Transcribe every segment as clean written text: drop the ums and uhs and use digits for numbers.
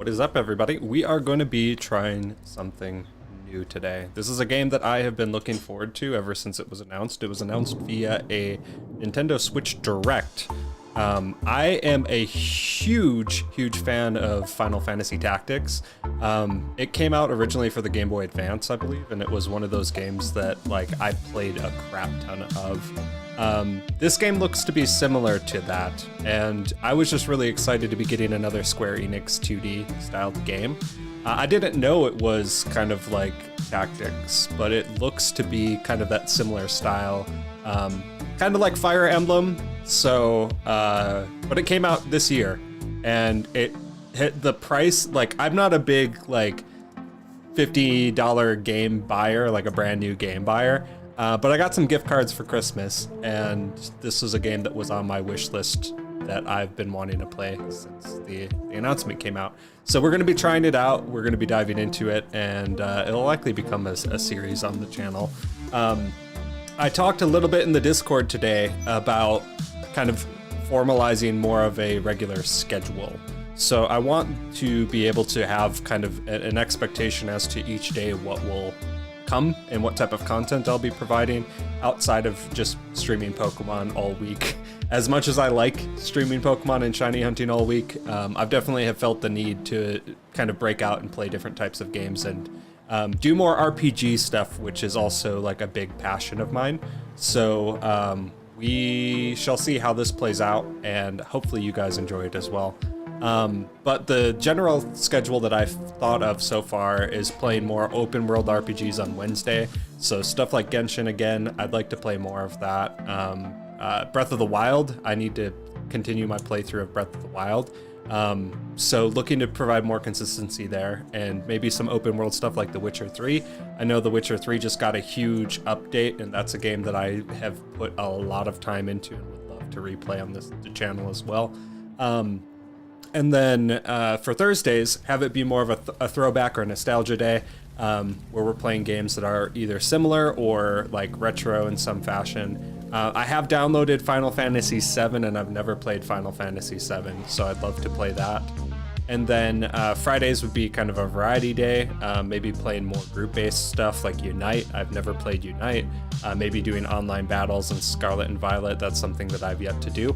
What is up, everybody? We are going to be trying something new today. This is a game that I have been looking forward to ever since it was announced. It was announced via a Nintendo Switch Direct. I am a huge fan of Final Fantasy Tactics. It came out originally for the Game Boy Advance, I believe, and it was one of those games that I played a crap ton of. This game looks to be similar to that, and I was just really excited to be getting another Square Enix 2D styled game. I didn't know it was kind of like Tactics, but it looks to be kind of that similar style, kind of like Fire Emblem. So, but it came out this year, and it hit the price. I'm not a big $50 game buyer, like a brand new game buyer. But I got some gift cards for Christmas, and this was a game that was on my wish list that I've been wanting to play since the announcement came out. So we're going to be trying it out, we're going to be diving into it, and it'll likely become a series on the channel. I talked a little bit in the Discord today about kind of formalizing more of a regular schedule. So I want to be able to have kind of an expectation as to each day what will come and what type of content I'll be providing outside of just streaming Pokemon all week. As much as I like streaming Pokemon and shiny hunting all week, I've definitely have felt the need to kind of break out and play different types of games and do more RPG stuff, which is also a big passion of mine. So we shall see how this plays out, and hopefully you guys enjoy it as well. But the general schedule that I've thought of so far is playing more open world RPGs on Wednesday. So stuff like Genshin again, I'd like to play more of that. Breath of the Wild, I need to continue my playthrough of Breath of the Wild. So looking to provide more consistency there, and maybe some open world stuff like The Witcher 3. I know The Witcher 3 just got a huge update, and that's a game that I have put a lot of time into and would love back to replay on this channel as well. And then for Thursdays, have it be more of a throwback or nostalgia day, where we're playing games that are either similar or like retro in some fashion. I have downloaded Final Fantasy VII, and I've never played Final Fantasy VII, so I'd love to play that. And then Fridays would be kind of a variety day, maybe playing more group-based stuff like Unite. I've never played Unite. Maybe doing online battles in Scarlet and Violet. That's something that I've yet to do.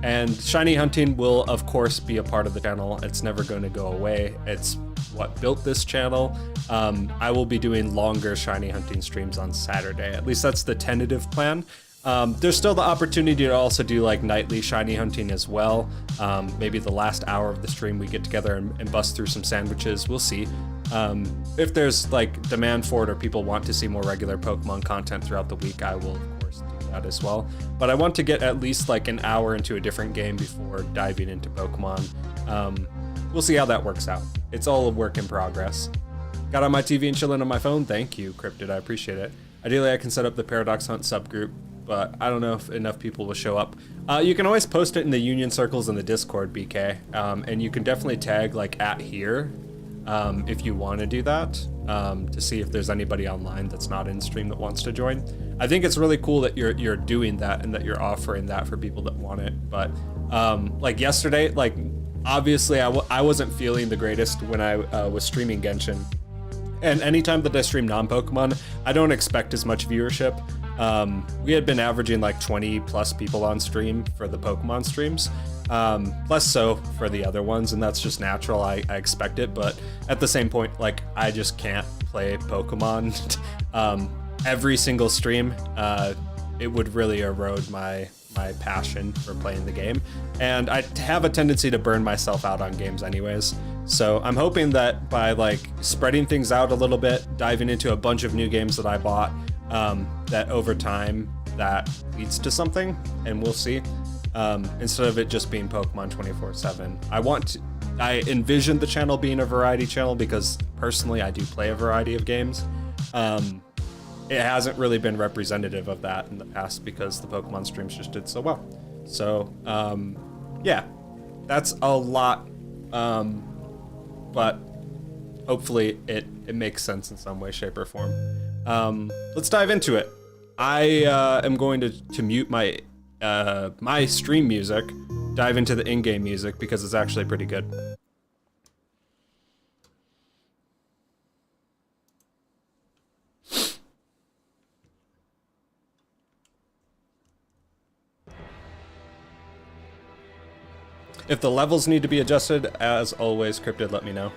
And shiny hunting will, of course, be a part of the channel. It's never going to go away. It's what built this channel. I will be doing longer shiny hunting streams on Saturday. At least that's the tentative plan. There's still the opportunity to also do like nightly shiny hunting as well. Maybe the last hour of the stream we get together and bust through some sandwiches. We'll see. If there's like demand for it or people want to see more regular Pokemon content throughout the week, I will of course do that as well. But I want to get at least like an hour into a different game before diving into Pokemon. We'll see how that works out. It's all a work in progress. Got on my TV and chilling on my phone. Thank you, Cryptid. I appreciate it. Ideally, I can set up the Paradox Hunt subgroup, but I don't know if enough people will show up. You can always post it in the Union Circles in the Discord, BK, and you can definitely tag like @here if you want to do that, to see if there's anybody online that's not in stream that wants to join. I think it's really cool that you're doing that and that you're offering that for people that want it. But like yesterday, like obviously I wasn't feeling the greatest when I was streaming Genshin. And anytime that I stream non-Pokemon, I don't expect as much viewership. We had been averaging like 20 plus people on stream for the Pokemon streams, less so for the other ones, and that's just natural. I expect it, but at the same point, like I just can't play Pokemon every single stream. It would really erode my passion for playing the game, and I have a tendency to burn myself out on games anyways. So I'm hoping that by like spreading things out a little bit, diving into a bunch of new games that I bought, that over time that leads to something, and we'll see. Instead of it just being Pokemon 24/7. I envision the channel being a variety channel because personally I do play a variety of games. It hasn't really been representative of that in the past because the Pokemon streams just did so well. So yeah, that's a lot, but hopefully it makes sense in some way, shape, or form. Let's dive into it. I am going to mute my my stream music, dive into the in-game music because it's actually pretty good. If the levels need to be adjusted, as always, Cryptid, let me know.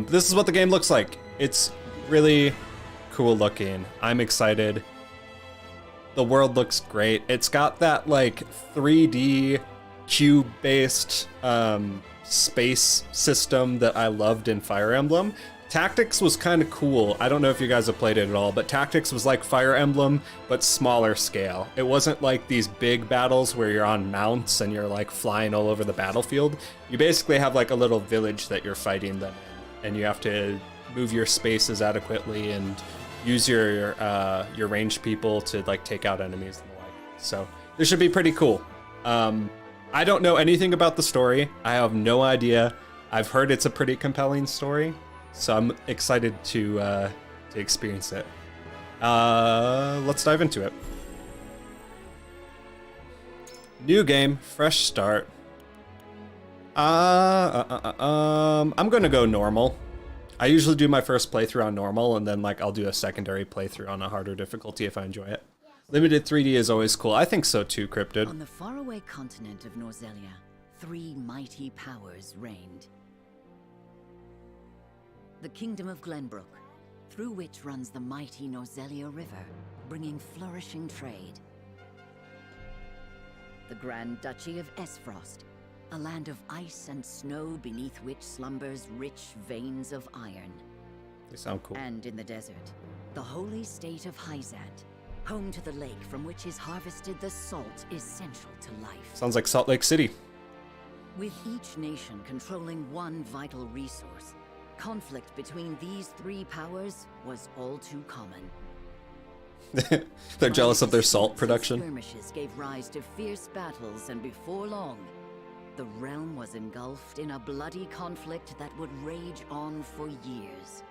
This is what the game looks like. It's really cool looking. I'm excited. The world looks great. It's got that like 3D cube-based space system that I loved in Fire Emblem. Tactics was kind of cool. I don't know if you guys have played it at all, but Tactics was like Fire Emblem, but smaller scale. It wasn't like these big battles where you're on mounts and you're like flying all over the battlefield. You basically have like a little village that you're fighting them in, and you have to move your spaces adequately and use your ranged people to like take out enemies and the like. So this should be pretty cool. I don't know anything about the story. I have no idea. I've heard it's a pretty compelling story. So I'm excited to experience it. Let's dive into it. New game, fresh start. I'm gonna go normal. I usually do my first playthrough on normal, and then like I'll do a secondary playthrough on a harder difficulty if I enjoy it. Limited 3D is always cool. I think so too, Cryptid. On the faraway continent of Norzelia, 3 mighty powers reigned. The Kingdom of Glenbrook, through which runs the mighty Norzelia River, bringing flourishing trade. The Grand Duchy of Esfrost, a land of ice and snow beneath which slumbers rich veins of iron. They sound cool. And in the desert, the holy state of Hyzat, home to the lake from which is harvested the salt essential to life. Sounds like Salt Lake City. With each nation controlling one vital resource, conflict between these 3 powers was all too common. They're jealous of their salt Violent production. skirmishes gave rise to fierce battles, and before long, the realm was engulfed in a bloody conflict that would rage on for years.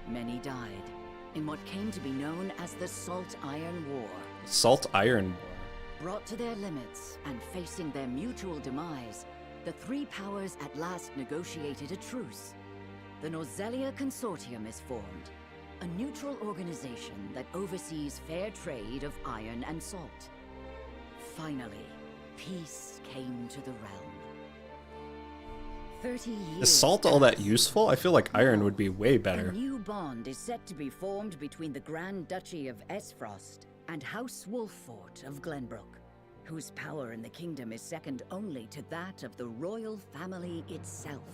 Many died in what came to be known as the Salt Iron War. Salt Iron War. Brought to their limits and facing their mutual demise, the three powers at last negotiated a truce. The Nozelia Consortium is formed, a neutral organization that oversees fair trade of iron and salt. Finally, peace came to the realm. 30 years. Is salt all that useful? I feel like iron would be way better. A new bond is set to be formed between the Grand Duchy of Esfrost and House Wolffort of Glenbrook, whose power in the kingdom is second only to that of the royal family itself.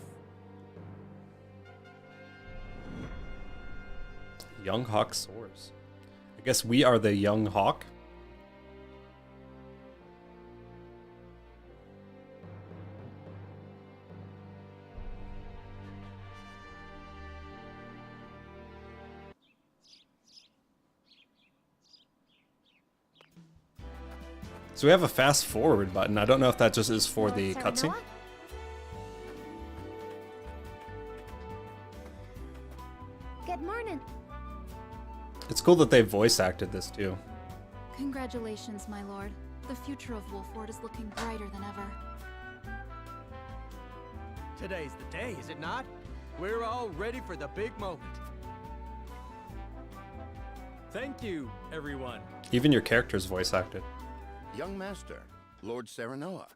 Young Hawk soars. I guess we are the Young Hawk. So we have a fast forward button. I don't know if that just is for the cutscene. Good morning. It's cool that they voice acted this too. Congratulations, my lord. The future of Wolffort is looking brighter than ever. Today's the day, is it not? We're all ready for the big moment. Thank you, everyone. Even your character's voice acted. Young Master, Lord Serenoa.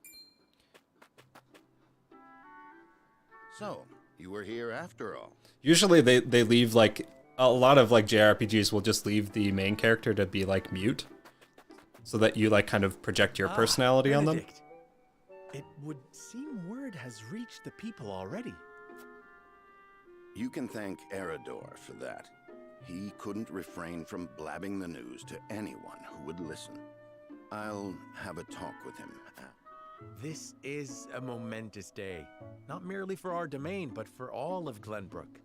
So, you were here after all. Usually they leave, like, a lot of like JRPGs will just leave the main character to be like mute, so that you like kind of project your personality on them. Benedict. It would seem word has reached the people already. You can thank Eridor for that. He couldn't refrain from blabbing the news to anyone who would listen. I'll have a talk with him. This is a momentous day, not merely for our domain, but for all of Glenbrook.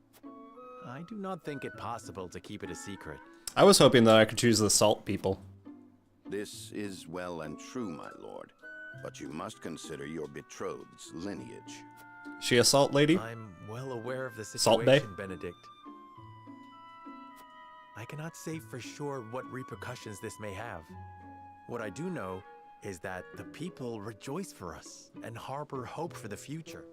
I do not think it possible to keep it a secret. I was hoping that I could choose the salt people. This is well and true, my lord, but you must consider your betrothed's lineage. She a salt lady? I'm well aware of the Salt Bay? situation, Benedict. I cannot say for sure what repercussions this may have. What I do know is that the people rejoice for us and harbor hope for the future.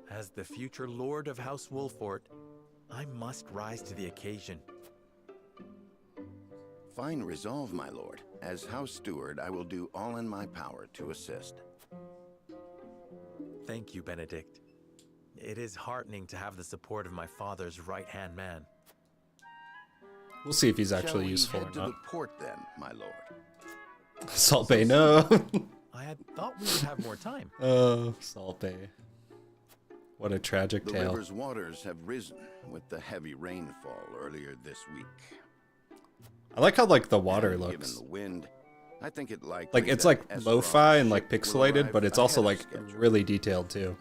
As the future Lord of House Wolffort, I must rise to the occasion. Fine resolve, my lord. As House Steward, I will do all in my power to assist. Thank you, Benedict. It is heartening to have the support of my father's right-hand man. We'll see if he's Shall actually we useful head or to not. the port then, my lord? Salt Bay, no. I had thought we would have more time. Oh, Salt Bay. What a tragic The tale. river's waters have risen with the heavy rainfall earlier this week. I like how like the water And looks. Given the wind, I think it likely Like it's that like Esfrost lo-fi and like ship will pixelated, arrive but it's also ahead of like schedule. really detailed too.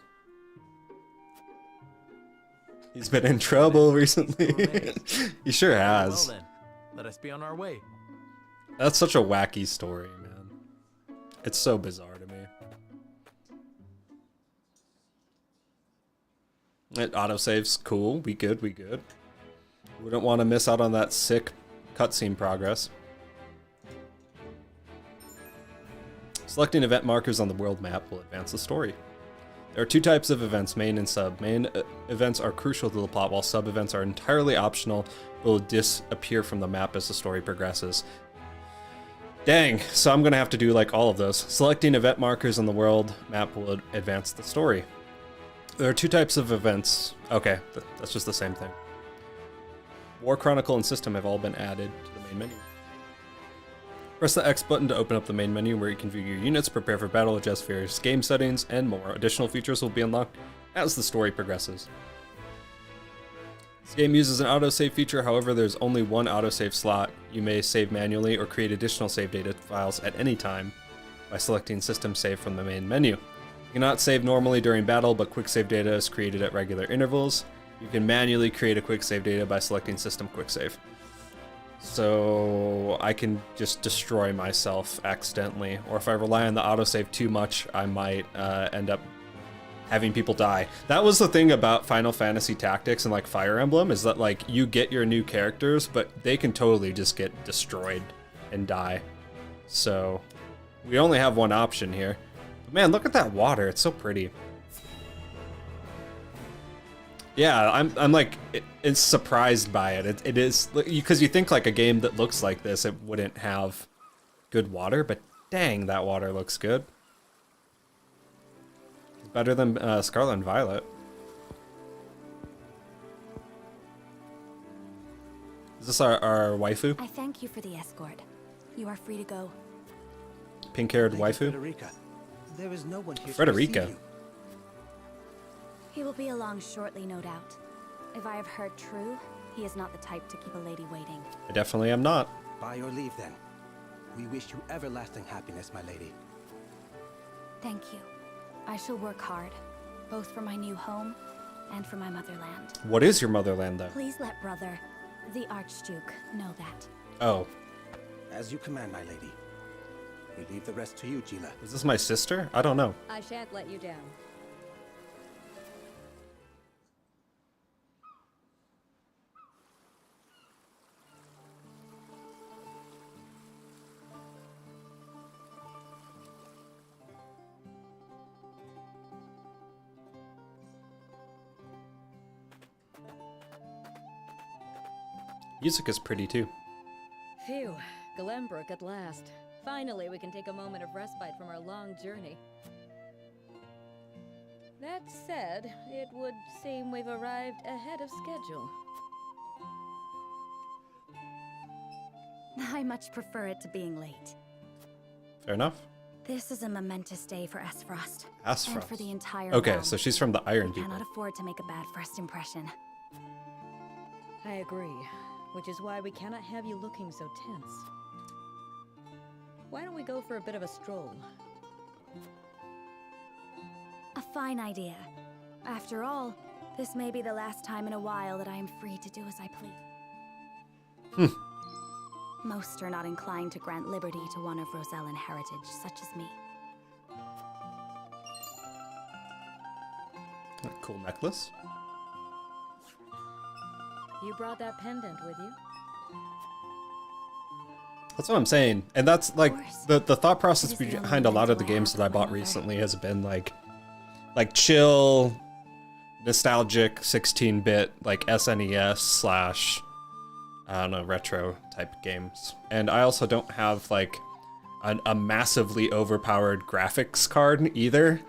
He's been in trouble recently. He sure has. Well then, let us be on our way. That's such a wacky story, man. It's so bizarre to me. It autosaves, cool. We good, we good. We don't want to miss out on that sick cutscene progress. Selecting event markers on the world map will advance the story. There are two types of events, main and sub. Main events are crucial to the plot, while sub events are entirely optional, but will disappear from the map as the story progresses. Dang, so I'm gonna have to do like all of those. Selecting event markers on the world map will advance the story. There are two types of events. Okay, that's just the same thing. War Chronicle and System have all been added to the main menu. Press the X button to open up the main menu where you can view your units, prepare for battle, adjust various game settings, and more. Additional features will be unlocked as the story progresses. This game uses an autosave feature, however there's only one autosave slot. You may save manually or create additional save data files at any time by selecting System Save from the main menu. You cannot save normally during battle, but quick save data is created at regular intervals. You can manually create a quick save data by selecting System Quick Save. So I can just destroy myself accidentally. Or if I rely on the autosave too much, I might end up having people die. That was the thing about Final Fantasy Tactics and like Fire Emblem, is that like you get your new characters, but they can totally just get destroyed and die. So we only have one option here. But man, look at that water. It's so pretty. Yeah, I'm like it's surprised by it. It is because you think like a game that looks like this, it wouldn't have good water, but dang, that water looks good. It's better than Scarlet and Violet. Is this our waifu? I thank you for the escort. You are free to go. Pink-haired waifu? Frederica. There is no one here Frederica. to receive you. He will be along shortly, no doubt. If I have heard true, he is not the type to keep a lady waiting. I definitely am not. By your leave, then. We wish you everlasting happiness, my lady. Thank you. I shall work hard, both for my new home and for my motherland. What is your motherland, though? Please let brother, the Archduke, know that. Oh, As you command, my lady. We leave the rest to you, Gila. is this my sister? I don't know. I shan't let you down. Music is pretty too. Phew, Glenbrook at last. Finally, we can take a moment of respite from our long journey. That said, it would seem we've arrived ahead of schedule. I much prefer it to being late. Fair enough. This is a momentous day for Aesfrost. Aesfrost. And for the entire Okay, realm. so she's from the Iron We People. cannot afford to make a bad first impression. I agree, which is why we cannot have you looking so tense. Why don't we go for a bit of a stroll? A fine idea. After all, this may be the last time in a while that I am free to do as I please. Most are not inclined to grant liberty to one of Rosellan heritage, such as me. Cool necklace. You brought that pendant with you? That's what I'm saying. And that's like the thought process It is the behind a only lot of the mental games that I bought outlet. recently has been like chill, nostalgic 16-bit, like SNES slash, I don't know, retro type games. And I also don't have like a massively overpowered graphics card either.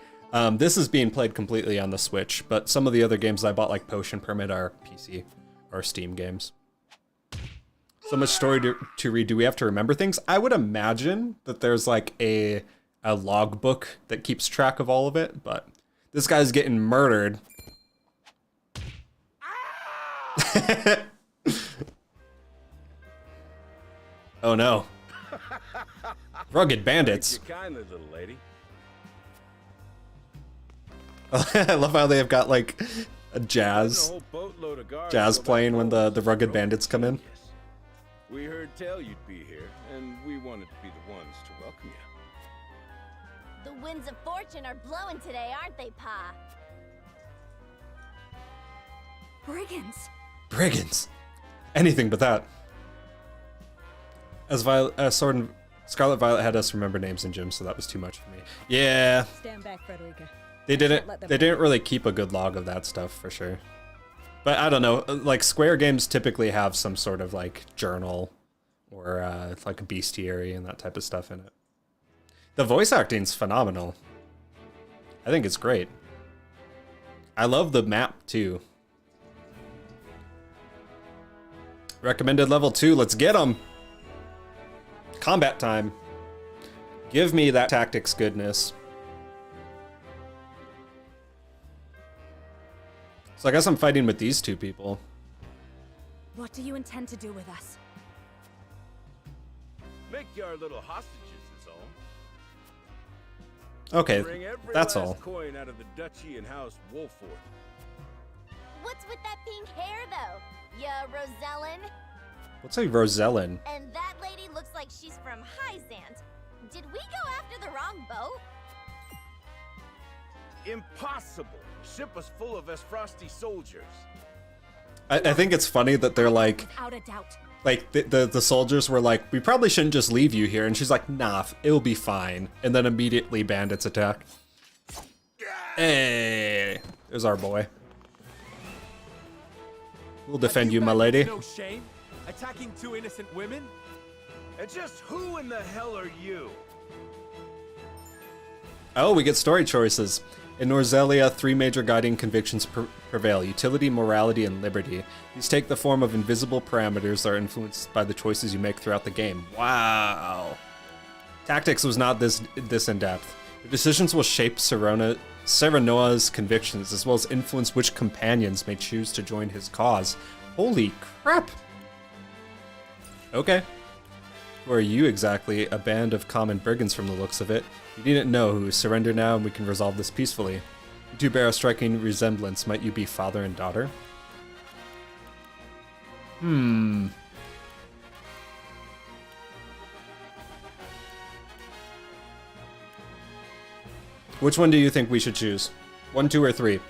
This is being played completely on the Switch, but some of the other games I bought, like Potion Permit, are PC or Steam games. So much story to read. Do we have to remember things? I would imagine that there's like a logbook that keeps track of all of it, but this guy's getting murdered. Oh no. Rugged bandits. You're kindly, little lady. I love how they have got like a jazz Jazz playing when the rugged bandits come in. We heard tell you'd be here, and we wanted to be the ones to welcome you. The winds of fortune are blowing today, aren't they, Pa? Brigands! Brigands. Anything but that. As Scarlet Violet had us remember names in gym, so that was too much for me. Yeah, Stand back, Frederica. they didn't. Let them They didn't really keep a good log of that stuff for sure. But I don't know. Like Square games typically have some sort of like journal or like a bestiary and that type of stuff in it. The voice acting's phenomenal. I think it's great. I love the map too. Recommended level 2. Let's get them. Combat time. Give me that tactics goodness. So I guess I'm fighting with these two people. What do you intend to do with us? Make you our little hostages is all. Okay, Bring every that's last all. coin out of the duchy and House Wolford. What's with that pink hair, though? Ya Rosellan? What's a Rosellen? And that lady looks like she's from Hyzant. Did we go after the wrong boat? Impossible. Ship was full of Frosty soldiers. I think it's funny that they're like, Without a doubt. like the soldiers were like, we probably shouldn't just leave you here, and she's like, nah, it'll be fine. And then immediately bandits attack. Hey, there's our boy. We'll defend you, my lady. No shame. Attacking 2 innocent women? And just who in the hell are you? Oh, we get story choices. In Norzelia, 3 major guiding convictions prevail: utility, morality, and liberty. These take the form of invisible parameters that are influenced by the choices you make throughout the game. Wow. Tactics was not this in-depth. Your decisions will shape Serenoa's convictions, as well as influence which companions may choose to join his cause. Holy crap! Okay. Who are you exactly? A band of common brigands from the looks of it. You needn't know who. Surrender now and we can resolve this peacefully. You two bear a striking resemblance. Might you be father and daughter? Which one do you think we should choose? 1, 2, or 3? You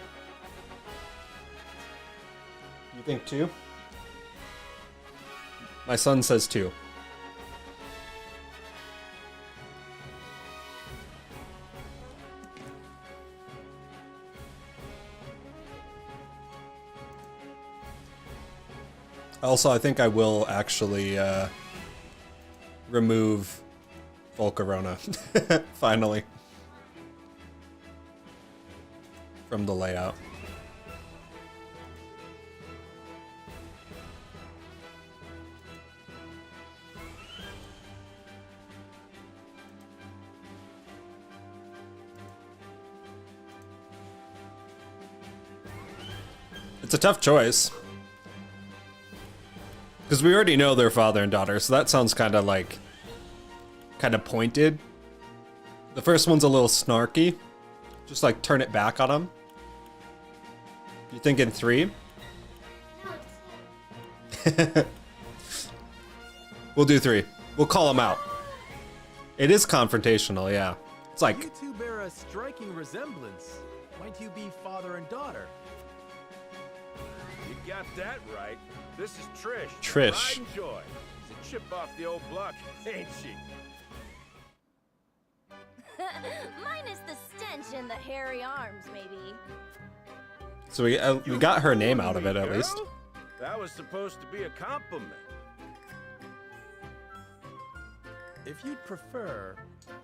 think 2? My son says 2. Also, I think I will actually remove Volcarona, finally, from the layout. It's a tough choice. Because we already know they're father and daughter, so that sounds kind of pointed. The first one's a little snarky. Just like turn it back on them. You thinking 3? We'll do 3. We'll call them out. It is confrontational, yeah. It's like, You two bear a striking resemblance. Might you be father and daughter? You got that right. This is Trish. Trish. Pride and joy. She's a chip off the old block, ain't she? Minus the stench and the hairy arms, maybe. so we got her name out of it at least. Girl? That was supposed to be a compliment. If you'd prefer,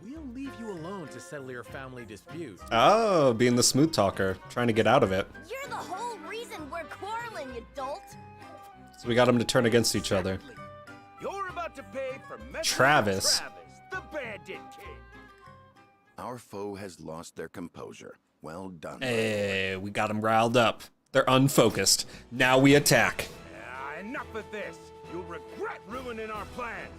we'll leave you alone to settle your family dispute. Oh, being the smooth talker, trying to get out of it. You're the whole reason we're quarreling, you dolt. So we got them to turn against each other. You're about to pay for messing Travis. with Travis, the bandit king. Our foe has lost their composure. Well done. Hey, we got them riled up. They're unfocused. Now we attack. Enough of this. You'll regret ruining our plans.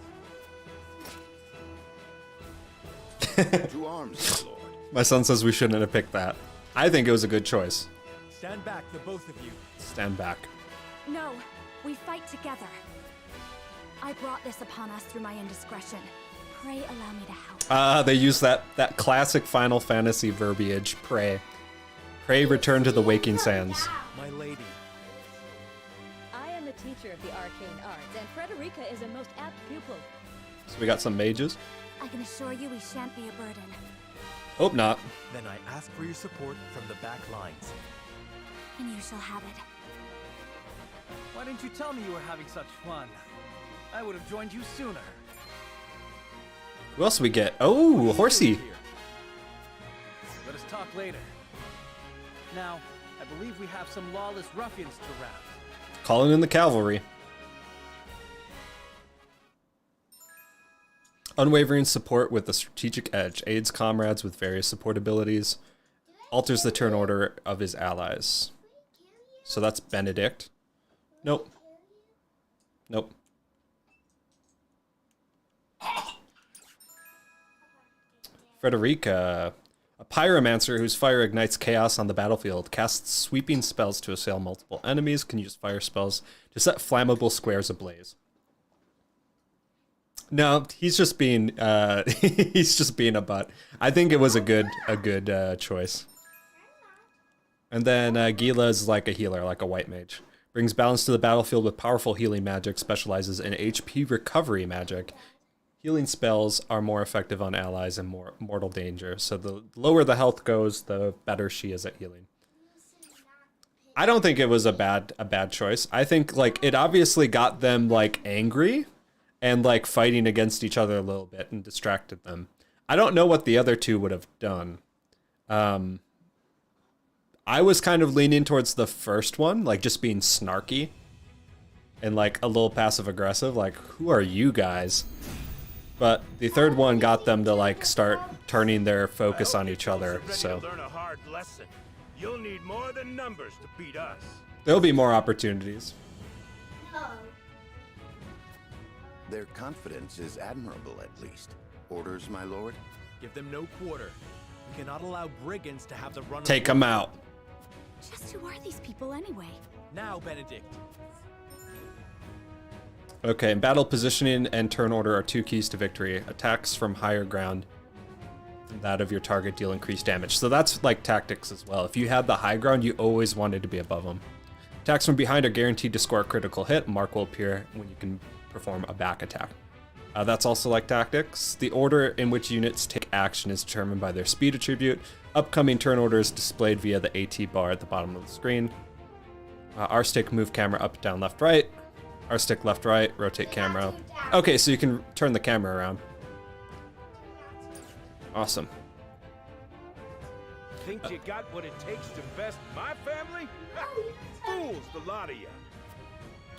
To arms, my lord. My son says we shouldn't have picked that. I think it was a good choice. Stand back, the both of you. Stand back. No, we fight together. I brought this upon us through my indiscretion. Pray allow me to help. They use that Classic Final Fantasy verbiage. Pray. Pray return to the waking sands. My lady. I am the teacher of the arcane arts, and Frederica is a most apt pupil. So we got some mages. I can assure you we shan't be a burden. Hope not. Then I ask for your support from the back lines. And you shall have it. Why didn't you tell me you were having such fun? I would have joined you sooner. Who else we get? Oh, Horsey. Let us talk later. Now, I believe we have some lawless ruffians to rout. Calling in the cavalry. Unwavering support with a strategic edge. Aids comrades with various support abilities. Alters the turn order of his allies. So that's Benedict. Nope. Nope. Frederica. A pyromancer whose fire ignites chaos on the battlefield. Casts sweeping spells to assail multiple enemies. Can use fire spells to set flammable squares ablaze. No, he's just being he's just being a butt. I think it was a good choice. And then Gila is like a healer, like a white mage. Brings balance to the battlefield with powerful healing magic, specializes in HP recovery magic. Healing spells are more effective on allies in more mortal danger. So the lower the health goes, the better she is at healing. I don't think it was a bad choice. I think like it obviously got them like angry and like fighting against each other a little bit and distracted them. I don't know what the other two would have done. I was kind of leaning towards the first one, like just being snarky and like a little passive aggressive, like who are you guys? But the third one got them to like start turning their focus on each other. So Learn a hard lesson. You'll need more than numbers to beat us. there'll be more opportunities. Their confidence is admirable, at least. Orders, my lord? Give them no quarter. We cannot allow brigands to have the run. Take them out. Just who are these people anyway? Now, Benedict. Okay, battle positioning and turn order are 2 keys to victory. Attacks from higher ground than that of your target deal increased damage. So that's like tactics as well. If you had the high ground, you always wanted to be above them. Attacks from behind are guaranteed to score a critical hit. Mark will appear when you can perform a back attack. That's also like tactics. The order in which units take action is determined by their speed attribute. Upcoming turn order is displayed via the AT bar at the bottom of the screen. R stick, move camera up, down, left, right. R stick, left, right, rotate camera. Okay, so you can turn the camera around. Awesome. Think you got what it takes to best my family? Fools, the lot of you.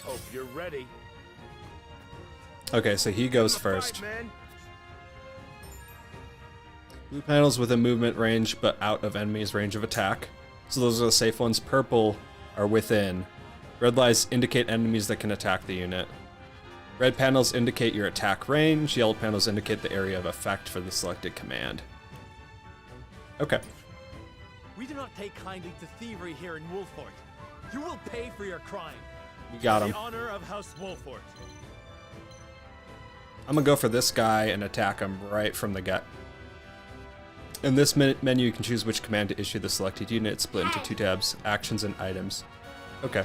Hope you're ready. Okay, so he goes first. Fight, man. Blue panels within movement range, but out of enemy's range of attack. So those are the safe ones. Purple are within. Red lines indicate enemies that can attack the unit. Red panels indicate your attack range. Yellow panels indicate the area of effect for the selected command. Okay. We do not take kindly to thievery here in Wolfort. You will pay for your crime. You got him. The honor of House Wolfort. I'm gonna go for this guy and attack him right from the get. In this menu, you can choose which command to issue the selected unit. It's split into 2 tabs, actions and items. Okay.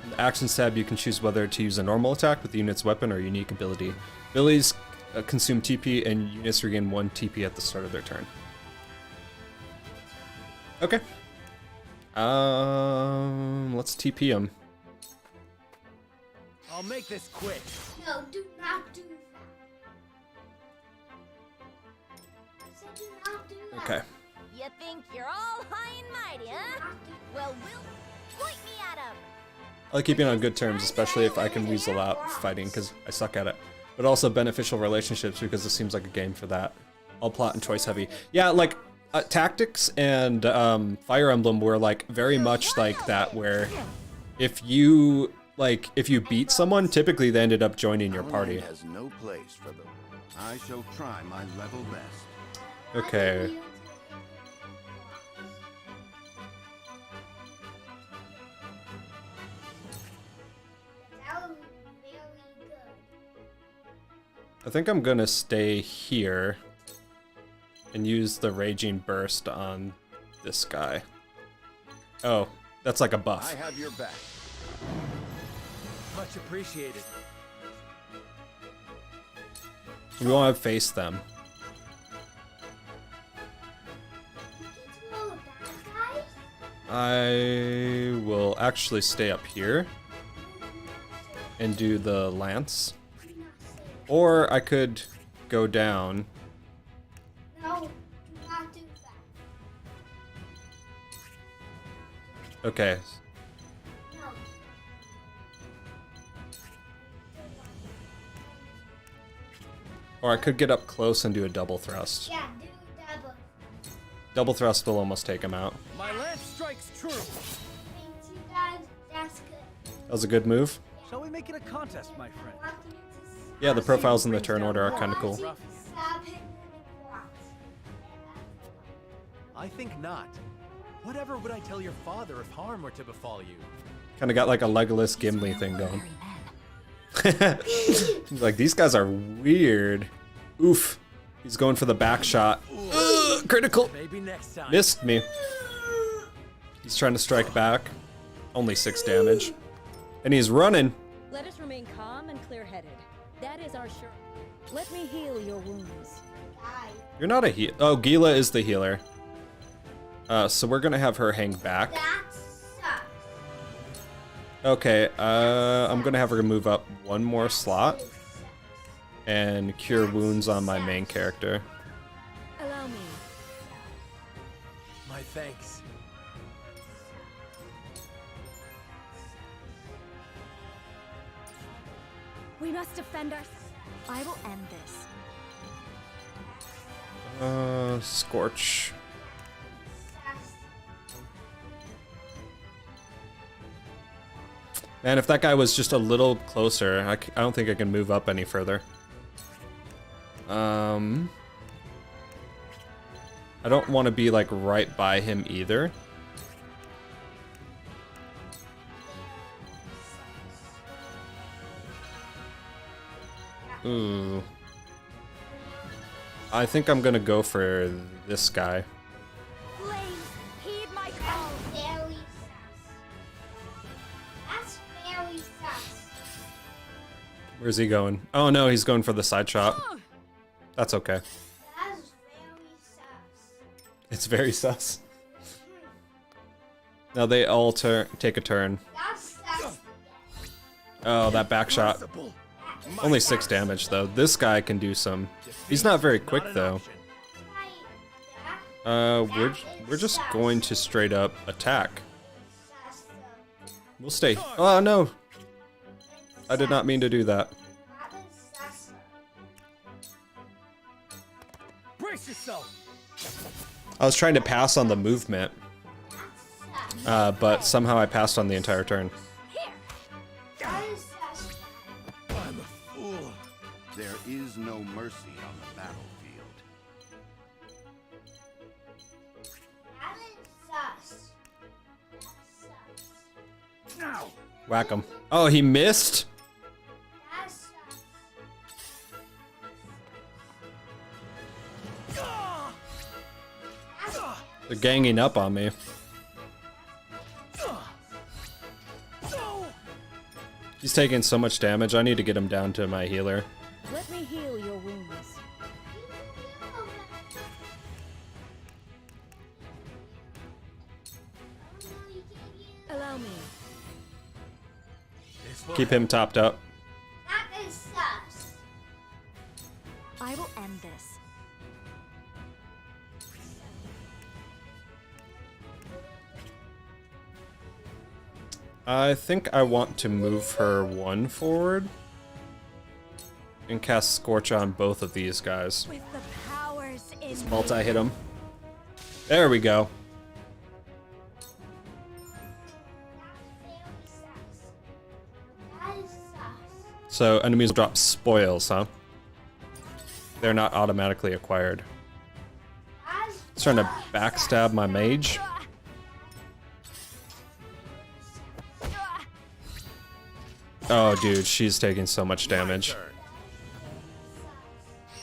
In the actions tab, you can choose whether to use a normal attack with the unit's weapon or unique ability. Abilities consume TP and units regain 1 TP at the start of their turn. Okay. Let's TP him. I'll make this quick. No, do not do that. I said do not do that. Okay. You think you're all high and mighty, huh? Well, we'll point me at him. I like keeping on good terms, especially if I can weasel out fighting, because I suck at it. But also beneficial relationships, because this seems like a game for that. All plot and choice heavy. Yeah, like, Tactics and Fire Emblem were, like, very much like that, where if you beat someone, typically they ended up joining your party. Has no place for them. I shall try my level best. Okay. That was very good. I think I'm gonna stay here and use the Raging Burst on this guy. Oh, that's like a buff. I have your back. Much appreciated. We want to face them. Get to know the bad guys? I will actually stay up here and do the lance. Or I could go down. No, do not do that. Okay. No. Or I could get up close and do a double thrust. Yeah, do double. Double thrust will almost take him out. My lance strikes true. Thanks, you guys. That's good. That was a good move. Shall we make it a contest, my friend? Want me to Yeah, the profiles in the turn order are kind of cool. stab him in the quads? I think not. Whatever would I tell your father if harm were to befall you? Kind of got like a Legolas Gimli thing going. Like, these guys are weird. Oof. He's going for the back shot. Ugh, critical. Maybe next time. Missed me. He's trying to strike back. Only 6 damage. And he's running. Let us remain calm and clear-headed. That is our sure. Let me heal your wounds. You're not a heal. Oh, Gila is the healer. So we're gonna have her hang back. That sucks. Okay, I'm gonna have her move up 1 more slot and cure wounds on my main character. Allow me. My thanks. We must defend ourselves. I will end this. Scorch. Man, if that guy was just a little closer, I don't think I can move up any further. I don't want to be like right by him either. Ooh. I think I'm gonna go for this guy. Please, heed my call. Very sus. That's very sus. Where's he going? Oh no, he's going for the side shot. That's okay. That's very sus. It's very sus. Now they all take a turn. That's sus. Oh, that back shot. Only 6 damage though. This guy can do some. He's not very quick though. We're just going to straight up attack. We'll stay. Oh no! I did not mean to do that. Brace yourself. I was trying to pass on the movement, but somehow I passed on the entire turn. I'm a fool. There is no mercy on the battlefield. Now. Whack him. Oh, he missed? They're ganging up on me. He's taking so much damage, I need to get him down to my healer. Let me heal your wounds. Allow me. Keep him topped up. That is sus. I will end this. I think I want to move her 1 forward and cast Scorch on both of these guys. With the powers in Let's multi-hit him. There we go. So enemies drop spoils, huh? They're not automatically acquired. He's trying to backstab my mage. Oh, dude, she's taking so much damage.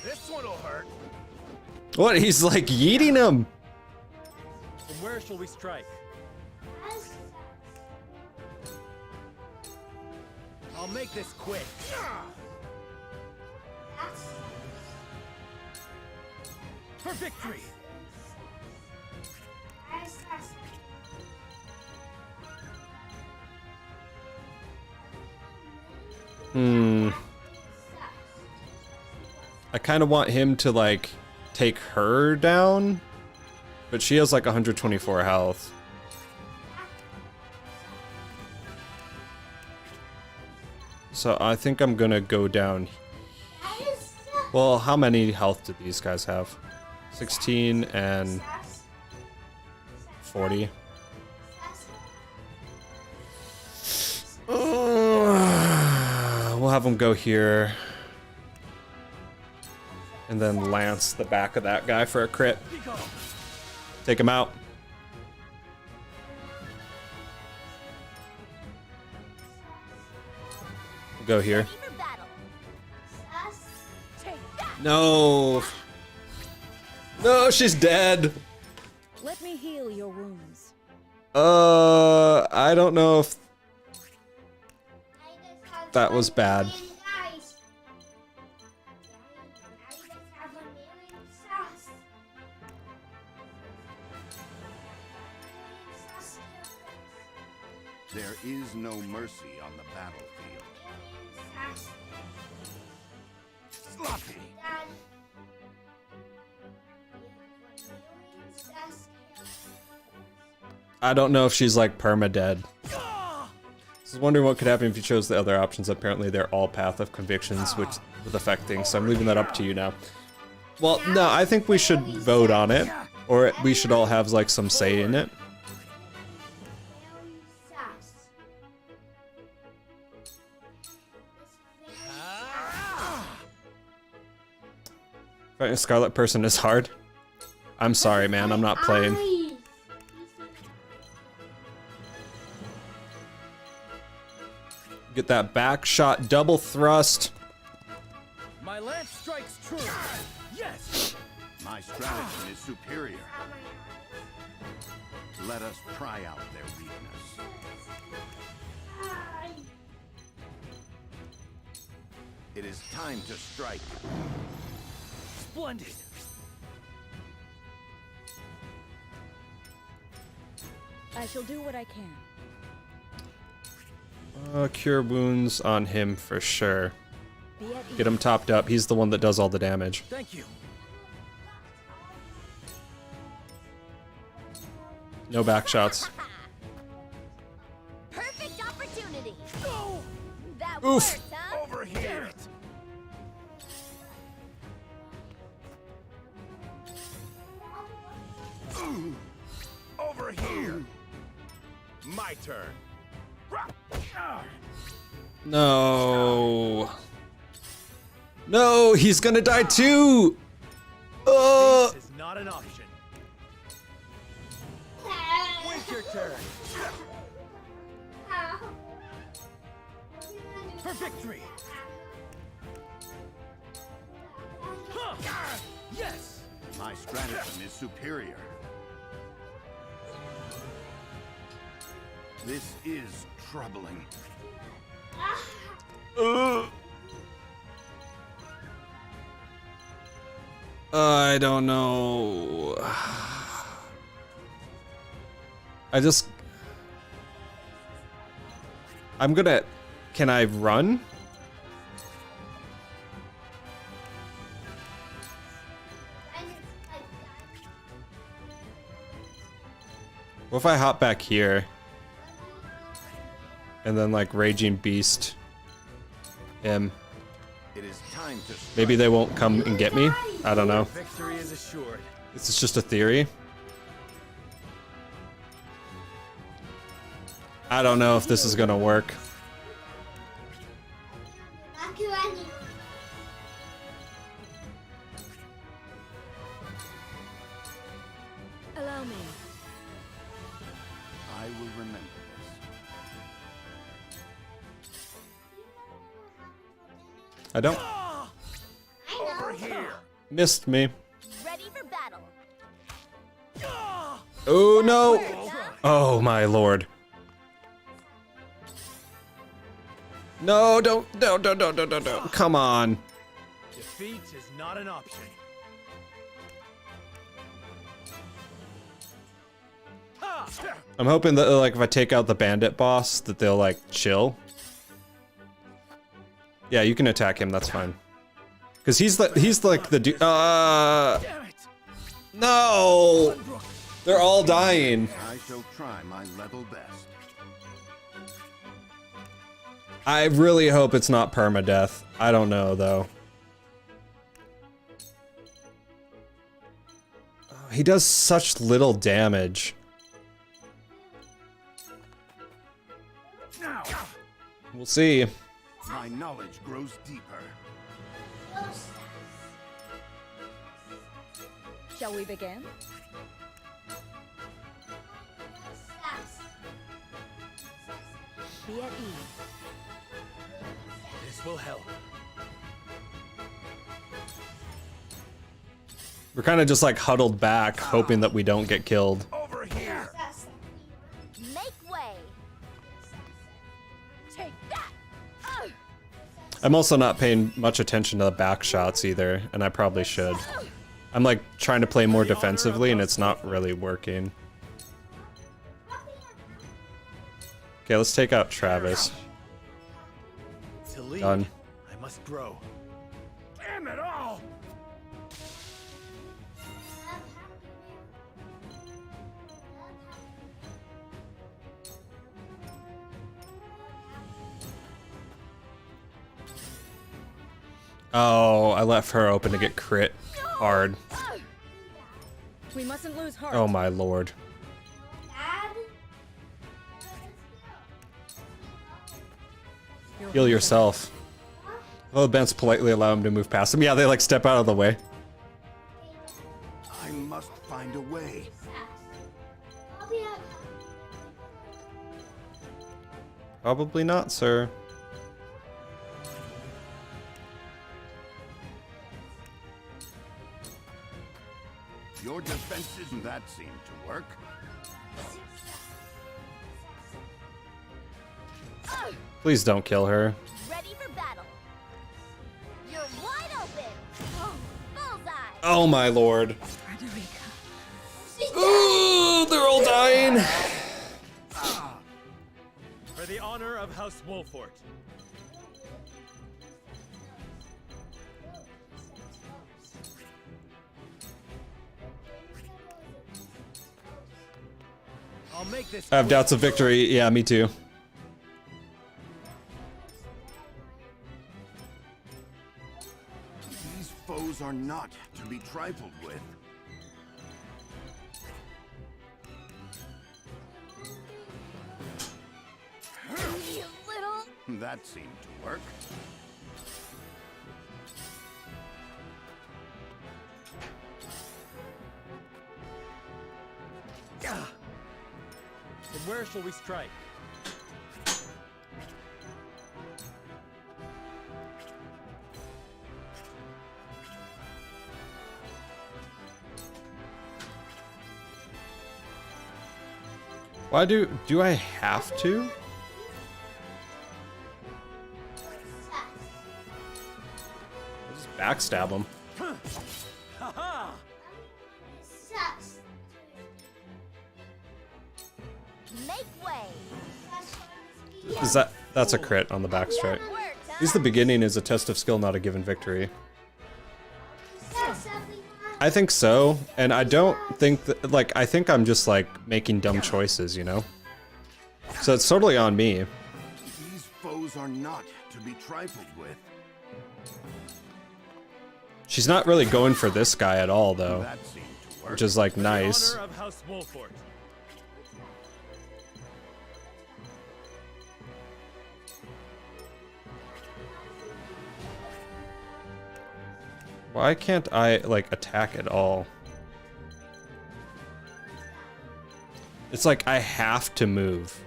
This one'll hurt. What? He's like yeeting him. From where shall we strike? I'll make this quick. For victory. I kind of want him to like take her down, but she has like 124 health. So I think I'm gonna go down. Well, how many health do these guys have? 16 and 40. We'll have them go here. And then lance the back of that guy for a crit. Take him out. Go here. Ready for battle. Take that. No. No, she's dead. Let me heal your wounds. I don't know if that was bad. There is no mercy on the battlefield. Sloppy. I don't know if she's like perma-dead. I was wondering what could happen if you chose the other options. Apparently they're all path of convictions, which would affect things, so I'm leaving that up to you now. Well, no, I think we should vote on it, or we should all have like some say in it. Fighting a Scarlet person is hard. I'm sorry, man, I'm not playing. Get that back shot, double thrust. My lance strikes true. Yes. My strategy is superior. Let us try out their weakness. It is time to strike. Splendid. I shall do what I can. Cure wounds on him for sure. Be at ease. Get him topped up. He's the one that does all the damage. Thank you. No back shots. Perfect opportunity. No. That Oof. worked, huh? Over here. Over here. My turn. No. No, he's gonna die too. Oh. This is not an option. Wait your turn. For victory. Yes. My stratagem is superior. This is troubling. I don't know. I'm gonna. Can I run? What if I hop back here? And then like Raging Beast him. It is time to strike. Maybe they won't come and get me. I don't know. Victory is assured. This is just a theory. I don't know if this is gonna work. Allow me. I will remember this. I don't. Over here. Missed me. Ready for battle. Oh no! Oh my lord. No, don't. Come on. Defeat is not an option. I'm hoping that like if I take out the bandit boss that they'll like chill. Yeah, you can attack him, that's fine. Cause he's like the dude. Damn it. No! They're all dying. I shall try my level best. I really hope it's not permadeath. I don't know though. Oh, he does such little damage. Now. We'll see. My knowledge grows deeper. Shall we begin? Be at ease. will help. We're kind of just like huddled back, hoping that we don't get killed. Over here. Make way. Take that. I'm also not paying much attention to the back shots either, and I probably should. I'm like trying to play more defensively, and it's not really working. Okay, let's take out Travis. To lead, Done. I must grow. Damn it all! Oh, I left her open to get crit hard. We mustn't lose heart. Oh my lord. Heal yourself. Oh, Bents politely allow him to move past him. Yeah, they like step out of the way. I must find a way. Probably not, sir. Your defenses, that seemed to work. Please don't kill her. Ready for battle. You're wide open. Bullseye. Oh my lord. Ooh, they're all dying. For the honor of House Wolfort. I'll make this. I have doubts of victory. Yeah, me too. These foes are not to be trifled with. You little. That seemed to work. Then where shall we strike? Why do I have to? Just backstab him. Make way. That's a crit on the backstrike. At least the beginning is a test of skill, not a given victory. I think so, and I don't think that, like, I think I'm just like making dumb choices, you know? So it's totally on me. These foes are not to be trifled with. She's not really going for this guy at all, though, That seemed to work. which is like nice. For the honor of House Wolfort. Why can't I, like, attack at all? It's like I have to move.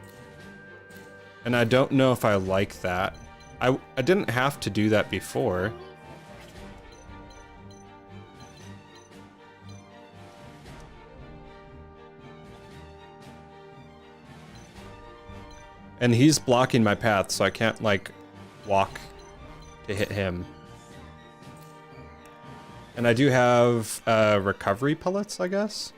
And I don't know if I like that. I didn't have to do that before. And he's blocking my path, so I can't, like, walk to hit him. And I do have recovery pellets, I guess.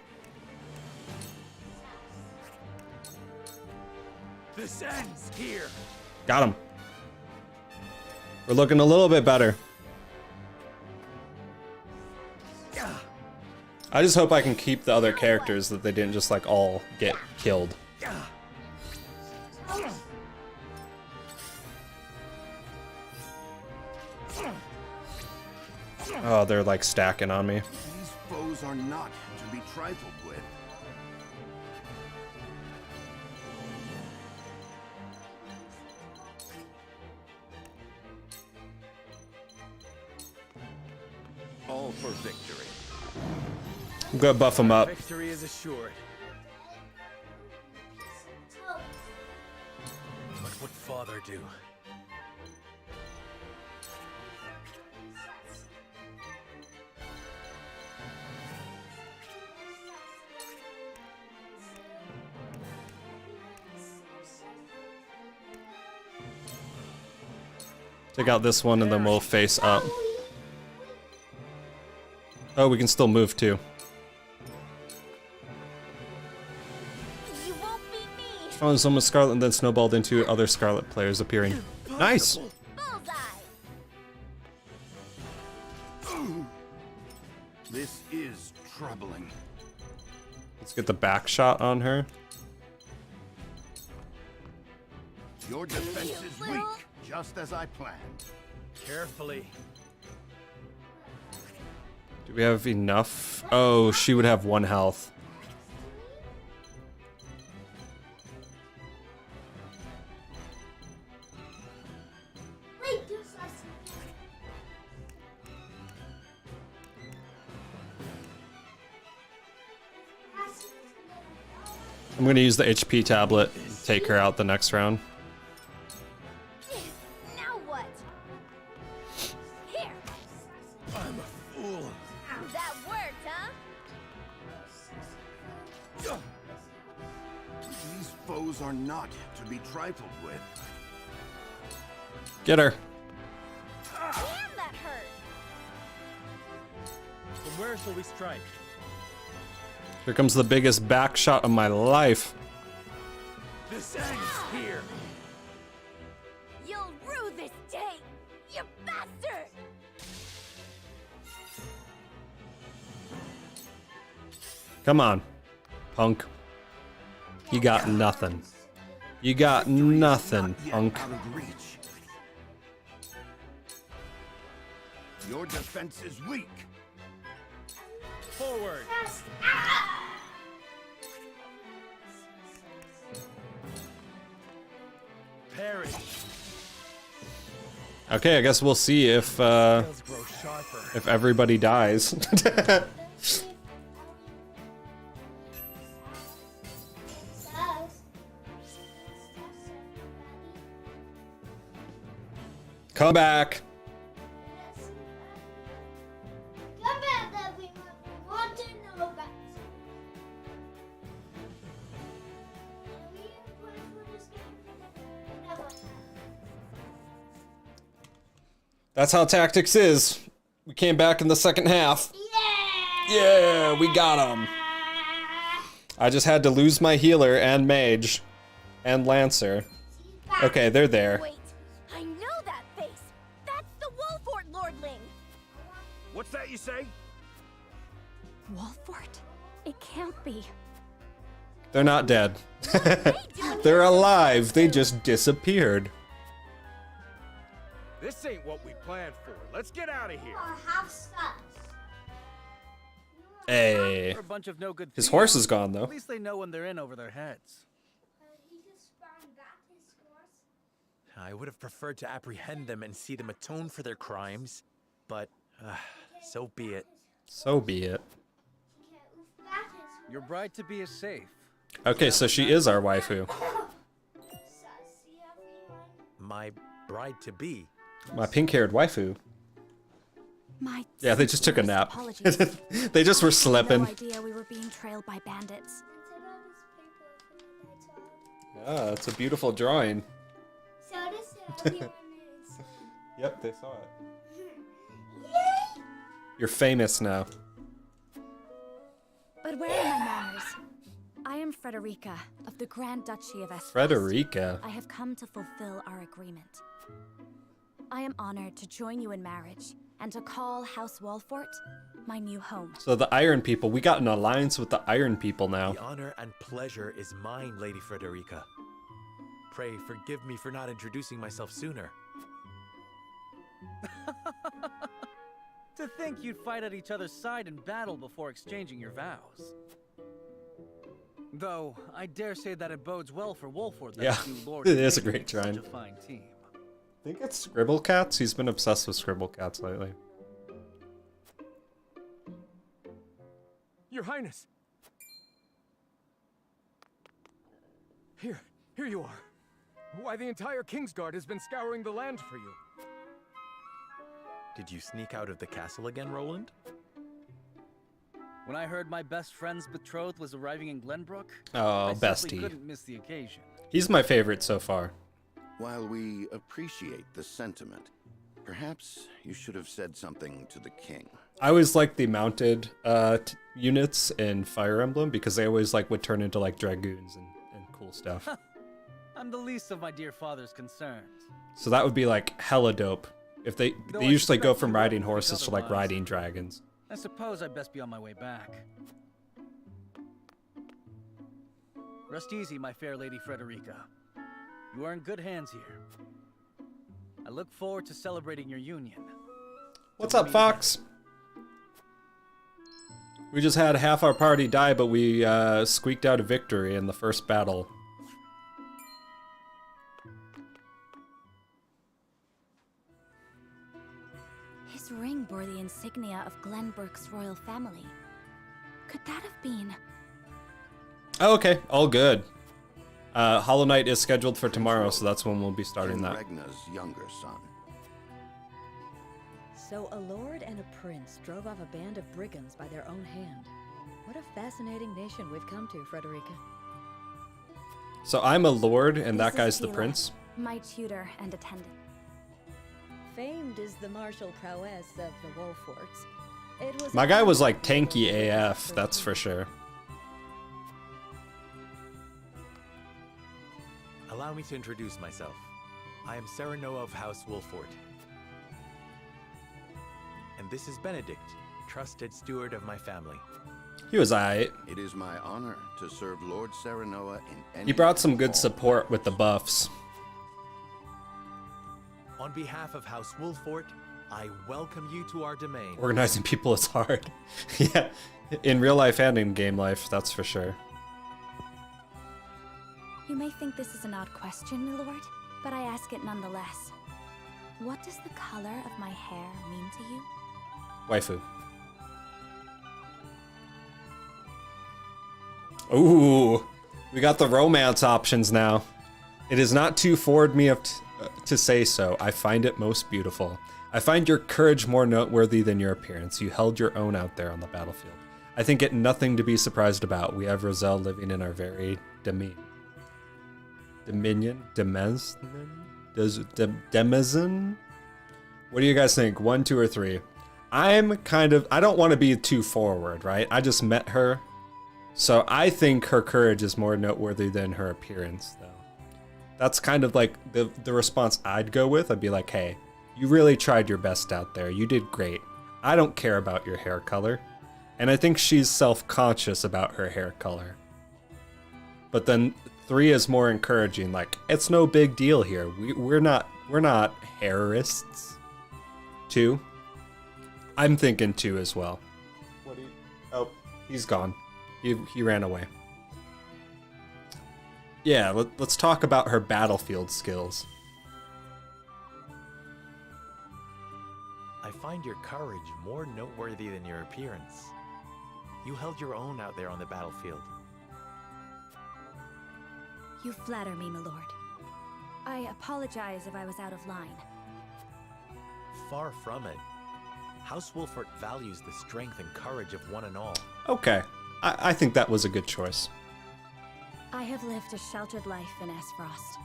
This ends here. Got him. We're looking a little bit better. I just hope I can keep the other characters, that they didn't just like all get killed. Oh, they're like stacking on me. These foes are not to be trifled with. All for victory. I'm gonna buff them up. Victory is assured. What would Father do? Take out this one and then we'll face up. Oh, we can still move too. You won't beat me. Found someone Scarlet and then snowballed into other Scarlet players appearing. Nice! This is troubling. Let's get the back shot on her. Your defense is weak, just as I planned. Carefully. Do we have enough? Oh, she would have 1 health. Wait, just a second. I'm gonna use the HP tablet and take her out the next round. Now what? Here. I'm a fool. That worked, huh? These foes are not to be trifled with. Get her. Damn, that hurt. From where shall we strike? Here comes the biggest back shot of my life. This ends here. You'll rue this day, you bastard! Come on, punk. You got nothing. You got nothing, punk. Out of reach. Your defense is weak. Forward. Perish. Okay, I guess we'll see if everybody dies. Come back. Come back, everyone. We want to know about That's how tactics is. We came back in the second half. Yeah, we got him. I just had to lose my healer and mage and lancer. Okay, they're there. Wait, I know that face. That's the Wolfort Lordling. What's that you say? Wolfort? It can't be. They're not dead. They're alive. They just disappeared. This ain't what we planned for. Let's get out of here. Hey. A bunch of no good His people. horse is gone though. At least they know when they're in over their heads. I would have preferred to apprehend them and see them atone for their crimes, but so be it. So be it. Your bride-to-be is safe. Okay, so she is our waifu. My bride-to-be. My pink-haired waifu. My Yeah, they just took a nap. apologies. They just were slipping. No idea we were being trailed by bandits. Yeah, it's a beautiful drawing. So does everyone is. Yep, they saw it. You're famous now. But where are my manners? I am Frederica of the Grand Duchy of Esfest. Frederica. I have come to fulfill our agreement. I am honored to join you in marriage and to call House Wolfort my new home. So the Iron People, we got an alliance with the Iron People now. The honor and pleasure is mine, Lady Frederica. Pray forgive me for not introducing myself sooner. To think you'd fight at each other's side in battle before exchanging your vows. Though, I dare say that it bodes well for Wolford that Yeah, his new lord it is a making great such drawing. a fine team. I think it's Scribble Cats. He's been obsessed with Scribble Cats lately. Your Highness! Here you are. Why, the entire Kingsguard has been scouring the land for you. Did you sneak out of the castle again, Roland? When I heard my best friend's betrothed was arriving in Glenbrook, Oh, I simply bestie. couldn't miss the occasion. He's my favorite so far. While we appreciate the sentiment, Perhaps you should have said something to the king. I always liked the mounted units in Fire Emblem because they always like would turn into like dragoons and cool stuff. I'm the least of my dear father's concerns. So that would be like hella dope. If they usually go from riding horses to like riding dragons. I suppose I'd best be on my way back. Rest easy, my fair lady Frederica. You are in good hands here. I look forward to celebrating your union. What's up, Fox? We just had half our party die, but we squeaked out a victory in the first battle. His ring bore the insignia of Glenbrook's royal family. Could that have been... Oh, okay, all good. Hollow Knight is scheduled for tomorrow, so that's when we'll be starting that. Regna's younger son. So a lord and a prince drove off a band of brigands by their own hand. What a fascinating nation we've come to, Frederica. So I'm a lord, and that This guy's is the Tila, prince? my tutor and attendant. Famed is the martial prowess of the Wolforts. It was My guy was like tanky AF, that's for sure. Allow me to introduce myself. I am Serenoa of House Wolfort. And this is Benedict, trusted steward of my family. He was aight. It is my honor to serve Lord Serenoa in any... He brought some good support with the buffs. On behalf of House Wolfort, I welcome you to our domain. Organizing people is hard. Yeah, in real life and in game life, that's for sure. You may think this is an odd question, my lord, but I ask it nonetheless. What does the color of my hair mean to you? Waifu. Ooh, we got the romance options now. It is not too forward me to say so. I find it most beautiful. I find your courage more noteworthy than your appearance. You held your own out there on the battlefield. I think it nothing to be surprised about. We have Roselle living in our very Demizin? What do you guys think? 1, 2, or 3? I don't want to be too forward, right? I just met her. So I think her courage is more noteworthy than her appearance, though. That's kind of like the response I'd go with. I'd be like, hey, you really tried your best out there. You did great. I don't care about your hair color. And I think she's self-conscious about her hair color. But then 3 is more encouraging. Like, it's no big deal here. We're not hairists. 2. I'm thinking 2 as well. What do you... Oh, he's gone. He ran away. Yeah, let's talk about her battlefield skills. I find your courage more noteworthy than your appearance. You held your own out there on the battlefield. You flatter me, my lord. I apologize if I was out of line. Far from it. House Wolfort values the strength and courage of one and all. Okay, I think that was a good choice. I have lived a sheltered life in Esfrost,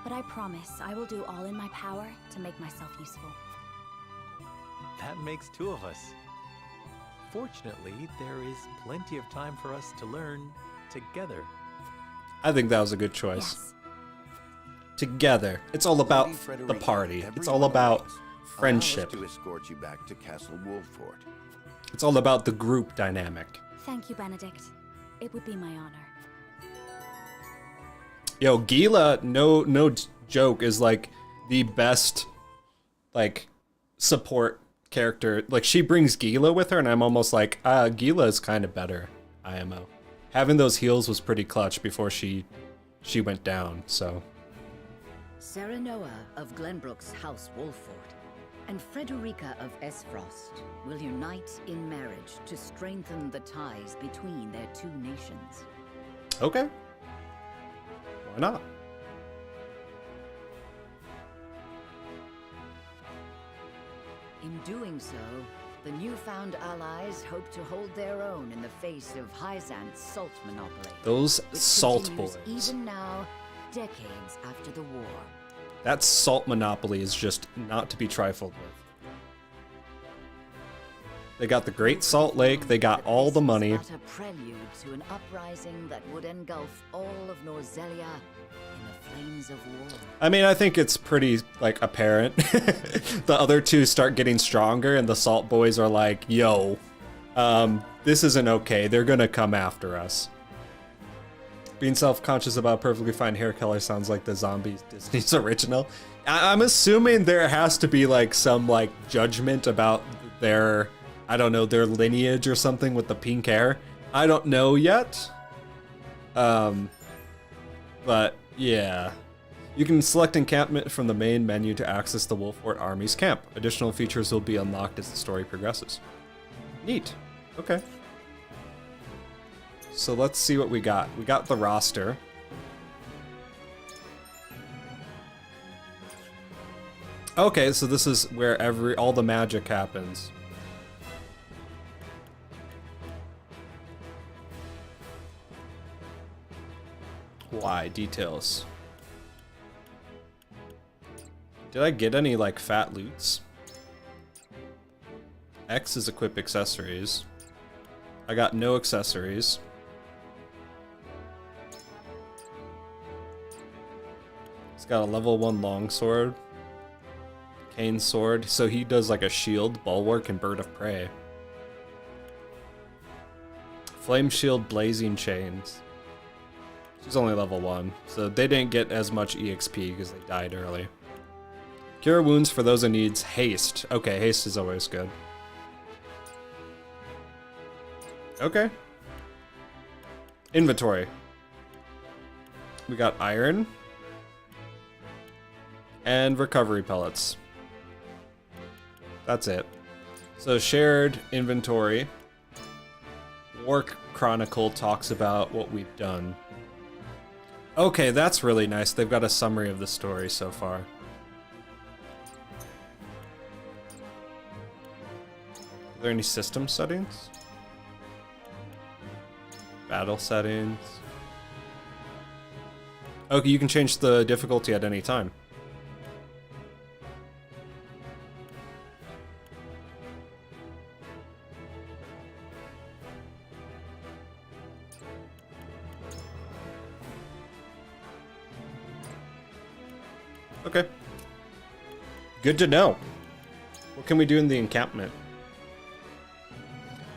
but I promise I will do all in my power to make myself useful. That makes 2 of us. Fortunately, there is plenty of time for us to learn together. I think that was a good choice. Yes. Together. It's all about the party. It's all about friendship. Allow us to escort you back to Castle Wolfort. It's all about the group dynamic. Thank you, Benedict. It would be my honor. Yo, Gila, no joke, is like the best like support character. Like, she brings Gila with her, and I'm almost like, Gila is kind of better, IMO. Having those heals was pretty clutch before she went down, so. Serenoa of Glenbrook's House Wolfort and Frederica of Esfrost will unite in marriage to strengthen the ties between their 2 nations. Okay. Why not? In doing so, the newfound allies hope to hold their own in the face of Hyzant's salt monopoly. Those which salt continues boys. Even now, decades after the war. That salt monopoly is just not to be trifled with. They got the Great Salt Lake. They got all the money. But a prelude to an uprising that would engulf all of Norzelia in the flames of war. I mean, I think it's pretty, like, apparent. The other two start getting stronger, and the Salt Boys are like, yo, this isn't okay. They're gonna come after us. Being self-conscious about perfectly fine hair color sounds like the Zombies Disney's original. I'm assuming there has to be, like, some, like, judgment about their, I don't know, their lineage or something with the pink hair. I don't know yet. But, yeah. You can select encampment from the main menu to access the Wolfort Army's camp. Additional features will be unlocked as the story progresses. Neat. Okay. So let's see what we got. We got the roster. Okay, so this is where all the magic happens. Why? Details. Did I get any, like, fat loots? X is equip accessories. I got no accessories. He's got a level 1 longsword. Cane sword. So he does, like, a shield, bulwark, and bird of prey. Flame shield, blazing chains. She's only level 1, so they didn't get as much EXP because they died early. Cure wounds for those in needs. Haste. Okay, haste is always good. Okay. Inventory. We got iron. And recovery pellets. That's it. So shared inventory. War Chronicle talks about what we've done. Okay, that's really nice. They've got a summary of the story so far. Are there any system settings? Battle settings. Okay, you can change the difficulty at any time. Okay. Good to know. What can we do in the encampment?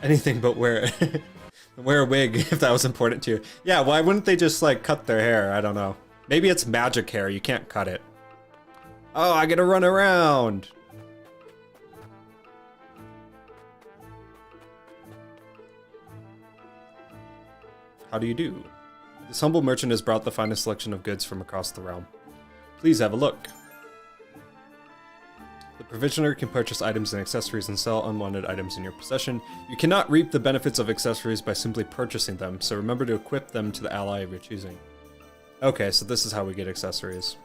Anything but wear wear a wig if that was important to you. Yeah, why wouldn't they just, like, cut their hair? I don't know. Maybe it's magic hair. You can't cut it. Oh, I get to run around. How do you do? This humble merchant has brought the finest selection of goods from across the realm. Please have a look. The provisioner can purchase items and accessories and sell unwanted items in your possession. You cannot reap the benefits of accessories by simply purchasing them, so remember to equip them to the ally of your choosing. Okay, so this is how we get accessories.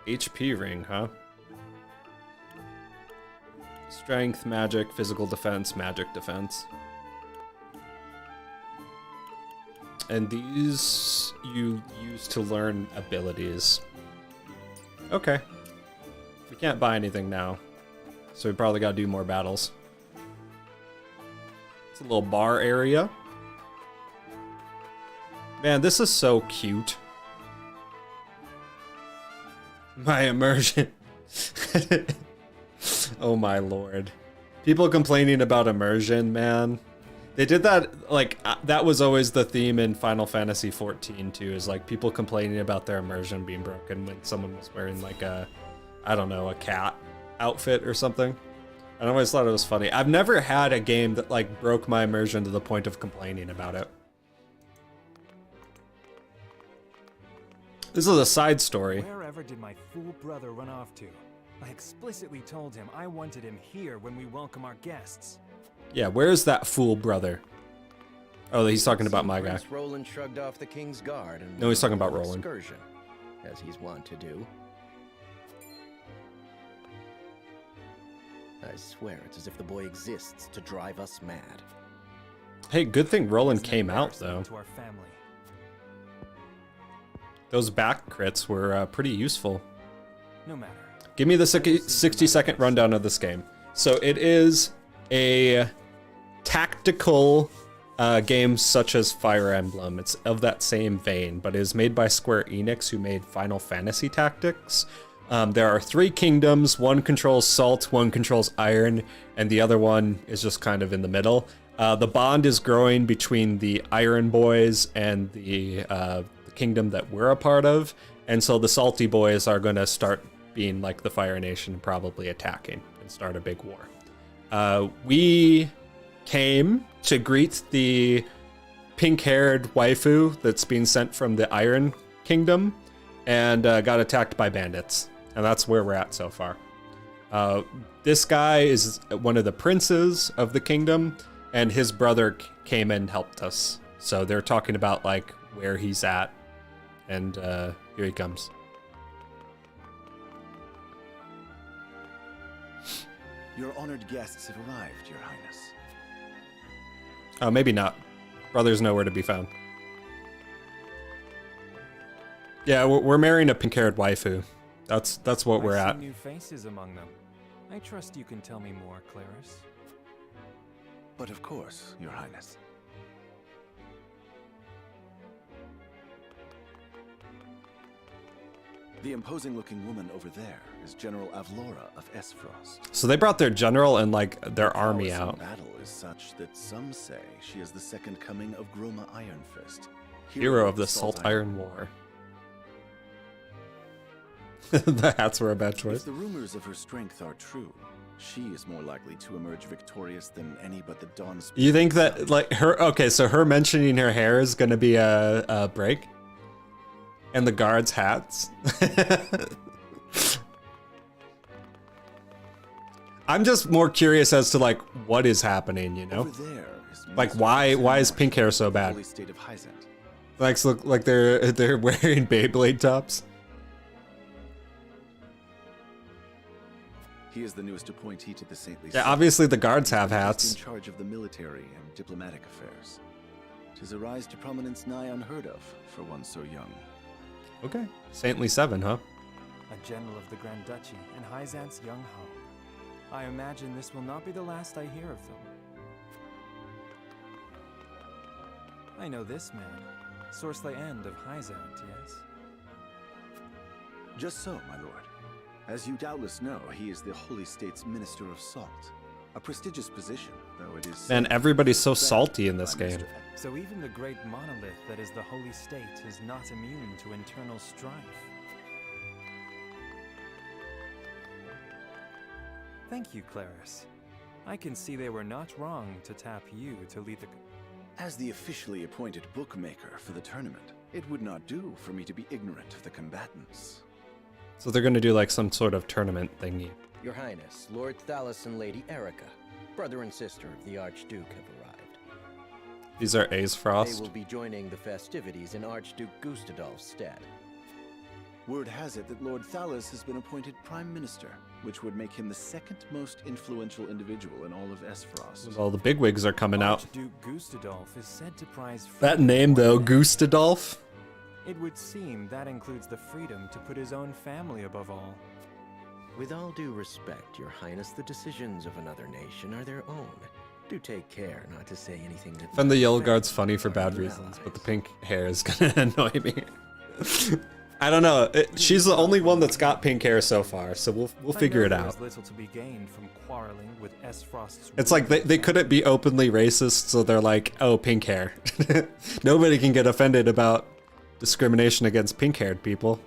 HP ring, huh? Strength, magic, physical defense, magic defense. And these you use to learn abilities. Okay. We can't buy anything now, so we probably gotta do more battles. It's a little bar area. Man, this is so cute. My immersion. Oh my lord. People complaining about immersion, man. They did that, like, that was always the theme in Final Fantasy XIV too, is like people complaining about their immersion being broken when someone was wearing like a, I don't know, a cat outfit or something. I always thought it was funny. I've never had a game that like broke my immersion to the point of complaining about it. This is a side story. Wherever did my fool brother run off to? I explicitly told him I wanted him here when we welcome our guests. Yeah, where's that fool brother? Oh, he's talking about my guy. Prince Roland shrugged off the king's guard and no, he's talking about Roland. Excursion, as he's wont to do. I swear it's as if the boy exists to drive us mad. Hey, good thing Roland came out though. To our family. Those back crits were pretty useful. no matter. Give me the 60-second rundown of this game. So it is a tactical game such as Fire Emblem. It's of that same vein, but it is made by Square Enix, who made Final Fantasy Tactics. There are 3 kingdoms. One controls salt, one controls iron, and the other one is just kind of in the middle. The bond is growing between the Iron Boys and the kingdom that we're a part of, and so the Salty Boys are going to start being like the Fire Nation, probably attacking and start a big war. We came to greet the pink-haired waifu that's being sent from the Iron Kingdom and got attacked by bandits. And that's where we're at so far. This guy is one of the princes of the kingdom, and his brother came and helped us. So they're talking about like where he's at, and here he comes. Your honored guests have arrived, Your Highness. Oh, maybe not. Brother's nowhere to be found. Yeah, we're marrying a pink-haired waifu. That's what we're at. I see new faces among them. I trust you can tell me more, Claris. But of course, Your Highness. The imposing-looking woman over there is General Avlora of Esfrost. So they brought their general and like their army out. The battle is such that some say she is the second coming of Groma Ironfist, Hero of the Salt Iron War. The hats were a bad choice. If the rumors of her strength are true, she is more likely to emerge victorious than any but the Dawn Spirit. You think that like her? Okay, so her mentioning her hair is gonna be a break, and the guards' hats. I'm just more curious as to like what is happening, you know? Like why is pink hair so bad? Like look like they're wearing Beyblade tops. He is the newest appointee to the saintly. Yeah, obviously the guards have hats. In charge of the military and diplomatic affairs. 'Tis a rise to prominence nigh unheard of for one so young. Okay, Saintly 7, huh? A general of the Grand Duchy and Hyzant's young hope. I imagine this will not be the last I hear of them. I know this man, Sorsley End of Hyzant, yes? Just so, my lord. As you doubtless know, he is the Holy State's Minister of Salt. A prestigious position, though it is... Man, everybody's so salty in this game. So even the great monolith that is the Holy State is not immune to internal strife. Thank you, Claris. I can see they were not wrong to tap you to lead the... As the officially appointed bookmaker for the tournament, it would not do for me to be ignorant of the combatants. So they're gonna do like some sort of tournament thingy. Your Highness, Lord Thalos and Lady Erica, brother and sister of the Archduke, have arrived. These are A's Frost. They will be joining the festivities in Archduke Gustadolf's stead. Word has it that Lord Thalos has been appointed Prime Minister, which would make him the second most influential individual in all of Esfrost. All the bigwigs are coming out. Archduke Gustadolf is said to prize that name though, Gustadolf. It would seem that includes the freedom to put his own family above all. With all due respect, Your Highness, the decisions of another nation are their own. Do take care not to say anything that... I find the yellow guard's funny for bad reasons, but the pink hair is gonna annoy me. I don't know. She's the only one that's got pink hair so far, so we'll figure it out. Little to be gained from quarreling with Esfrost's... It's like they couldn't be openly racist, so they're like, oh, pink hair. Nobody can get offended about discrimination against pink-haired people.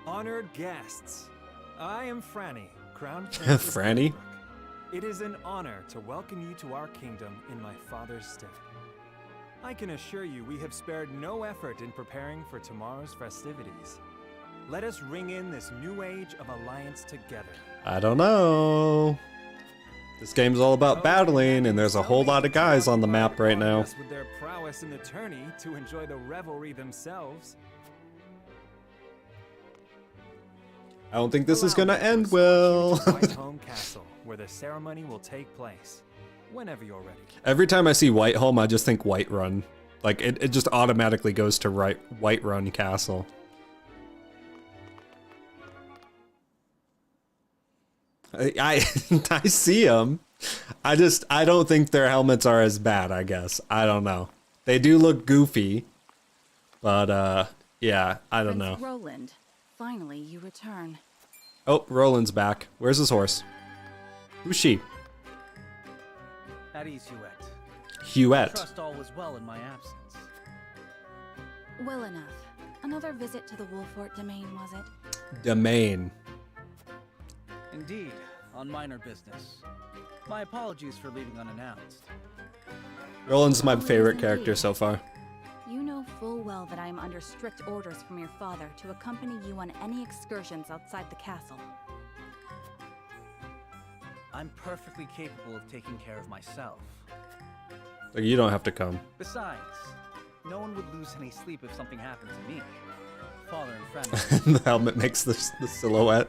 Honored guests, I am Franny, Crown Princess. Franny? It is an honor to welcome you to our kingdom in my father's stead. I can assure you we have spared no effort in preparing for tomorrow's festivities. Let us ring in this new age of alliance together. I don't know. This game's all about battling, and there's a whole lot of guys on the map right now. With their prowess in the tourney to enjoy the revelry themselves. I don't think this is gonna end well. White Home Castle. where the ceremony will take place. Whenever you're ready. Every time I see Whiteholm, I just think Whiterun. Like, it just automatically goes to Whiterun Castle. I see them. I don't think their helmets are as bad, I guess. I don't know. They do look goofy. But, yeah, I don't know. Roland, finally you return. Oh, Roland's back. Where's his horse? Who's she? At ease, Huette. Huette. Trust all was well in my absence. Well enough. Another visit to the Wolfort domain, was it? Domain. Indeed, on minor business. My apologies for leaving unannounced. Roland's my favorite character so far. You know full well that I am under strict orders from your father to accompany you on any excursions outside the castle. I'm perfectly capable of taking care of myself. Like, you don't have to come. Besides, no one would lose any sleep if something happened to me. Father and friend. The helmet makes the silhouette.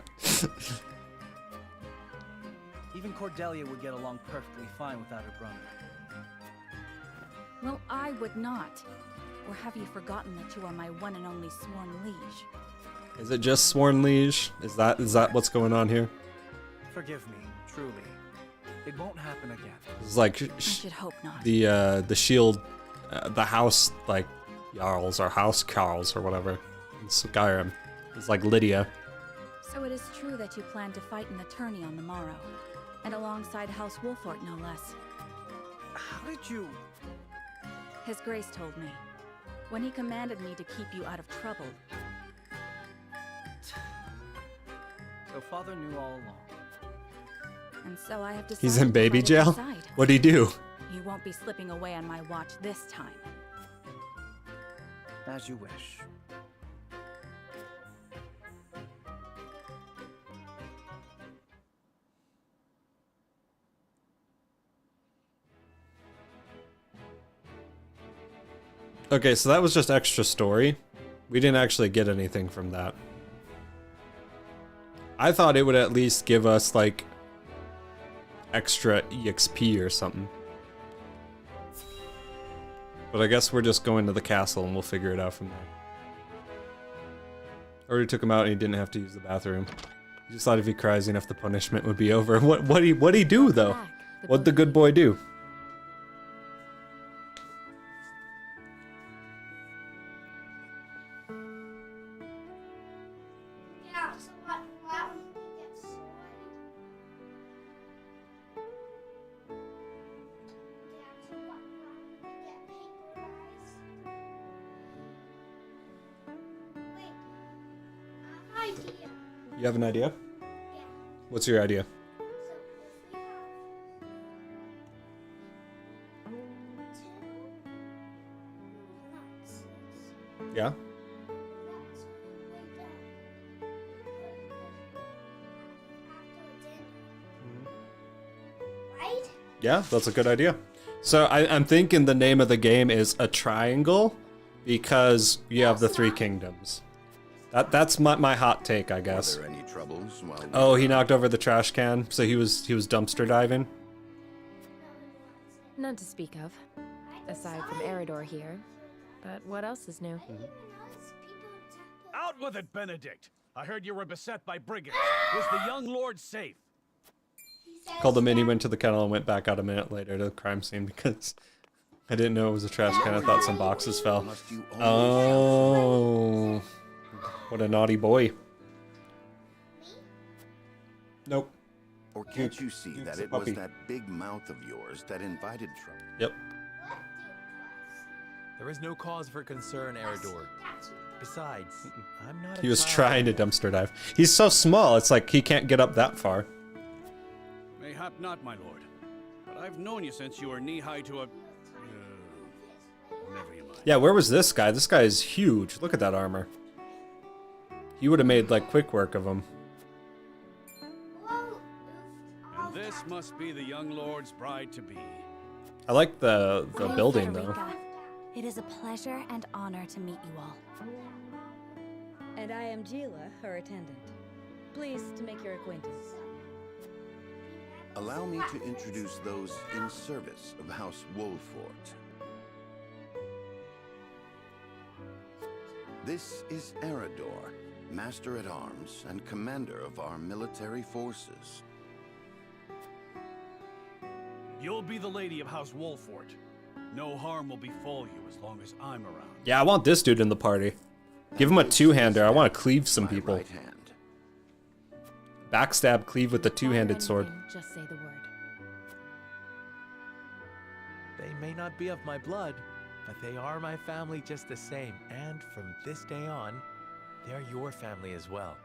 Even Cordelia would get along perfectly fine without her brother. Well, I would not. Or have you forgotten that you are my one and only sworn liege? Is it just sworn liege? Is that what's going on here? Forgive me, truly. It won't happen again. It's like I should hope not. The shield, the house like Jarls or house Carls or whatever in Skyrim. It's like Lydia. So it is true that you plan to fight in the tourney on the morrow, and alongside House Wolfort, no less. How did you? His Grace told me, when he commanded me to keep you out of trouble. So Father knew all along. And so I have decided. He's in baby to fight at jail? his side. What'd he do? You won't be slipping away on my watch this time. As you wish. Okay, so that was just extra story. We didn't actually get anything from that. I thought it would at least give us, like, extra EXP or something. But I guess we're just going to the castle and we'll figure it out from there. Already took him out and he didn't have to use the bathroom. He just thought if he cries enough, the punishment would be over. What'd he do, though? What'd the good boy do? Yeah, so what happens when you get sworn? Yeah, so what happens when you get paperized? Wait, I have an idea. You have an idea? Yeah. What's your idea? So if we have two nuts, Yeah? nuts on the way down, right? Yeah, that's a good idea. So I'm thinking the name of the game is A Triangle because you have the three kingdoms. That's my hot take, I guess. Were there any troubles while Oh, he knocked over the trash can, so he was dumpster diving. None to speak of, aside from Eridor here. But what else is new? Out with it, Benedict! I heard you were beset by brigands. Is the young lord safe? Called him in, he went to the kennel and went back out a minute later to the crime scene because I didn't know it was a trash can. I thought some boxes fell. Oh, what a naughty boy. Nope. Or can't you see that it was that big mouth of yours that invited trouble? Yep. There is no cause for concern, Eridor. Besides, I'm not He was trying to dumpster dive. He's so small, it's like he can't get up that far. Mayhap not, my lord. But I've known you since you were knee-high to a... never you mind. Yeah, where was this guy? This guy is huge. Look at that armor. He would have made, like, quick work of him. And this must be the young lord's bride-to-be. I like the I am building, though. Frederica. It is a pleasure and honor to meet you all. And I am Gila, her attendant. Pleased to make your acquaintance. Allow me to introduce those in service of House Wolfort. This is Eredor, Master-at-Arms and Commander of our military forces. You'll be the lady of House Wolfort. No harm will befall you as long as I'm around. Yeah, I want this dude in the party. Give him a two-hander. I want to cleave some people. Right hand. Backstab, cleave with the two-handed sword. Just say the word. They may not be of my blood, but they are my family just the same. And from this day on, they're your family as well.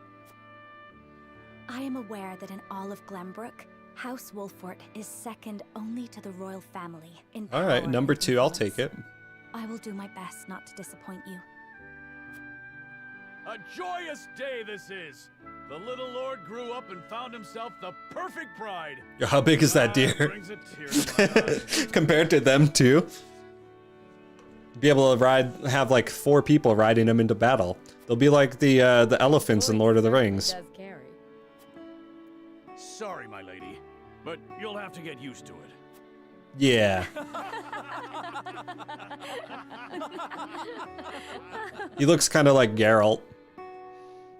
I am aware that in all of Glenbrook, House Wolfort is second only to the royal family in power. All right, number and 2, I'll influence. take it. I will do my best not to disappoint you. A joyous day this is! The little lord grew up and found himself the perfect bride. Yo, how big is that deer? Brings a tear to my eye. Compared to them two? Be able to have like 4 people riding him into battle. They'll be like the elephants in Lord of the Rings. Does carry. Sorry, my lady, but you'll have to get used to it. Yeah. He looks kind of like Geralt.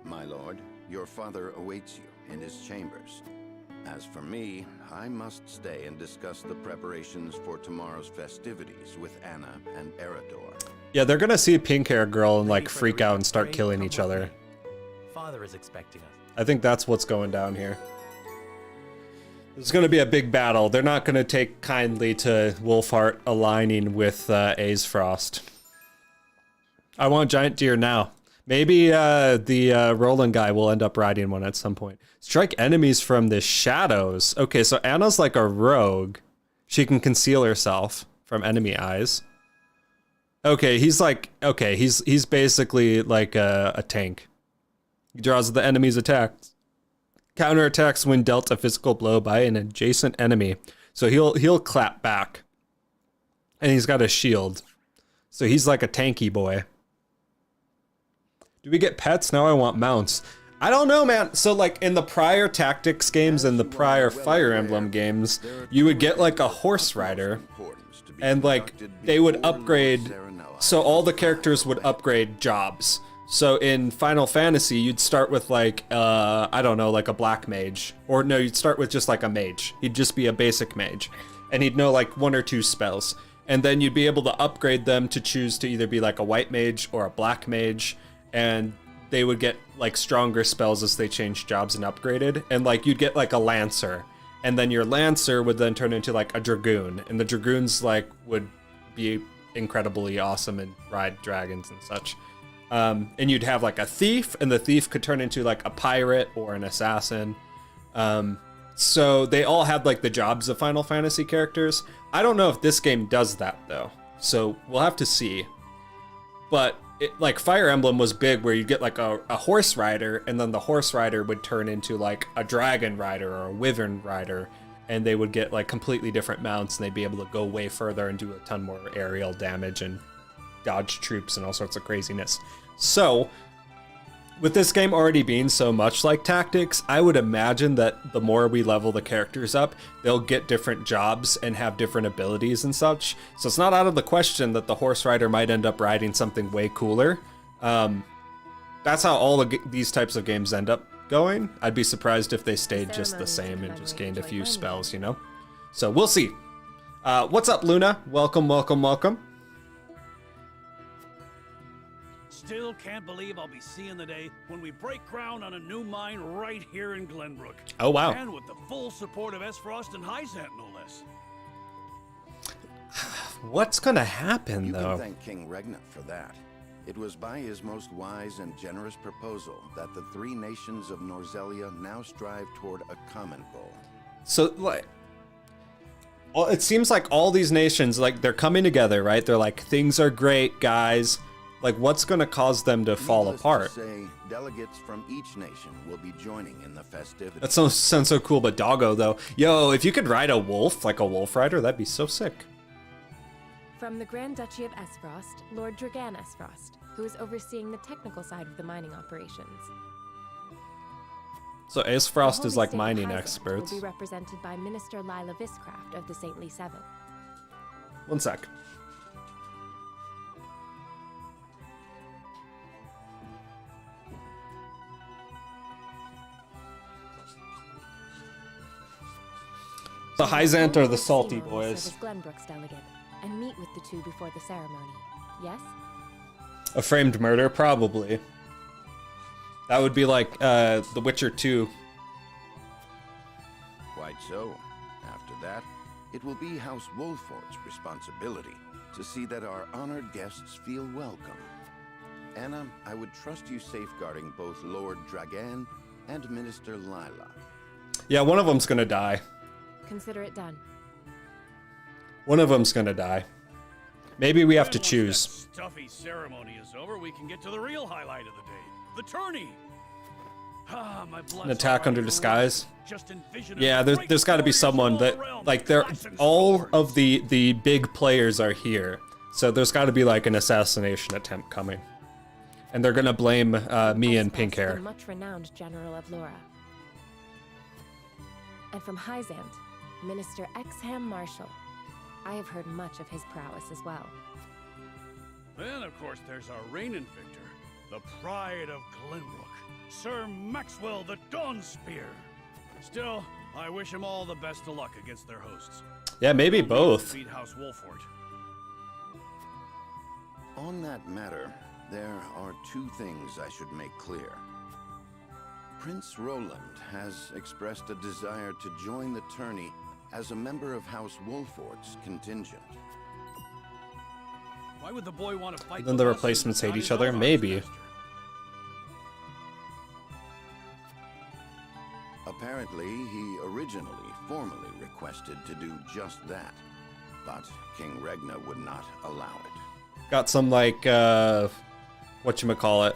My lord, your father awaits you in his chambers. As for me, I must stay and discuss the preparations for tomorrow's festivities with Anna and Eredor. Yeah, they're gonna see a pink-haired girl and like freak out and start killing each other. Father is expecting us. I think that's what's going down here. There's gonna be a big battle. They're not gonna take kindly to Wolfheart aligning with Aesfrost. I want giant deer now. Maybe the Roland guy will end up riding one at some point. Strike enemies from the shadows. Okay, so Anna's like a rogue. She can conceal herself from enemy eyes. Okay, he's basically like a tank. He draws the enemy's attacks. Counterattacks when dealt a physical blow by an adjacent enemy. So he'll clap back. And he's got a shield. So he's like a tanky boy. Do we get pets? Now I want mounts. I don't know, man. So like in the prior Tactics games and the prior Fire Emblem games, you would get like a horse rider. And like they would upgrade. So all the characters would upgrade jobs. So in Final Fantasy, you'd start with like, I don't know, like a black mage. Or no, you'd start with just like a mage. He'd just be a basic mage. And he'd know like 1 or 2 spells. And then you'd be able to upgrade them to choose to either be like a white mage or a black mage. And they would get like stronger spells as they changed jobs and upgraded. And like you'd get like a lancer. And then your lancer would then turn into like a dragoon. And the dragoons like would be incredibly awesome and ride dragons and such. And you'd have like a thief, and the thief could turn into like a pirate or an assassin. So they all had like the jobs of Final Fantasy characters. I don't know if this game does that though, so we'll have to see. But like Fire Emblem was big, where you'd get like a horse rider, and then the horse rider would turn into like a dragon rider or a wyvern rider, and they would get like completely different mounts, and they'd be able to go way further and do a ton more aerial damage and dodge troops and all sorts of craziness. So with this game already being so much like Tactics, I would imagine that the more we level the characters up, they'll get different jobs and have different abilities and such. So it's not out of the question that the horse rider might end up riding something way cooler. That's how all of these types of games end up going. I'd be surprised if they stayed just the same and just gained a few spells, you know? So we'll see. What's up, Luna? Welcome, welcome, welcome. Still can't believe I'll be seeing the day when we break ground on a new mine right here in Glenbrook. Oh, wow. And with the full support of Aesfrost and Hyzant, no less. What's gonna happen, though? You can thank King Regnant for that. It was by his most wise and generous proposal that the 3 nations of Norzelia now strive toward a common goal. So, like, well, it seems like all these nations, like, they're coming together, right? They're like, things are great, guys. Like, what's going to cause them to fall apart? To say, delegates from each nation will be joining in the festivities. That sounds so cool, but doggo, though. Yo, if you could ride a wolf, like a wolf rider, that'd be so sick. From the Grand Duchy of Aesfrost, Lord Dragan Aesfrost, who is overseeing the technical side of the mining operations. So Ace The Frost Holy is like State of mining Hyzant experts. will be represented by Minister Lila Viscraft of the Saintly Seven. One sec. The Hyzant are the salty Simon will serve boys. as Glenbrook's delegate and meet with the two before the ceremony. Yes? A framed murder, probably. That would be like The Witcher 2. Quite so. After that, it will be House Wolford's responsibility to see that our honored guests feel welcome. Anna, I would trust you safeguarding both Lord Dragan and Minister Lila. Yeah, one of them's gonna die. Consider it done. One of them's gonna die. Maybe we have to Then once choose. that stuffy ceremony is over, we can get to the real highlight of the day. The tourney! Ah, my blood's An attack already under disguise. boiling. Just envision Yeah, a there's got to be great someone warriors that of all realms like they're clashing all swords. of the big players are here. So there's got to be like an assassination attempt coming. And they're gonna blame me and pink The hair. much renowned General of Laura. And from Hyzant, Minister Exham Marshall. I have heard much of his prowess as well. Then, of course, there's our reigning victor, the pride of Glenbrook, Sir Maxwell the Dawnspear. Still, I wish him all the best of luck against their hosts. Yeah, maybe We'll both. Defeat House Wolford. On that matter, there are two things I should make clear. Prince Roland has expressed a desire to join the tourney as a member of House Wolford's contingent. Why would the boy want to fight? Then the with us replacements and hate not each his other? own Maybe. master? Apparently, he originally formally requested to do just that, but King Regna would not allow it. Got some like whatchamacallit,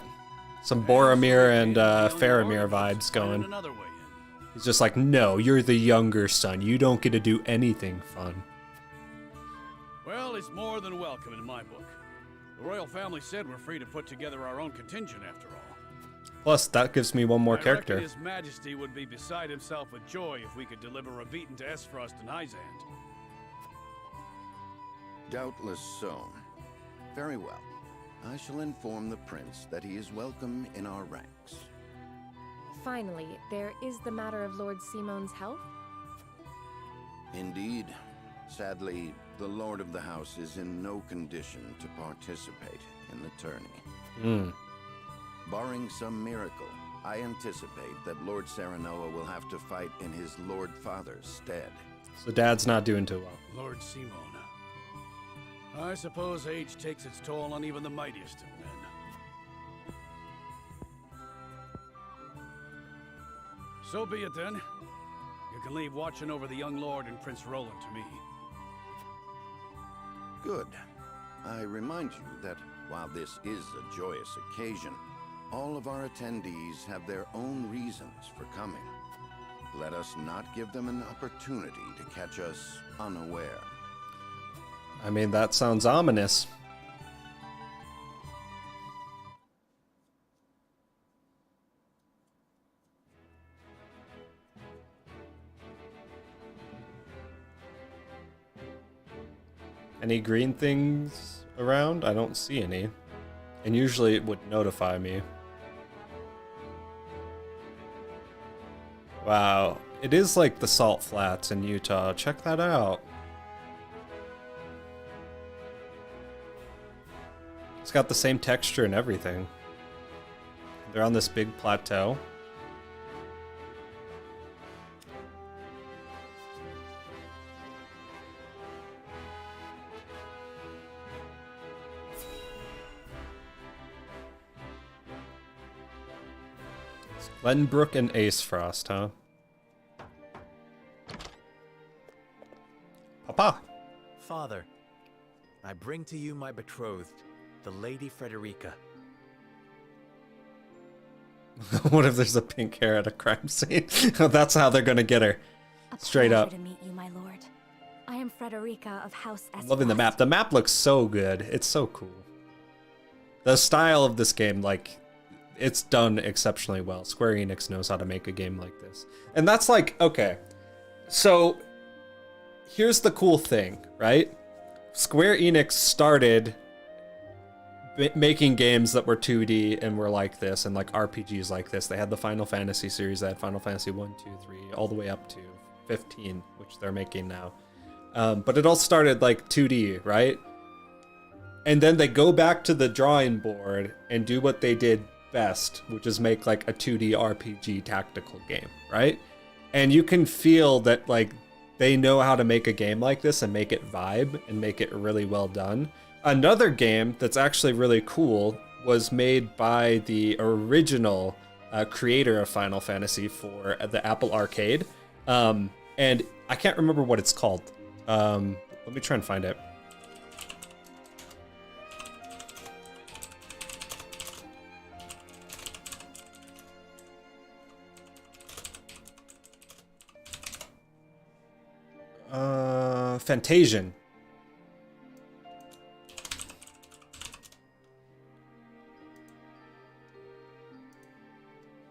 some Boromir and Faramir vibes going. Another way in. He's just like, no, you're the younger son. You don't get to do anything fun. Well, it's more than welcome in my book. The royal family said we're free to put together our own contingent after all. Plus, that gives me one more I character. reckon His Majesty would be beside himself with joy if we could deliver a beating to Esfrost and Hyzant. Doubtless so. Very well. I shall inform the prince that he is welcome in our ranks. Finally, there is the matter of Lord Simon's health. Indeed. Sadly, the lord of the house is in no condition to participate in the tourney. Barring some miracle, I anticipate that Lord Serenoa will have to fight in his Lord Father's stead. So Dad's not doing too well. Lord Simon. I suppose age takes its toll on even the mightiest of men. So be it then. You can leave watching over the young lord and Prince Roland to me. Good. I remind you that while this is a joyous occasion, all of our attendees have their own reasons for coming. Let us not give them an opportunity to catch us unaware. I mean, that sounds ominous. Any green things around? I don't see any. And usually it would notify me. Wow, it is like the Salt Flats in Utah. Check that out. It's got the same texture and everything. They're on this big plateau. It's Glenbrook and Ace Frost, huh? Papa! Father, I bring to you my betrothed, the Lady Frederica. What if there's a pink hair at a crime scene? That's how they're gonna get her. Straight up. To meet you, my lord. I am Frederica of House S. I'm loving the map. The map looks so good. It's so cool. The style of this game, like, it's done exceptionally well. Square Enix knows how to make a game like this. And that's like, okay, so here's the cool thing, right? Square Enix started making games that were 2D and were like this, and like RPGs like this. They had the Final Fantasy series, they had Final Fantasy 1, 2, 3, all the way up to 15, which they're making now. But it all started like 2D, right? And then they go back to the drawing board and do what they did best, which is make like a 2D RPG tactical game, right? And you can feel that like they know how to make a game like this and make it vibe and make it really well done. Another game that's actually really cool was made by the original creator of Final Fantasy for the Apple Arcade. And I can't remember what it's called. Let me try and find it. Fantasian.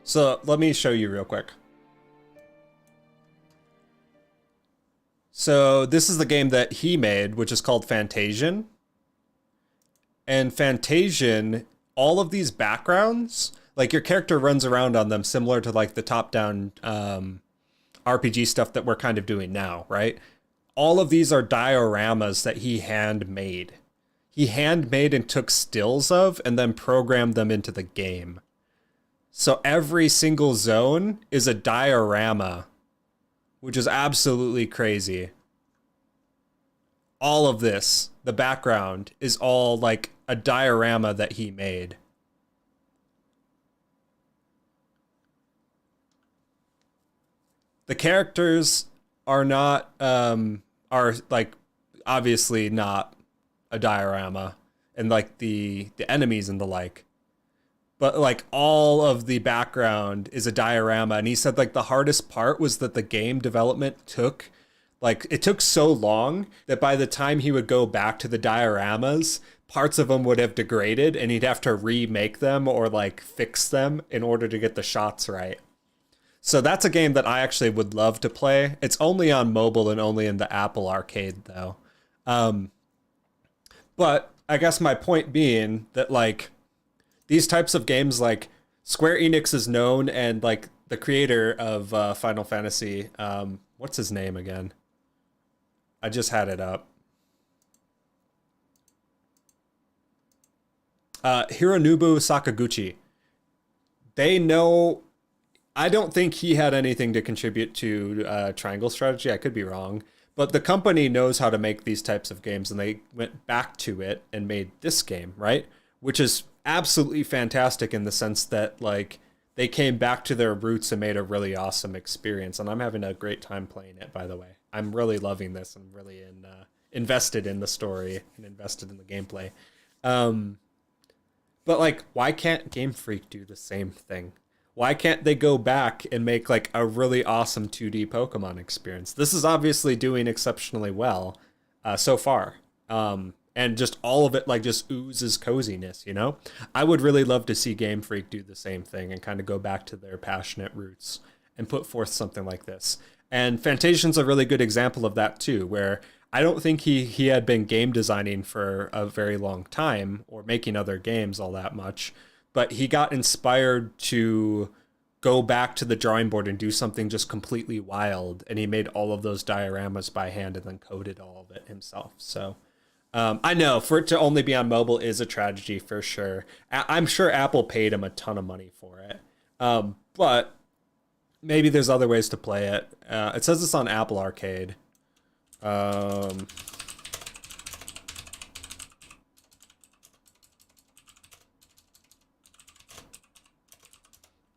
So let me show you real quick. So this is the game that he made, which is called Fantasian. And Fantasian, all of these backgrounds, like your character runs around on them similar to like the top-down RPG stuff that we're kind of doing now, right? All of these are dioramas that he handmade. He handmade and took stills of and then programmed them into the game. So every single zone is a diorama, which is absolutely crazy. All of this, the background, is all like a diorama that he made. The characters are not, are like obviously not a diorama, and like the enemies and the like. But like all of the background is a diorama. And he said like the hardest part was that the game development took, like it took so long that by the time he would go back to the dioramas, parts of them would have degraded and he'd have to remake them or like fix them in order to get the shots right. So that's a game that I actually would love to play. It's only on mobile and only in the Apple Arcade though. But I guess my point being that like, these types of games, like Square Enix is known, and like the creator of Final Fantasy, what's his name again? I just had it up. Hironobu Sakaguchi. They know, I don't think he had anything to contribute to Triangle Strategy. I could be wrong. But the company knows how to make these types of games, and they went back to it and made this game, right? Which is absolutely fantastic in the sense that like they came back to their roots and made a really awesome experience, and I'm having a great time playing it, by the way. I'm really loving this. I'm really invested in the story and invested in the gameplay. But like, why can't Game Freak do the same thing? Why can't they go back and make like a really awesome 2D Pokemon experience? This is obviously doing exceptionally well so far. And just all of it like just oozes coziness, you know? I would really love to see Game Freak do the same thing and kind of go back to their passionate roots and put forth something like this. And Fantasian's a really good example of that too, where I don't think he had been game designing for a very long time or making other games all that much, but he got inspired to go back to the drawing board and do something just completely wild. And he made all of those dioramas by hand and then coded all of it himself. So I know for it to only be on mobile is a tragedy for sure. I'm sure Apple paid him a ton of money for it. But maybe there's other ways to play it. It says it's on Apple Arcade. Can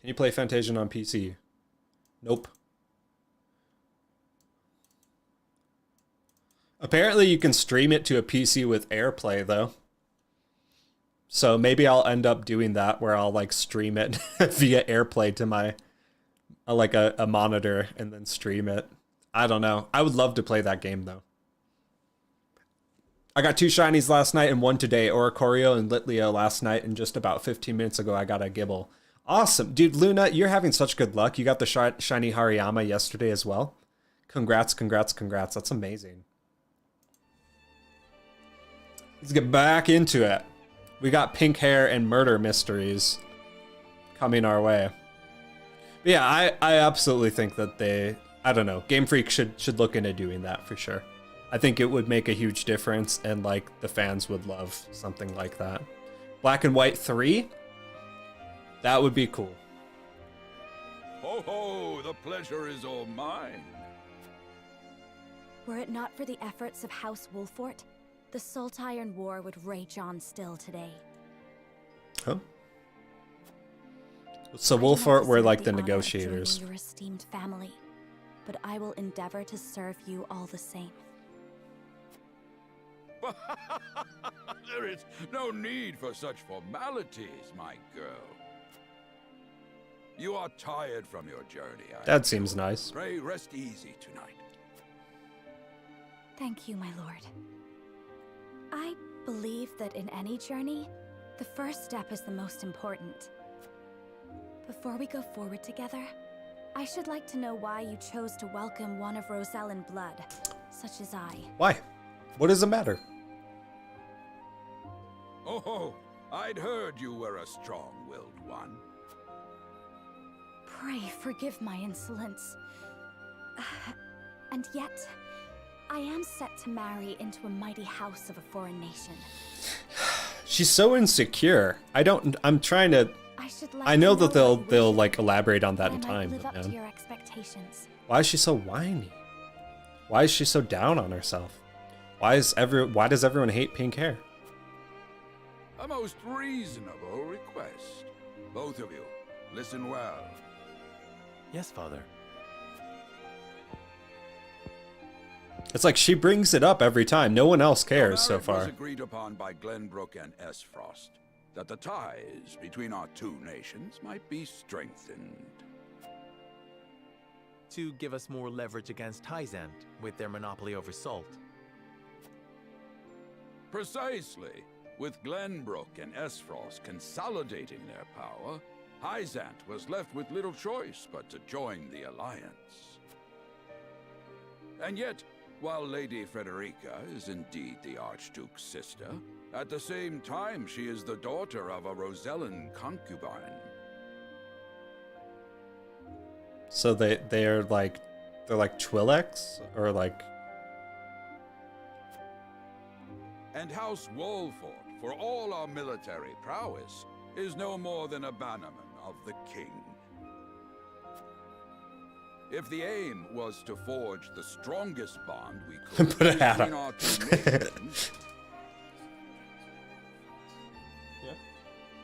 you play Fantasian on PC? Nope. Apparently you can stream it to a PC with AirPlay though. So maybe I'll end up doing that where I'll like stream it via AirPlay to my like a monitor and then stream it. I don't know. I would love to play that game though. I got 2 shinies last night and 1 today. Oricorio and Litleo last night, and just about 15 minutes ago I got a Gibble. Awesome. Dude, Luna, you're having such good luck. You got the shiny Hariyama yesterday as well. Congrats, congrats, congrats. That's amazing. Let's get back into it. We got pink hair and murder mysteries coming our way. But yeah, I absolutely think that they, I don't know, Game Freak should look into doing that for sure. I think it would make a huge difference, and like the fans would love something like that. Black and White 3? That would be cool. Ho ho, the pleasure is all mine. Were it not for the efforts of House Wolfort, the Salt Iron War would rage on still today. Huh? So Wolfort were like the negotiators. Your esteemed family, but I will endeavor to serve you all the same. There is no need for such formalities, my girl. You are tired from your journey. That seems nice. Pray rest easy tonight. Thank you, my lord. I believe that in any journey, the first step is the most important. Before we go forward together, I should like to know why you chose to welcome one of Rosellan blood, such as I. Why? What does it matter? Oh, I'd heard you were a strong-willed one. Pray forgive my insolence. And yet, I am set to marry into a mighty house of a foreign nation. She's so insecure. I'm trying to. I know that they'll like elaborate on that in time, but man. Your expectations. Why is she so whiny? Why is she so down on herself? Why does everyone hate pink hair? A most reasonable request. Both of you, listen well. Yes, Father. It's like she brings it up every time. No one else cares so far. It was agreed upon by Glenbrook and Frost that the ties between our two nations might be strengthened. To give us more leverage against Hyzant with their monopoly over salt. Precisely. With Glenbrook and Frost consolidating their power, Hyzant was left with little choice but to join the alliance. And yet, while Lady Frederica is indeed the Archduke's sister, at the same time she is the daughter of a Rosellan concubine. So they're like Twi'leks, or like. And House Wolfort, for all our military prowess, is no more than a bannerman of the king. If the aim was to forge the strongest bond we could Put a hat between on. our two nations, Yeah,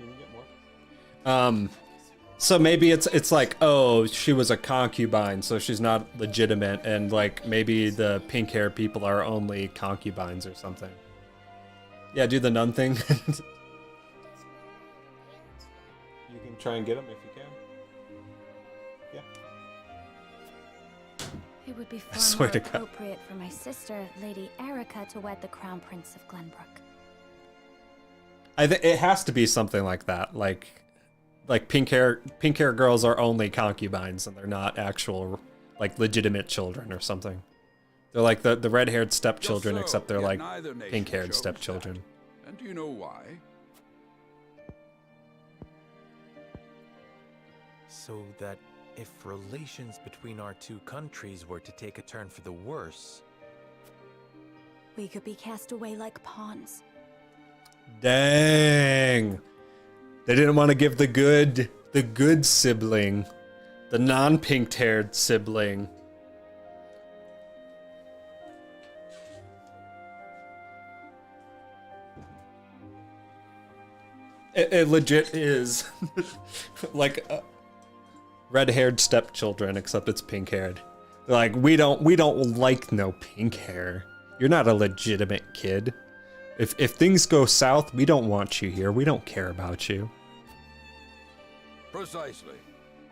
you can get more. So maybe it's like, oh, she was a concubine, so she's not legitimate, and like maybe the pink hair people are only concubines or something. Yeah, do the nun thing. You can try and get them if you can. Yeah. It would be I far swear more to God. appropriate for my sister, Lady Erica, to wed the Crown Prince of Glenbrook. It has to be something like that. Like pink hair girls are only concubines, and they're not actual like legitimate children or something. They're like the red-haired stepchildren, so, except they're yet like neither nation pink-haired shows stepchildren. that. And do you know why? So that if relations between our two countries were to take a turn for the worse, We could be cast away like pawns. Dang. They didn't want to give the good sibling, the non-pink-haired sibling. It legit is like red-haired stepchildren, except it's pink-haired. They're like, we don't like no pink hair. You're not a legitimate kid. If things go south, we don't want you here. We don't care about you. Precisely.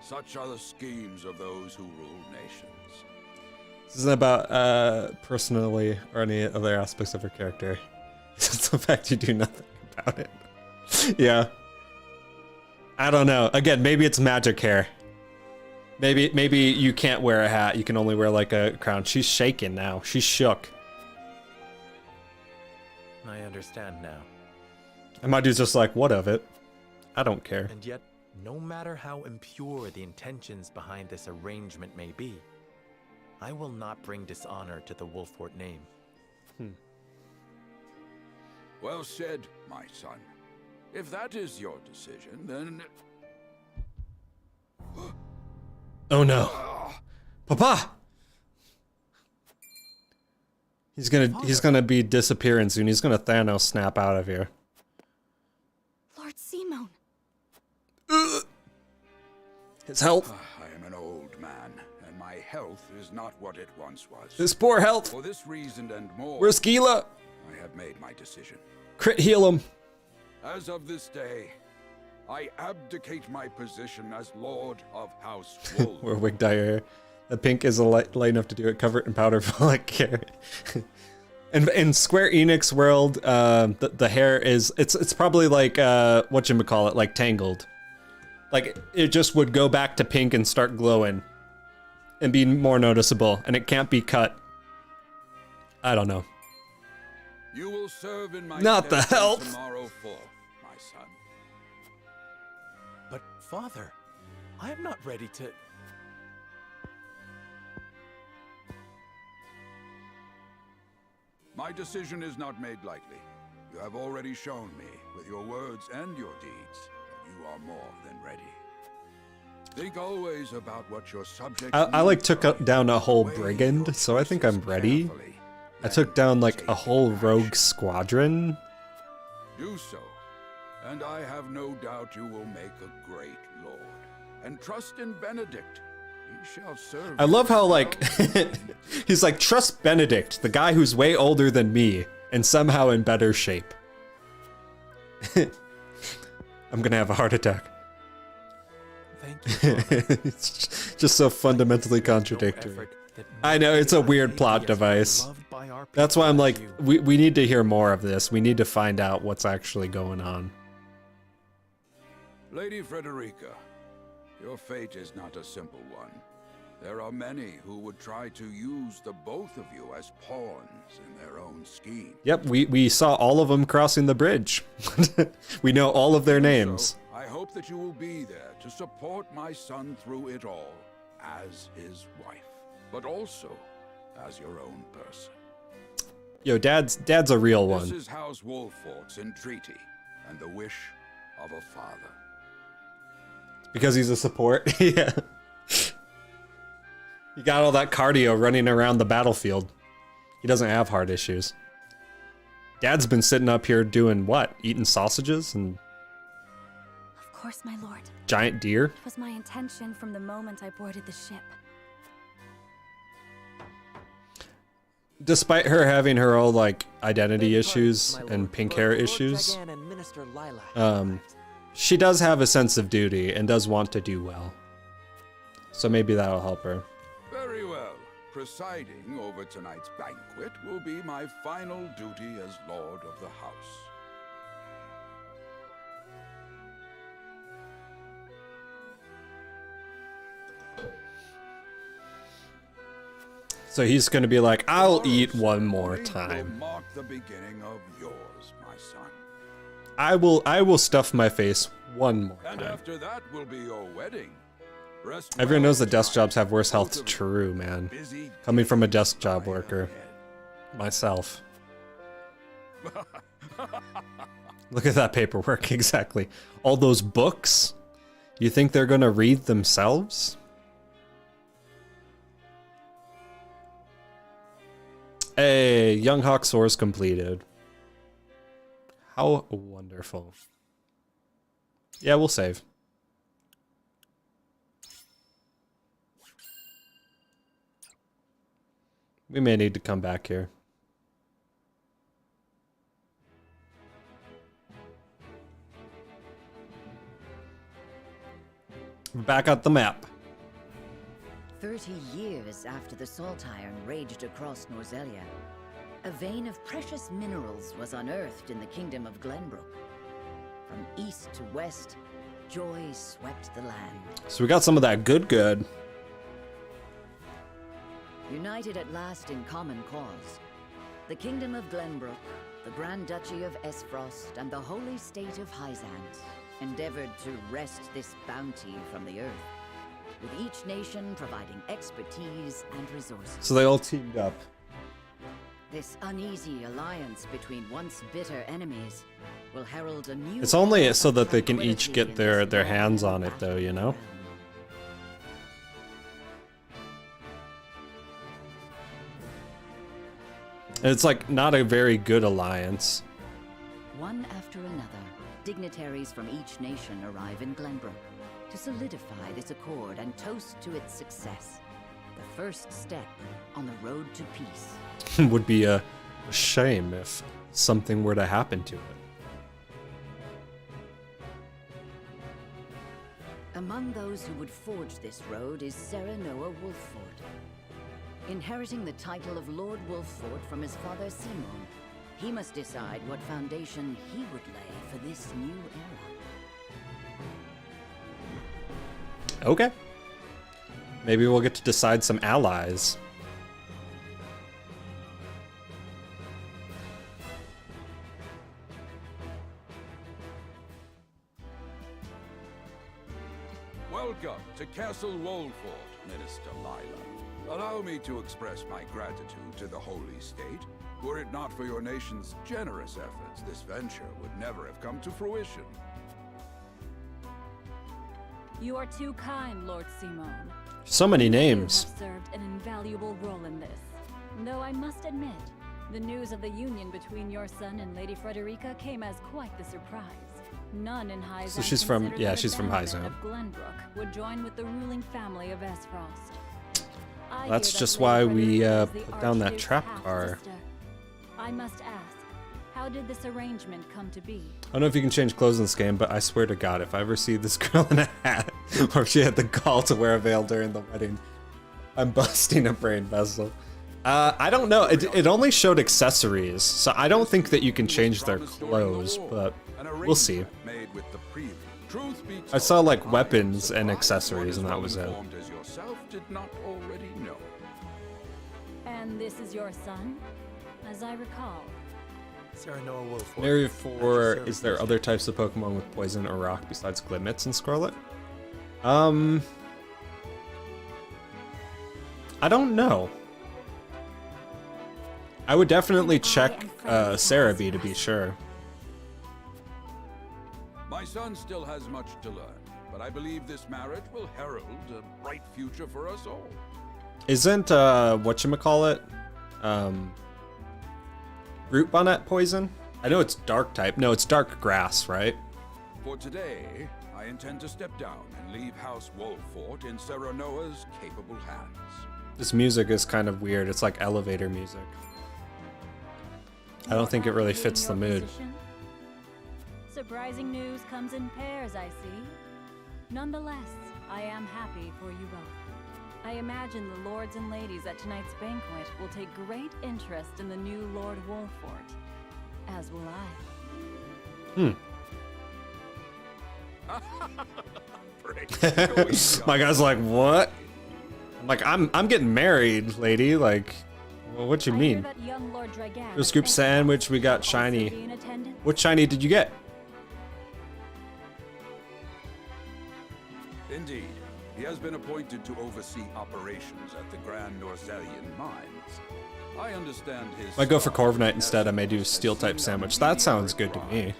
Such are the schemes of those who rule nations. This isn't about personally or any other aspects of her character. It's the fact you do nothing about it. Yeah. I don't know. Again, maybe it's magic hair. Maybe you can't wear a hat. You can only wear like a crown. She's shaking now. She's shook. I understand now. And my dude's just like, what of it? I don't care. And yet, no matter how impure the intentions behind this arrangement may be, I will not bring dishonor to the Wolfort name. Well said, my son. If that is your decision, then... Oh no. Papa! He's gonna be disappearing soon. He's gonna Thanos snap out of here. Lord Simon. His health. I am an old man, and my health is not what it once was. His poor health. For this reason and more, Where's Gila? I have made my decision. Crit heal him. As of this day, I abdicate my position as Lord of House Wolf. Wear wig dye your hair. The pink is light enough to do it. Cover it in powder for like hair. And in Square Enix world, the hair is it's probably like whatchamacallit, like tangled. Like it just would go back to pink and start glowing and be more noticeable, and it can't be cut. I don't know. You will serve in my Not the stead health. tomorrow for my son. But, Father, I am not ready to... My decision is not made lightly. You have already shown me, with your words and your deeds, that you are more than ready. Think always about what your subjects I like took need. down a whole brigand, so I think I'm ready. I took down like a whole rogue squadron. Do so, and I have no doubt you will make a great lord. And trust in Benedict. He shall serve. I love how you like well. he's like, trust Benedict, the guy who's way older than me and somehow in better shape. I'm gonna have a heart attack. Thank you. It's just so fundamentally contradictory. I know, it's a weird plot device. That's why I'm like, we need to hear more of this. We need to find out what's actually going on. Lady Frederica, your fate is not a simple one. There are many who would try to use the both of you as pawns in their own scheme. Yep, we saw all of them crossing the bridge. We know all of their names. So, I hope that you will be there to support my son through it all, as his wife, but also as your own person. Yo, Dad's a real one. This is House Wolfort's entreaty, and the wish of a father. Because he's a support? Yeah. He got all that cardio running around the battlefield. He doesn't have heart issues. Dad's been sitting up here doing what? Eating sausages and Of course, my lord. giant deer? It was my intention from the moment I boarded the ship. Despite her having her own like identity issues and pink hair issues, she does have a sense of duty and does want to do well. So maybe that'll help her. Very well. Presiding over tonight's banquet will be my final duty as Lord of the House. So he's gonna be like, I'll eat one more time. Mark the beginning of yours, my son. I will stuff my face one more And time. after that will be your wedding. Rest Everyone well knows that desk tonight, jobs have worse health. both of True, man. busy Coming from a desk job worker. Myself. Look at that paperwork, exactly. All those books? You think they're gonna read themselves? Hey, Young Hawk Source completed. How wonderful. Yeah, we'll save. We may need to come back here. Back at the map. 30 years after the Salt Iron raged across Norzelia, a vein of precious minerals was unearthed in the kingdom of Glenbrook. From east to west, joy swept the land. So we got some of that good. United at last in common cause, the Kingdom of Glenbrook, the Grand Duchy of Esfrost, and the Holy State of Hyzant endeavored to wrest this bounty from the earth, with each nation providing expertise and resources. So they all teamed up. This uneasy alliance between once bitter enemies will herald a new... It's only so that they can each get their hands on it, though, you know? It's like not a very good alliance. One after another, dignitaries from each nation arrive in Glenbrook to solidify this accord and toast to its success. The first step on the road to peace. Would be a shame if something were to happen to it. Among those who would forge this road is Serenoa Wolfford. Inheriting the title of Lord Wolfford from his father Simon, he must decide what foundation he would lay for this new era. Okay. Maybe we'll get to decide some allies. Welcome to Castle Wolfford, Minister Lila. Allow me to express my gratitude to the Holy State. Were it not for your nation's generous efforts, this venture would never have come to fruition. You are too kind, Lord Simon. So many names. You have served an invaluable role in this. Though I must admit, the news of the union between your son and Lady Frederica came as quite the surprise. None in Hyzant. So she's from, yeah, she's from Hyzant. Of Glenbrook would join with the ruling family of Esfrost. That's just why we put down that trap car. I must ask, how did this arrangement come to be? I don't know if you can change clothes in this game, but I swear to God, if I ever see this girl in a hat, or if she had the gall to wear a veil during the wedding, I'm busting a brain vessel. I don't know. It only showed accessories, so I don't think that you can change their clothes, but we'll see. I saw like weapons and accessories, and that was it. And this is your son, as I recall. Serenoa Wolfford. Maybe for, is there other types of Pokemon with poison or rock besides Glimmitz and Scarlet? I don't know. I would definitely check Cerebi to be sure. My son still has much to learn, but I believe this marriage will herald a bright future for us all. Isn't whatchamacallit root bonnet poison? I know it's dark type. No, it's dark grass, right? For today, I intend to step down and leave House Wolfford in Serenoa's capable hands. This music is kind of weird. It's like elevator music. I don't think it really fits the mood. Surprising news comes in pairs, I see. Nonetheless, I am happy for you both. I imagine the lords and ladies at tonight's banquet will take great interest in the new Lord Wolfford, as will I. My guy's like, what? I'm like, I'm getting married, lady. Like, well, what you mean? The scoop sandwich, we got shiny. What shiny did you get? Indeed. He has been appointed to oversee operations at the Grand Norzelian mines. I understand his... I go for Corviknight instead. I may do a Steel-type sandwich. That sounds good to me.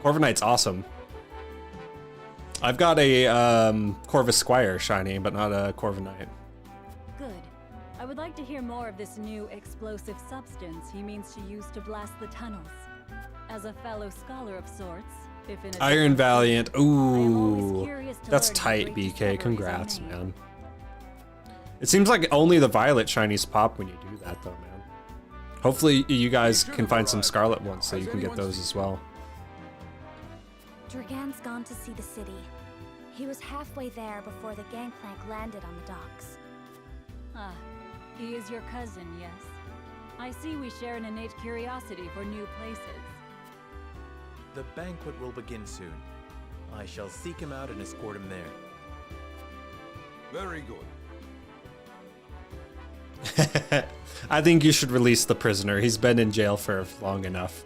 Corviknight's awesome. I've got a Corvisquire shiny, but not a Corviknight. Good. I would like to hear more of this new explosive substance he means to use to blast the tunnels. As a fellow scholar of sorts, if in a Iron Valiant. Ooh, that's tight, BK. Congrats, man. It seems like only the Violet shinies pop when you do that, though, man. Hopefully, you guys can find some Scarlet ones so you can get those as well. Dragan's gone to see the city. He was halfway there before the gangplank landed on the docks. Ah, he is your cousin, yes. I see we share an innate curiosity for new places. The banquet will begin soon. I shall seek him out and escort him there. Very good. I think you should release the prisoner. He's been in jail for long enough.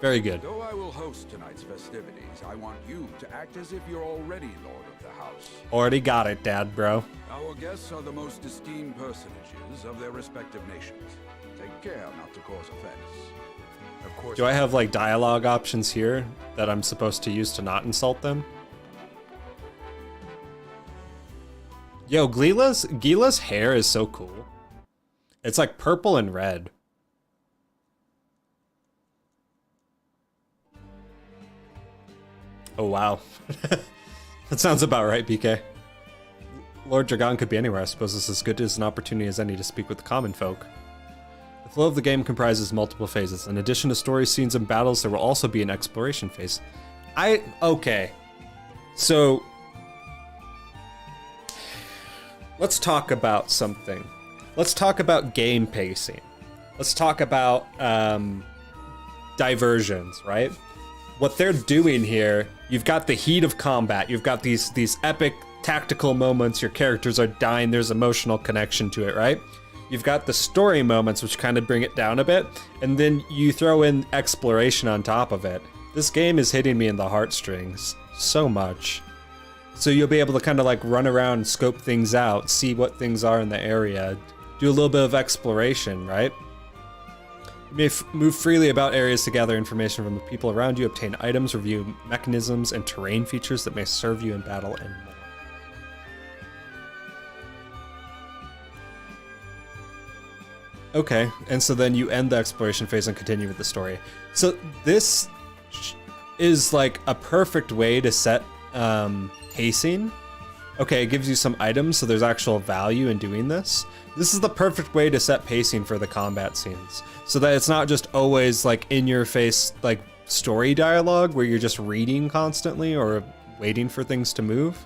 Very good. Though I will host tonight's festivities, I want you to act as if you're already Lord of the House. Already got it, Dad, bro. Our guests are the most esteemed personages of their respective nations. Take care not to cause offense. Of course. Do I have like dialogue options here that I'm supposed to use to not insult them? Yo, Gila's hair is so cool. It's like purple and red. Oh, wow. That sounds about right, BK. Lord Dragon could be anywhere. I suppose this is as good as an opportunity as any to speak with the common folk. The flow of the game comprises multiple phases. In addition to story scenes and battles, there will also be an exploration phase. Okay. So, let's talk about something. Let's talk about game pacing. Let's talk about diversions, right? What they're doing here, you've got the heat of combat. You've got these epic tactical moments. Your characters are dying. There's emotional connection to it, right? You've got the story moments, which kind of bring it down a bit. And then you throw in exploration on top of it. This game is hitting me in the heartstrings so much. So you'll be able to kind of like run around and scope things out, see what things are in the area, do a little bit of exploration, right? You may move freely about areas to gather information from the people around you, obtain items, review mechanisms and terrain features that may serve you in battle, and more. Okay, and so then you end the exploration phase and continue with the story. So this is like a perfect way to set pacing. Okay, it gives you some items, so there's actual value in doing this. This is the perfect way to set pacing for the combat scenes, so that it's not just always like in your face like story dialogue where you're just reading constantly or waiting for things to move.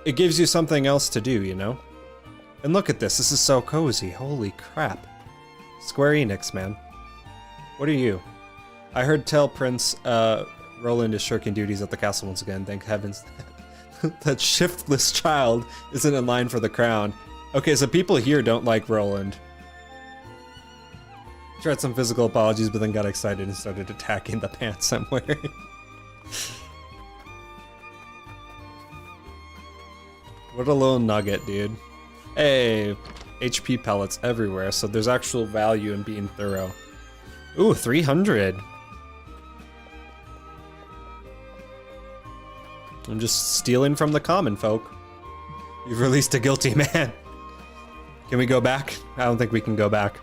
It gives you something else to do, you know? And look at this, this is so cozy, holy crap. Square Enix, man. What are you? I heard tell Prince Roland is shirking duties at the castle once again. Thank heavens that shiftless child isn't in line for the crown. Okay, so people here don't like Roland. Tried some physical apologies, but then got excited and started attacking the pants I'm wearing. What a little nugget, dude. Hey, HP pellets everywhere, so there's actual value in being thorough. Ooh, 300. I'm just stealing from the common folk. You've released a guilty man. Can we go back? I don't think we can go back.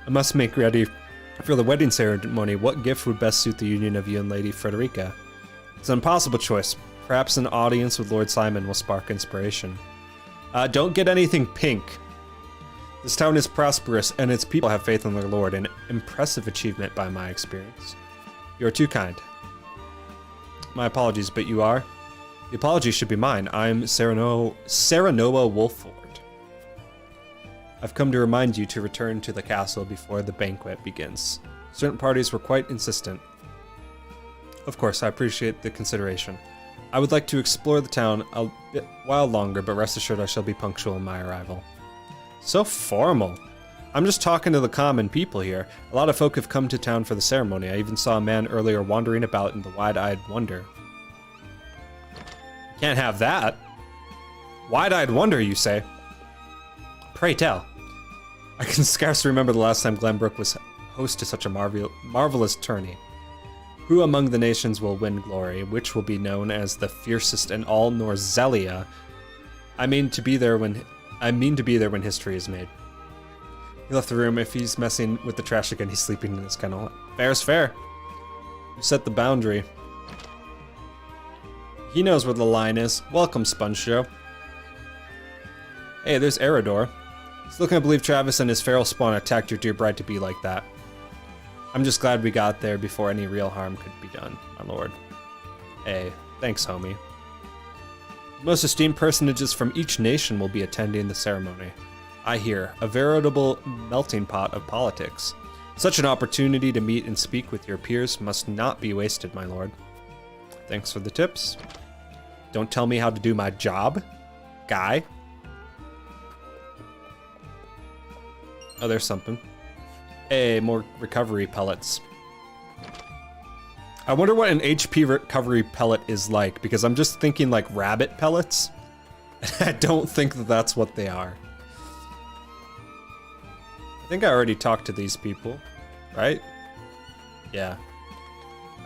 I must make ready for the wedding ceremony. What gift would best suit the union of you and Lady Frederica? It's an impossible choice. Perhaps an audience with Lord Simon will spark inspiration. Don't get anything pink. This town is prosperous, and its people have faith in their lord, an impressive achievement by my experience. You are too kind. My apologies, but you are? The apology should be mine. I'm Serenoa Wolford. I've come to remind you to return to the castle before the banquet begins. Certain parties were quite insistent. Of course, I appreciate the consideration. I would like to explore the town a while longer, but rest assured I shall be punctual in my arrival. So formal. I'm just talking to the common people here. A lot of folk have come to town for the ceremony. I even saw a man earlier wandering about in the wide-eyed wonder. Can't have that. Wide-eyed wonder, you say? Pray tell. I can scarce remember the last time Glenbrook was host to such a marvelous tourney. Who among the nations will win glory? Which will be known as the fiercest in all Norzelia? I mean to be there when history is made. He left the room. If he's messing with the trash again, he's sleeping in his kennel. Fair's fair. You set the boundary. He knows where the line is. Welcome, Sponge Joe. Hey, there's Eridor. Still can't believe Travis and his feral spawn attacked your dear bride to be like that. I'm just glad we got there before any real harm could be done, my lord. Hey, thanks, homie. The most esteemed personages from each nation will be attending the ceremony. I hear, a veritable melting pot of politics. Such an opportunity to meet and speak with your peers must not be wasted, my lord. Thanks for the tips. Don't tell me how to do my job, guy. Oh, there's something. Hey, more recovery pellets. I wonder what an HP recovery pellet is like, because I'm just thinking like rabbit pellets. I don't think that that's what they are. I think I already talked to these people, right? Yeah,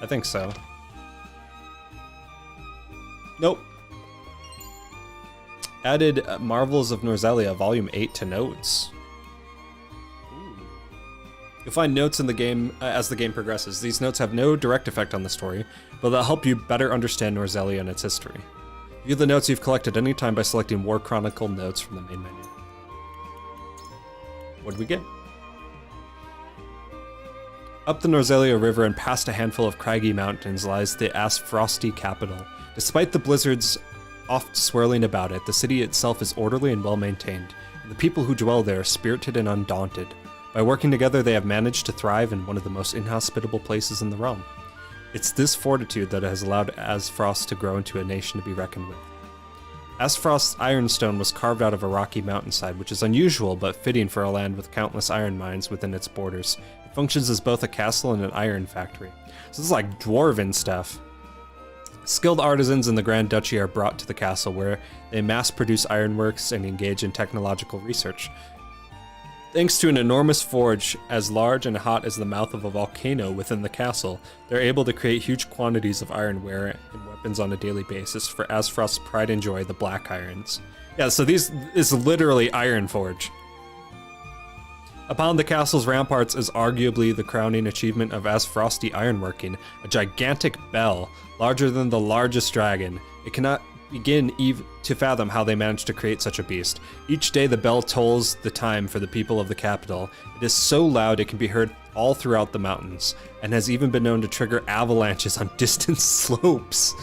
I think so. Nope. Added Marvels of Norzelia Volume 8 to notes. You'll find notes in the game as the game progresses. These notes have no direct effect on the story, but they'll help you better understand Norzelia and its history. View the notes you've collected anytime by selecting War Chronicle Notes from the main menu. What did we get? Up the Norzelia River and past a handful of craggy mountains lies the Frosty capital. Despite the blizzards oft swirling about it, the city itself is orderly and well-maintained, and the people who dwell there are spirited and undaunted. By working together, they have managed to thrive in one of the most inhospitable places in the realm. It's this fortitude that has allowed Asfrost to grow into a nation to be reckoned with. Asfrost's ironstone was carved out of a rocky mountainside, which is unusual but fitting for a land with countless iron mines within its borders. It functions as both a castle and an iron factory. So this is like dwarven stuff. Skilled artisans in the Grand Duchy are brought to the castle, where they mass-produce ironworks and engage in technological research. Thanks to an enormous forge as large and hot as the mouth of a volcano within the castle, they're able to create huge quantities of ironware and weapons on a daily basis for Asfrost's pride and joy, the Black Irons. Yeah, so this is literally Iron Forge. Upon the castle's ramparts is arguably the crowning achievement of Asfrosty ironworking, a gigantic bell, larger than the largest dragon. It cannot begin to fathom how they managed to create such a beast. Each day the bell tolls the time for the people of the capital. It is so loud it can be heard all throughout the mountains, and has even been known to trigger avalanches on distant slopes.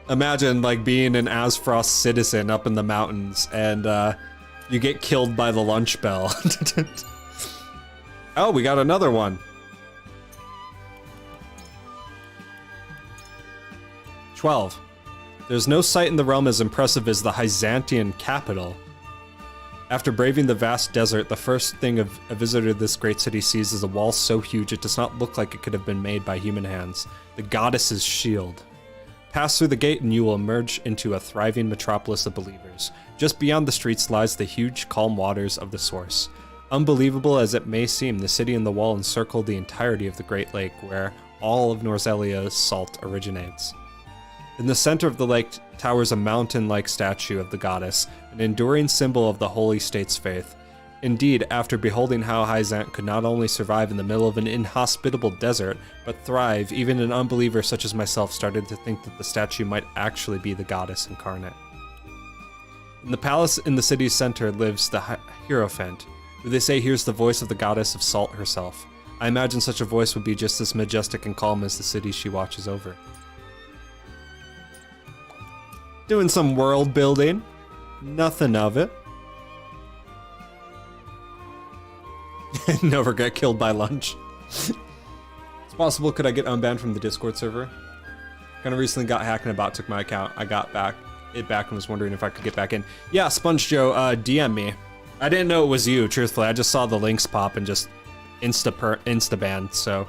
Imagine like being an Asfrost citizen up in the mountains and you get killed by the lunch bell. Oh, we got another one. 12. There's no sight in the realm as impressive as the Hyzantian capital. After braving the vast desert, the first thing a visitor to this great city sees is a wall so huge it does not look like it could have been made by human hands. The goddess's shield. Pass through the gate and you will emerge into a thriving metropolis of believers. Just beyond the streets lies the huge, calm waters of the source. Unbelievable as it may seem, the city and the wall encircle the entirety of the Great Lake, where all of Norzelia's salt originates. In the center of the lake towers a mountain-like statue of the goddess, an enduring symbol of the holy state's faith. Indeed, after beholding how Hyzant could not only survive in the middle of an inhospitable desert, but thrive, even an unbeliever such as myself started to think that the statue might actually be the goddess incarnate. In the palace in the city's center lives the Hierophant, who they say hears the voice of the goddess of salt herself. I imagine such a voice would be just as majestic and calm as the city she watches over. Doing some world building. Nothing of it. Never get killed by lunch. It's possible, could I get unbanned from the Discord server? Kinda recently got hacked and about took my account. I got it back and was wondering if I could get back in. Yeah, Sponge Joe, DM me. I didn't know it was you, truthfully. I just saw the links pop and just insta banned, so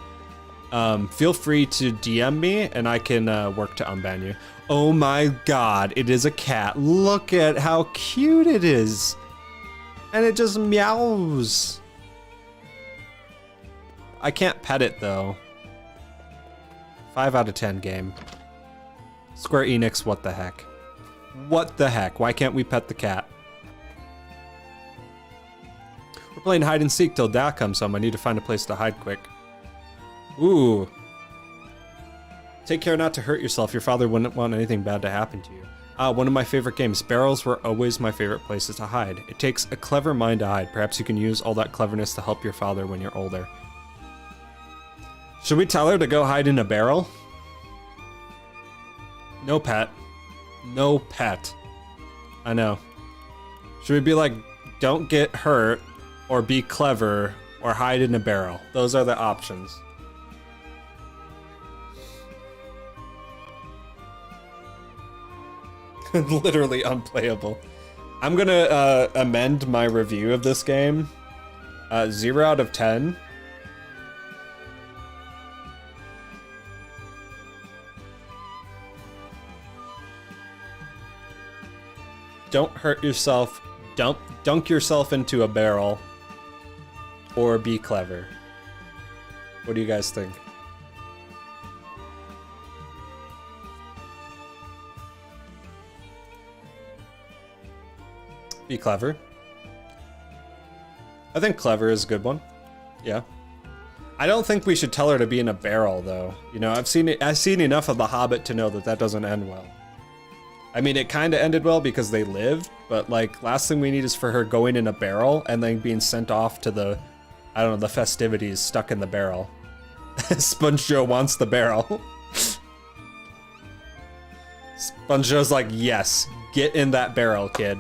feel free to DM me and I can work to unban you. Oh my god, it is a cat. Look at how cute it is. And it just meows. I can't pet it though. 5 out of 10 game. Square Enix, what the heck? What the heck? Why can't we pet the cat? We're playing hide and seek till Dad comes home. I need to find a place to hide quick. Ooh. Take care not to hurt yourself. Your father wouldn't want anything bad to happen to you. One of my favorite games. Barrels were always my favorite places to hide. It takes a clever mind to hide. Perhaps you can use all that cleverness to help your father when you're older. Should we tell her to go hide in a barrel? No pet. No pet. I know. Should we be like, don't get hurt, or be clever, or hide in a barrel. Those are the options. Literally unplayable. I'm gonna amend my review of this game. 0 out of 10. Don't hurt yourself. Dunk yourself into a barrel. Or be clever. What do you guys think? Be clever. I think clever is a good one. Yeah. I don't think we should tell her to be in a barrel, though. You know, I've seen enough of The Hobbit to know that that doesn't end well. I mean, it kind of ended well because they lived, but like, last thing we need is for her going in a barrel and then being sent off to the, I don't know, the festivities stuck in the barrel. Sponge Joe wants the barrel. Sponge Joe's like, yes, get in that barrel, kid.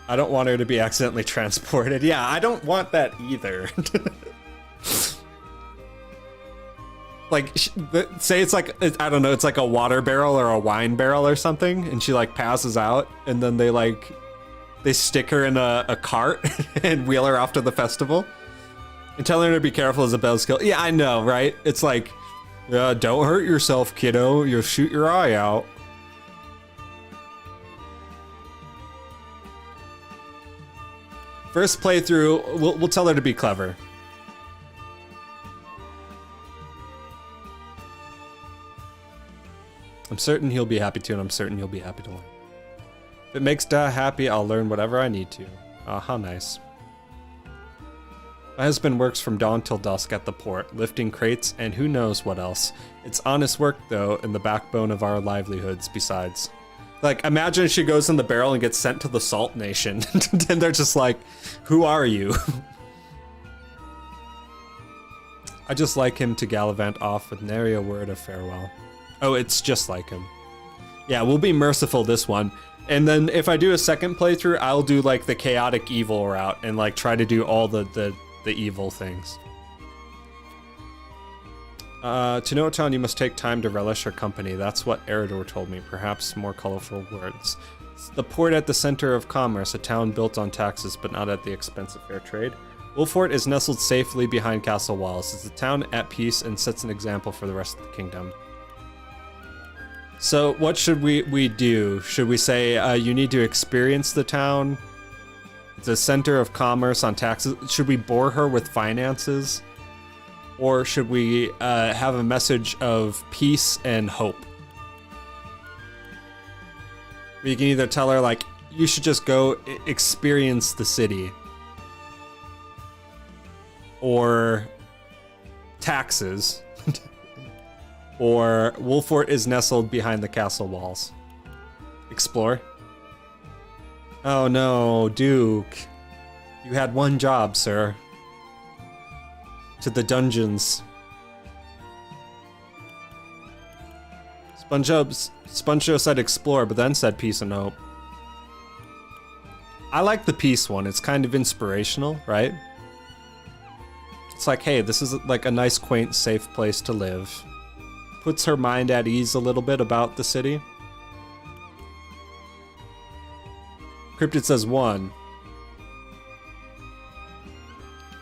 I don't want her to be accidentally transported. Yeah, I don't want that either. Like, say it's like, I don't know, it's like a water barrel or a wine barrel or something, and she like passes out, and then they stick her in a cart and wheel her off to the festival. And telling her to be careful is a buzzkill. Yeah, I know, right? It's like, don't hurt yourself, kiddo. You'll shoot your eye out. First playthrough, we'll tell her to be clever. I'm certain he'll be happy to, and I'm certain he'll be happy to learn. If it makes Da happy, I'll learn whatever I need to. Ah, how nice. My husband works from dawn till dusk at the port, lifting crates and who knows what else. It's honest work, though, and the backbone of our livelihoods besides. Like, imagine she goes in the barrel and gets sent to the Salt Nation. And they're just like, who are you? I just like him to gallivant off with nary a word of farewell. Oh, it's just like him. Yeah, we'll be merciful this one. And then if I do a second playthrough, I'll do like the chaotic evil route and like try to do all the evil things. To know a town, you must take time to relish her company. That's what Eridor told me, perhaps more colorful words. It's the port at the center of commerce, a town built on taxes, but not at the expense of fair trade. Wolfort is nestled safely behind castle walls. It's a town at peace and sets an example for the rest of the kingdom. So what should we do? Should we say you need to experience the town? It's a center of commerce on taxes. Should we bore her with finances? Or should we have a message of peace and hope? We can either tell her, like, you should just go experience the city. Or taxes. Or Wolfort is nestled behind the castle walls. Explore. Oh no, Duke. You had one job, sir. To the dungeons. SpongeJoe said explore, but then said peace and hope. I like the peace one. It's kind of inspirational, right? It's like, hey, this is like a nice, quaint, safe place to live. Puts her mind at ease a little bit about the city. Cryptid says 1.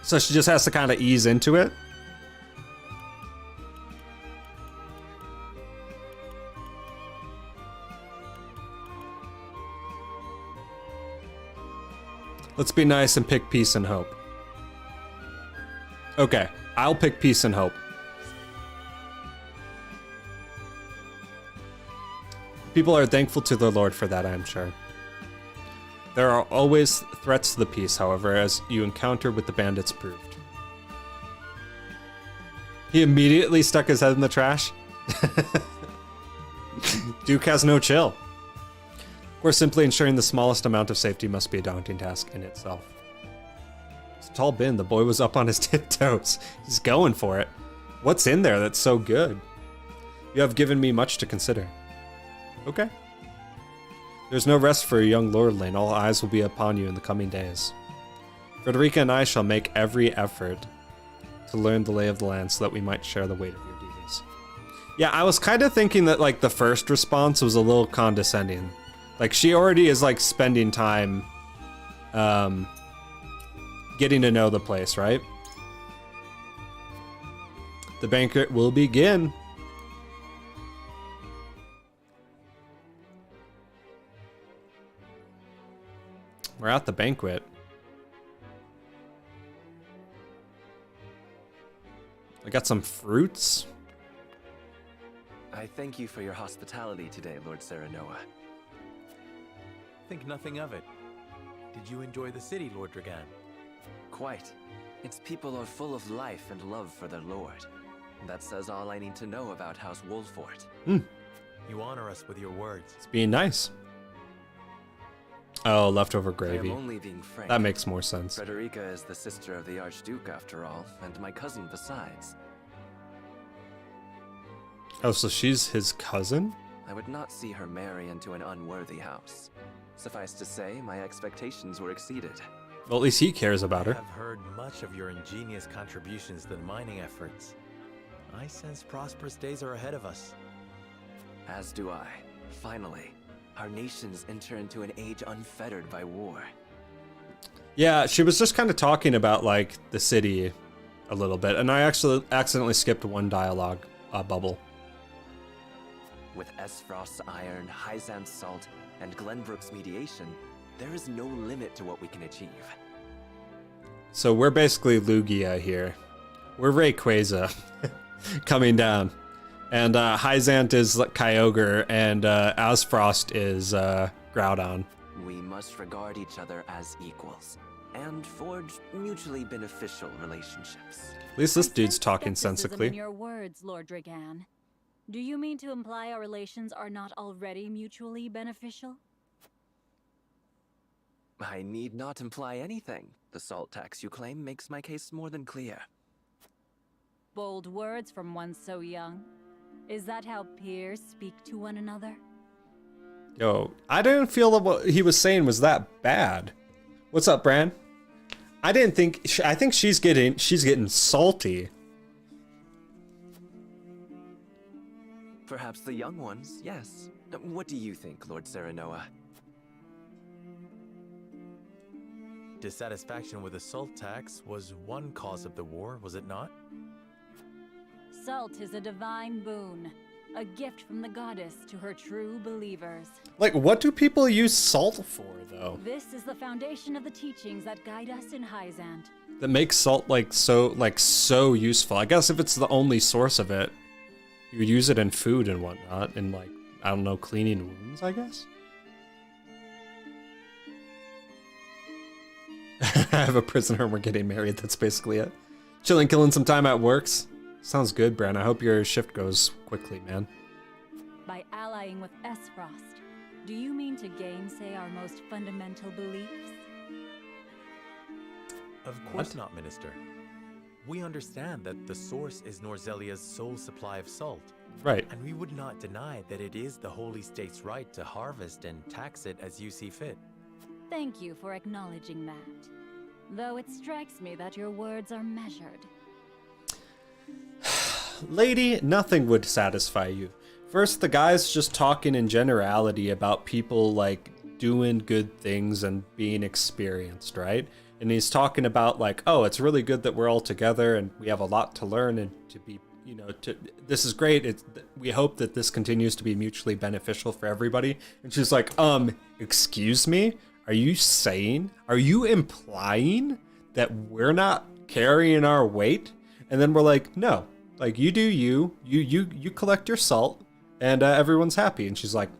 So she just has to kind of ease into it. Let's be nice and pick peace and hope. Okay, I'll pick peace and hope. People are thankful to their lord for that, I'm sure. There are always threats to the peace, however, as you encounter with the bandits proved. He immediately stuck his head in the trash. Duke has no chill. Of course, simply ensuring the smallest amount of safety must be a daunting task in itself. It's a tall bin. The boy was up on his tiptoes. He's going for it. What's in there that's so good? You have given me much to consider. Okay. There's no rest for a young lordling. All eyes will be upon you in the coming days. Frederica and I shall make every effort to learn the lay of the land so that we might share the weight of your duties. Yeah, I was kind of thinking that like the first response was a little condescending. Like she already is like spending time getting to know the place, right? The banquet will begin. We're at the banquet. I got some fruits. I thank you for your hospitality today, Lord Serenoa. Think nothing of it. Did you enjoy the city, Lord Dragan? Quite. Its people are full of life and love for their lord. That says all I need to know about House Wolfort. You honor us with your words. It's being nice. Oh, leftover gravy. I am only being frank. That makes more sense. Frederica is the sister of the Archduke, after all, and my cousin besides. Oh, so she's his cousin? I would not see her marry into an unworthy house. Suffice to say, my expectations were exceeded. Well, at least he cares about her. I have heard much of your ingenious contributions to the mining efforts. I sense prosperous days are ahead of us. As do I. Finally, our nations enter into an age unfettered by war. Yeah, she was just kind of talking about like the city a little bit, and I actually accidentally skipped one dialogue bubble. With Esfrost's iron, Hyzant's salt, and Glenbrook's mediation, there is no limit to what we can achieve. So we're basically Lugia here. We're Rayquaza coming down. And Hyzant is Kyogre, and Asfrost is Groudon. We must regard each other as equals, and forge mutually beneficial relationships. At least this dude's talking Skepticism sensically. in your words, Lord Dragan. Do you mean to imply our relations are not already mutually beneficial? I need not imply anything. The salt tax you claim makes my case more than clear. Bold words from one so young. Is that how peers speak to one another? Yo, I didn't feel that what he was saying was that bad. What's up, Bran? I didn't think. I think she's getting salty. Perhaps the young ones, yes. What do you think, Lord Serenoa? Dissatisfaction with the salt tax was one cause of the war, was it not? Salt is a divine boon, a gift from the goddess to her true believers. Like, what do people use salt for, though? This is the foundation of the teachings that guide us in Hyzant. That makes salt so useful. I guess if it's the only source of it, you would use it in food and whatnot, and like, I don't know, cleaning wounds, I guess? I have a prisoner and we're getting married, that's basically it. Chilling, killing some time at works. Sounds good, Bran. I hope your shift goes quickly, man. By allying with Esfrost, do you mean to gainsay our most fundamental beliefs? Of course not, Minister. We understand that the source is Norzelia's sole supply of salt. Right. And we would not deny that it is the Holy State's right to harvest and tax it as you see fit. Thank you for acknowledging that. Though it strikes me that your words are measured. Lady, nothing would satisfy you. First, the guy's just talking in generality about people like doing good things and being experienced, right? And he's talking about like, oh, it's really good that we're all together and we have a lot to learn and to be, you know, this is great. We hope that this continues to be mutually beneficial for everybody. And she's like, excuse me? Are you implying that we're not carrying our weight? And then we're like, no, like you do you collect your salt and everyone's happy. And she's like,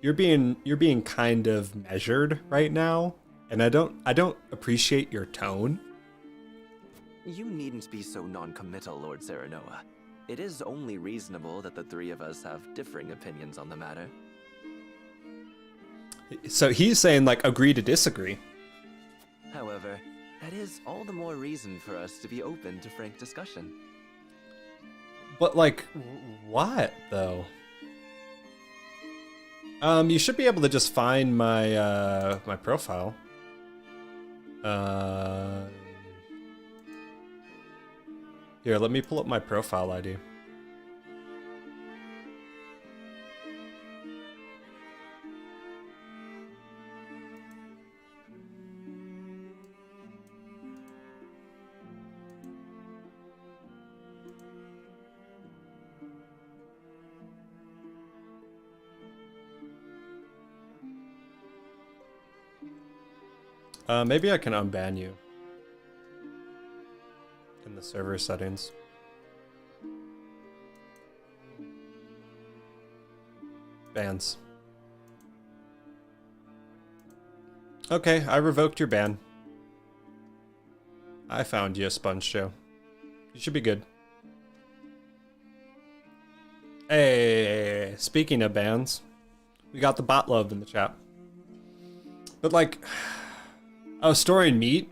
you're being kind of measured right now. And I don't appreciate your tone. You needn't be so non-committal, Lord Serenoa. It is only reasonable that the three of us have differing opinions on the matter. So he's saying, like, agree to disagree. However, that is all the more reason for us to be open to frank discussion. But like, what though? You should be able to just find my my profile. Here, let me pull up my profile ID. Maybe I can unban you in the server settings. Bans. Okay, I revoked your ban. I found you, Sponge Joe. You should be good. Hey, speaking of bans, we got the bot love in the chat. But like, oh, storing meat?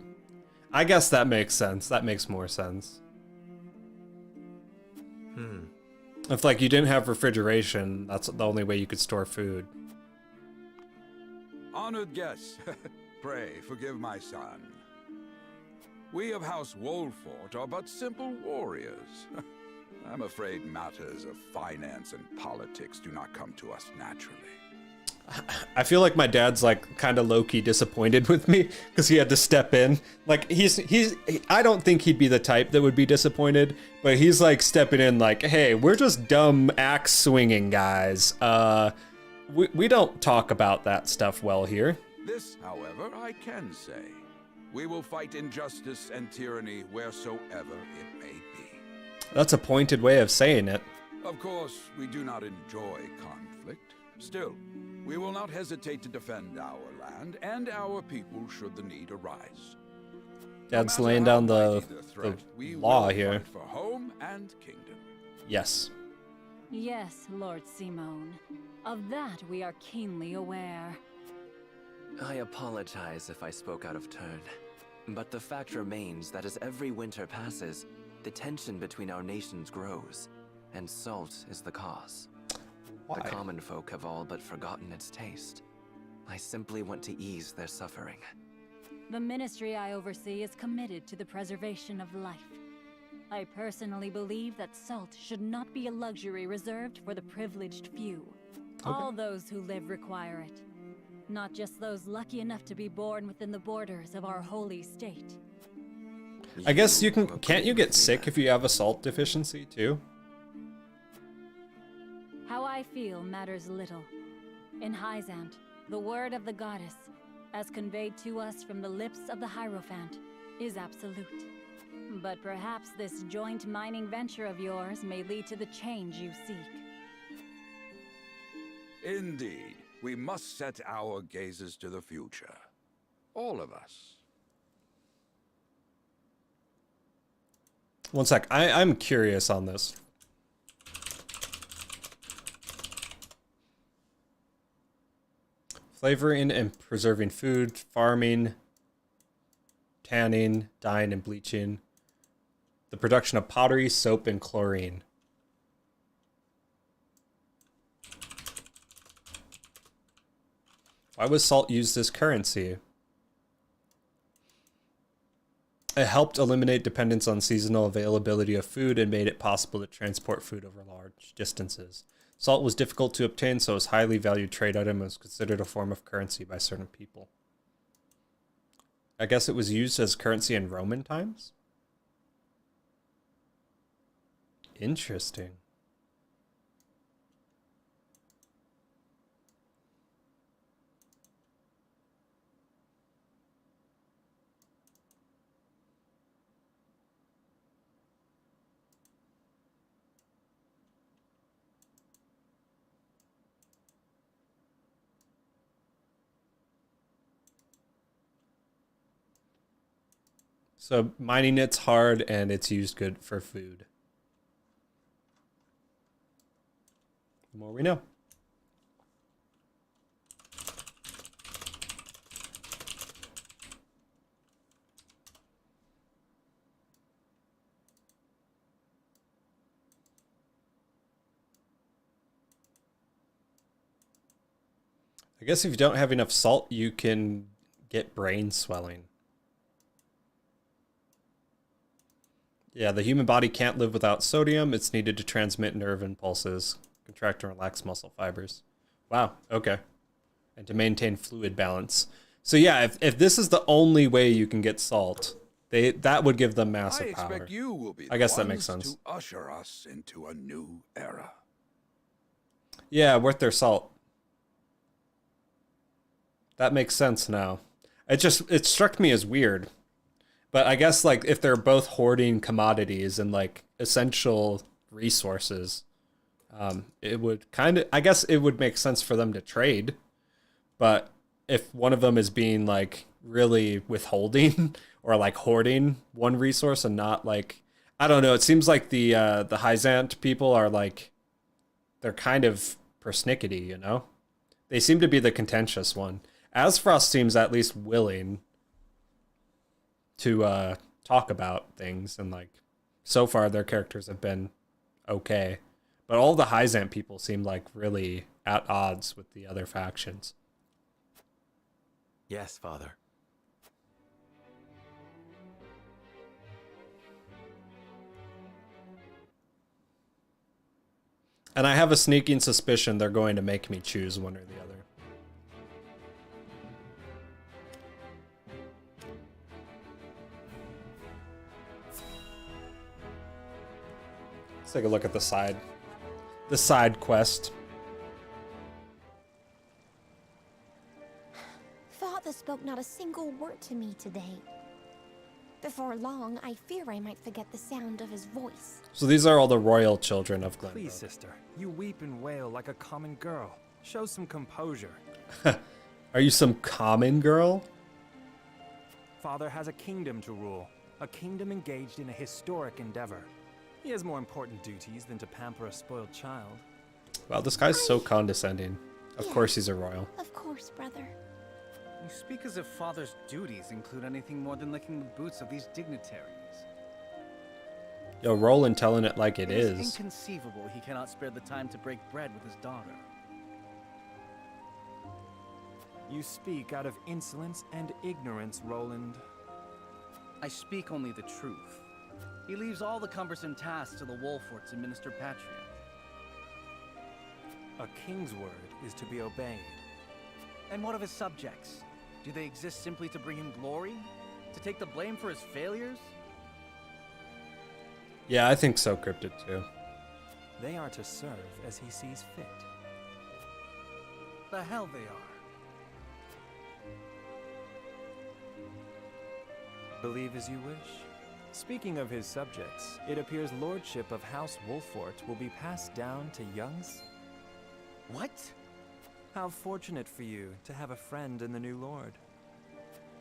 I guess that makes sense. That makes more sense. If like you didn't have refrigeration, that's the only way you could store food. Honored guests, pray forgive my son. We of House Wolfort are but simple warriors. I'm afraid matters of finance and politics do not come to us naturally. I feel like my dad's like kind of low-key disappointed with me because he had to step in. Like I don't think he'd be the type that would be disappointed, but he's like stepping in like, hey, we're just dumb axe swinging guys. We don't talk about that stuff well here. This, however, I can say. We will fight injustice and tyranny wheresoever it may be. That's a pointed way of saying it. Of course, we do not enjoy conflict. Still, we will not hesitate to defend our land and our people should the need arise. Dad's laying down the law here. For home and kingdom. Yes. Yes, Lord Simone. Of that we are keenly aware. I apologize if I spoke out of turn, but the fact remains that as every winter passes, the tension between our nations grows, and salt is the cause. Why? The common folk have all but forgotten its taste. I simply want to ease their suffering. The ministry I oversee is committed to the preservation of life. I personally believe that salt should not be a luxury reserved for the privileged few. Okay. All those who live require it. Not just those lucky enough to be born within the borders of our holy state. I guess you can't you get sick if you have a salt deficiency too? How I feel matters little. In Hyzant, the word of the goddess, as conveyed to us from the lips of the Hierophant, is absolute. But perhaps this joint mining venture of yours may lead to the change you seek. Indeed, we must set our gazes to the future. All of us. One sec, I'm curious on this. Flavoring and preserving food, farming, tanning, dyeing and bleaching. The production of pottery, soap, and chlorine. Why was salt used as currency? It helped eliminate dependence on seasonal availability of food and made it possible to transport food over large distances. Salt was difficult to obtain, so it was a highly valued trade item and was considered a form of currency by certain people. I guess it was used as currency in Roman times? Interesting. So mining it's hard and it's used good for food. The more we know. I guess if you don't have enough salt, you can get brain swelling. Yeah, the human body can't live without sodium. It's needed to transmit nerve impulses, contract and relax muscle fibers. Wow, okay. And to maintain fluid balance. So yeah, if this is the only way you can get salt, that would give them massive power. I expect you will be I guess the that makes ones sense. to usher us into a new era. Yeah, worth their salt. That makes sense now. It struck me as weird. But I guess like if they're both hoarding commodities and like essential resources, it would I guess it would make sense for them to trade. But if one of them is being like really withholding or like hoarding one resource and not like, I don't know, it seems like the Hyzant people are like, they're kind of persnickety, you know? They seem to be the contentious one. Asfrost seems at least willing to talk about things, and like so far their characters have been okay. But all the Hyzant people seem like really at odds with the other factions. Yes, Father. And I have a sneaking suspicion they're going to make me choose one or the other. Let's take a look at the side quest. Father spoke not a single word to me today. Before long, I fear I might forget the sound of his voice. So these are all the royal children of Glenbrook. Please, sister, you weep and wail like a common girl. Show some composure. Are you some common girl? Father has a kingdom to rule, a kingdom engaged in a historic endeavor. He has more important duties than to pamper a spoiled child. Wow, this guy's so condescending. Of course he's a royal. Of course, brother. You speak as if Father's duties include anything more than licking the boots of these dignitaries. Yo, Roland telling it like it It is is. inconceivable he cannot spare the time to break bread with his daughter. You speak out of insolence and ignorance, Roland. I speak only the truth. He leaves all the cumbersome tasks to the Wolforts and Minister Patria. A king's word is to be obeyed. And what of his subjects? Do they exist simply to bring him glory? To take the blame for his failures? Yeah, I think so, Cryptid too. They are to serve as he sees fit. The hell they are. Believe as you wish. Speaking of his subjects, it appears lordship of House Wolfort will be passed down to youngs. What? How fortunate for you to have a friend in the new lord.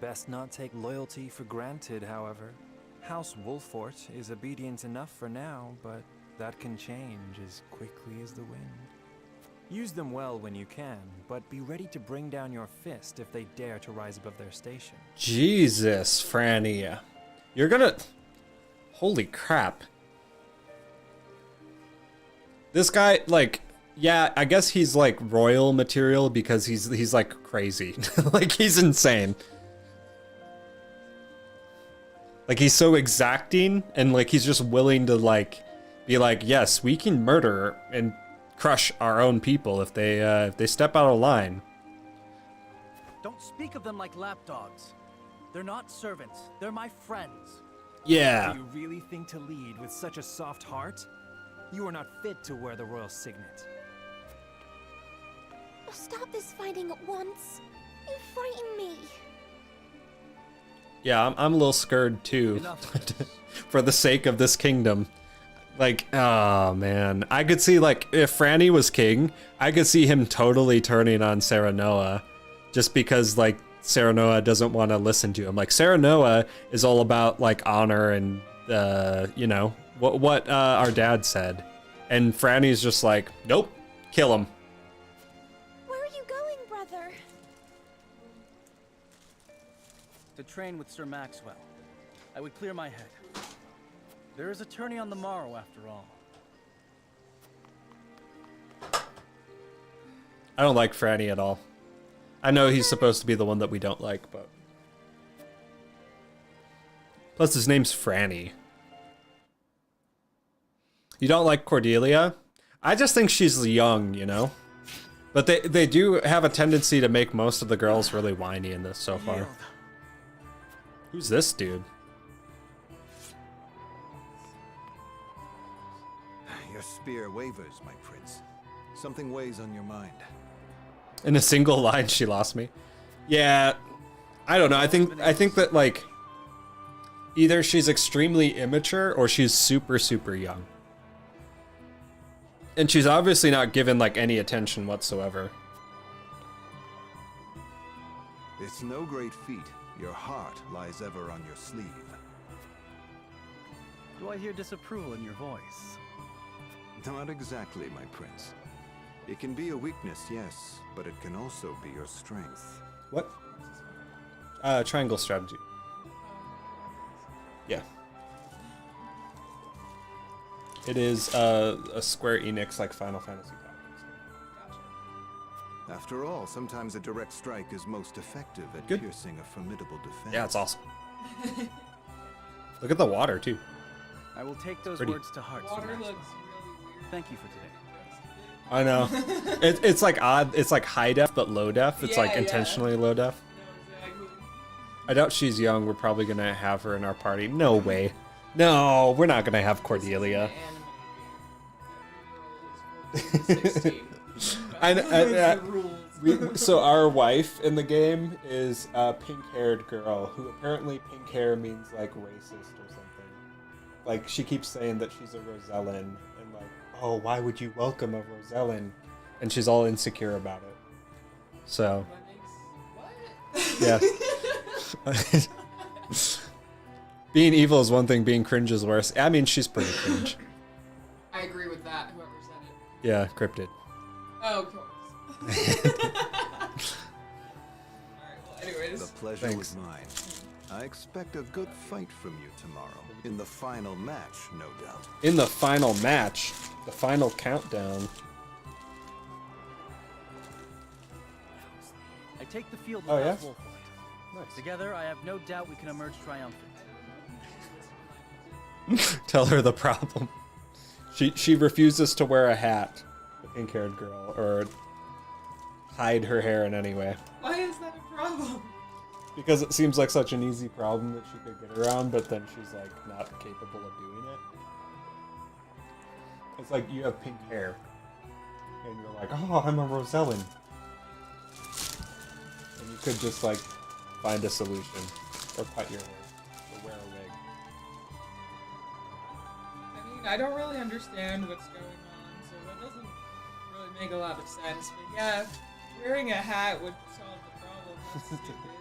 Best not take loyalty for granted, however. House Wolfort is obedient enough for now, but that can change as quickly as the wind. Use them well when you can, but be ready to bring down your fist if they dare to rise above their station. Jesus, Franny. You're gonna... Holy crap. This guy, like... Yeah, I guess he's like royal material because he's like crazy. Like he's insane. Like he's so exacting and like he's just willing to like be like, yes, we can murder and crush our own people if they step out of line. Don't speak of them like lapdogs. They're not servants. They're my friends. Yeah. Do you really think to lead with such a soft heart? You are not fit to wear the royal signet. Stop this fighting at once. You frighten me. Yeah, I'm a little scared too. For the sake of this kingdom. Like, oh man. I could see, like, if Franny was king, I could see him totally turning on Serenoa. Just because, like, Serenoa doesn't want to listen to him. Like, Serenoa is all about, like, honor and, you know, what our dad said. And Franny's just like, nope, kill him. Where are you going, brother? To train with Sir Maxwell. I would clear my head. There is a tourney on the morrow, after all. I don't like Franny at all. I know he's supposed to be the one that we don't like, but... Plus his name's Franny. You don't like Cordelia? I just think she's young, you know? But they do have a tendency to make most of the girls really whiny in this so far. Who's this dude? Your spear wavers, my prince. Something weighs on your mind. In a single line, she lost me. Yeah, I don't know. I think that, like, either she's extremely immature or she's super, super young. And she's obviously not given, like, any attention whatsoever. It's no great feat. Your heart lies ever on your sleeve. Do I hear disapproval in your voice? Not exactly, my prince. It can be a weakness, yes, but it can also be your strength. What? Triangle strategy. Yeah. It is a Square Enix, like, Final Fantasy title. After all, sometimes a direct strike is most effective at Good. piercing a formidable defense. Yeah, it's awesome. Look at the water, too. I will take those Pretty. words to heart, Sir Water Maxwell. looks really weird. Thank you for today. I know. It's like odd. It's like high def, but low def. It's like Yeah, intentionally low def. No, exactly. I doubt she's young. We're probably going to have her in our party. No way. No, we're not going to have Cordelia. So our wife in the game is a pink-haired girl who apparently pink hair means like racist or something. Like she keeps saying that she's a Rosellan and like, oh, why would you welcome a Rosellan? And she's all insecure about it. So, yeah. Being evil is one thing, being cringe is worse. I mean, she's pretty cringe. I agree with that, whoever said it. Yeah, cryptid. Oh, of course. Alright, well, anyways. The pleasure Thanks. was mine. I expect a good fight from you tomorrow. In the final match, no doubt. In the final match, the final countdown. I take the field Oh, without yeah? Wolf. Nice. Together, I have no doubt we can emerge triumphant. Tell her the problem. She refuses to wear a hat, the pink-haired girl, or hide her hair in any way. Why is that a problem? Because it seems like such an easy problem that she could get around, but then she's like not capable of doing it. It's like you have pink hair, and you're like, oh, I'm a Rosellan. And you could just like find a solution, or cut your hair, or wear a wig. I mean, I don't really understand what's going on, so that doesn't really make a lot of sense. But yeah, wearing a hat would solve the problem. That's stupid.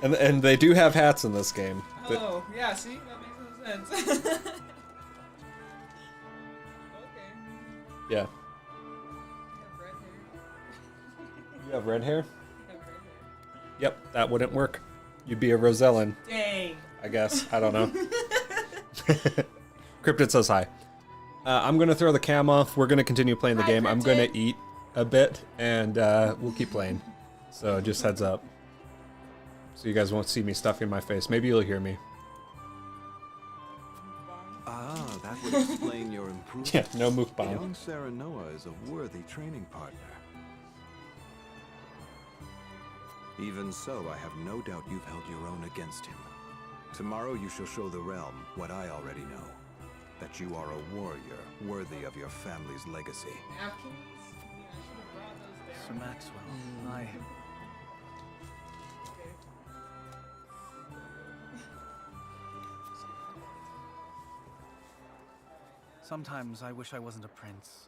And they do have hats in this game. Oh, yeah, see? That makes no sense. Okay. Yeah. I have red hair. You have red hair? I have red hair. Yep, that wouldn't work. You'd be a Rosellan. Dang. I guess. I don't know. Cryptid says hi. I'm going to throw the cam off. We're going to continue playing the game. I'm going to eat a bit, and we'll keep playing. So just heads up. So you guys won't see me stuffing my face. Maybe you'll hear me. Ah, that would explain your improvement. Yeah, no mukbang. Young Sarah Noah is a worthy training partner. Even so, I have no doubt you've held your own against him. Tomorrow you shall show the realm what I already know. That you are a warrior worthy of your family's legacy. Napkins? Yeah, I should have brought those Sir down. Maxwell, Sometimes I wish I wasn't a prince.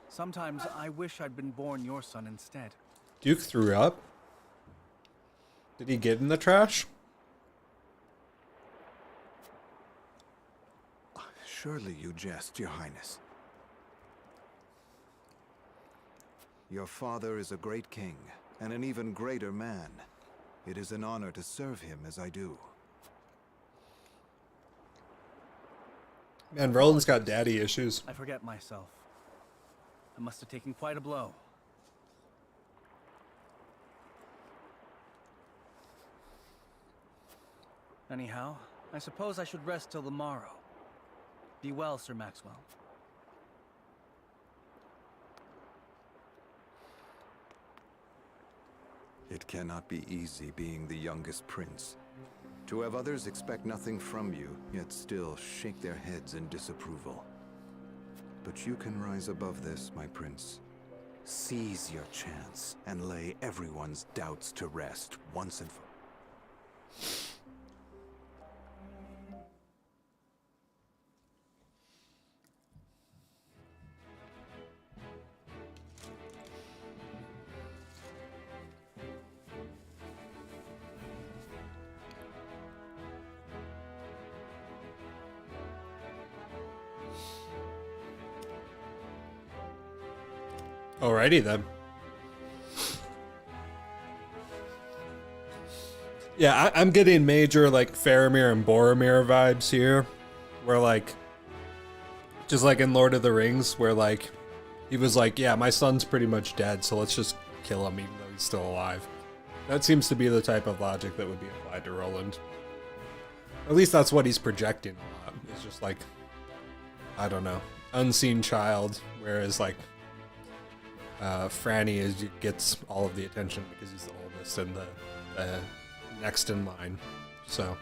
Sometimes I wish I'd been born your son instead. Duke threw up? Did he get in the trash? Surely you jest, Your Highness. Your father is a great king, and an even greater man. It is an honor to serve him as I do. Man, Roland's got daddy issues. I forget myself. I must have taken quite a blow. Anyhow, I suppose I should rest till the morrow. Be well, Sir Maxwell. It cannot be easy being the youngest prince. To have others expect nothing from you, yet still shake their heads in disapproval. But you can rise above this, my prince. Seize your chance and lay everyone's doubts to rest once and for Alrighty then. Yeah, I'm getting major like Faramir and Boromir vibes here, where like, just like in Lord of the Rings, where like, he was like, yeah, my son's pretty much dead, so let's just kill him even though he's still alive. That seems to be the type of logic that would be applied to Roland. At least that's what he's projecting a lot. It's just like, I don't know, unseen child, whereas like, Franny gets all of the attention because he's the oldest and the next in line. So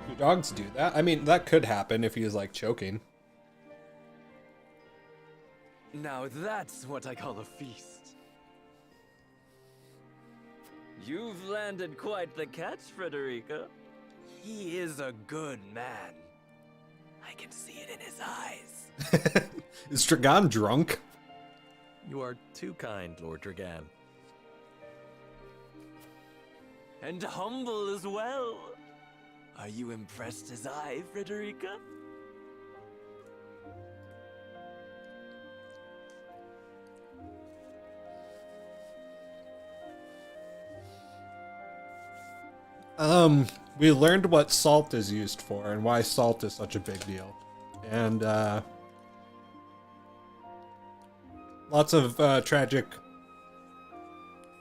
do dogs do that? I mean, that could happen if he was like choking. Now that's what I call a feast. You've landed quite the catch, Frederica. He is a good man. I can see it in his eyes. Is Dragan drunk? You are too kind, Lord Dragan. And humble as well. Are you impressed as I, Frederica? We learned what salt is used for and why salt is such a big deal. And, lots of, tragic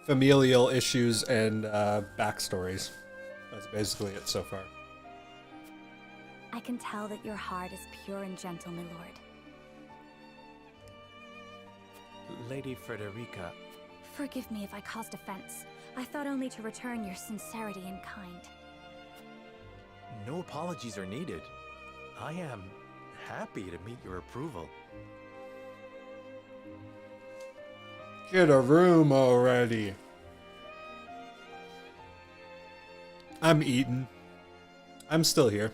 familial issues and, backstories. That's basically it so far. I can tell that your heart is pure and gentle, my lord. Lady Frederica. Forgive me if I caused offense. I thought only to return your sincerity and kind. No apologies are needed. I am happy to meet your approval. Get a room already. I'm eating. I'm still here.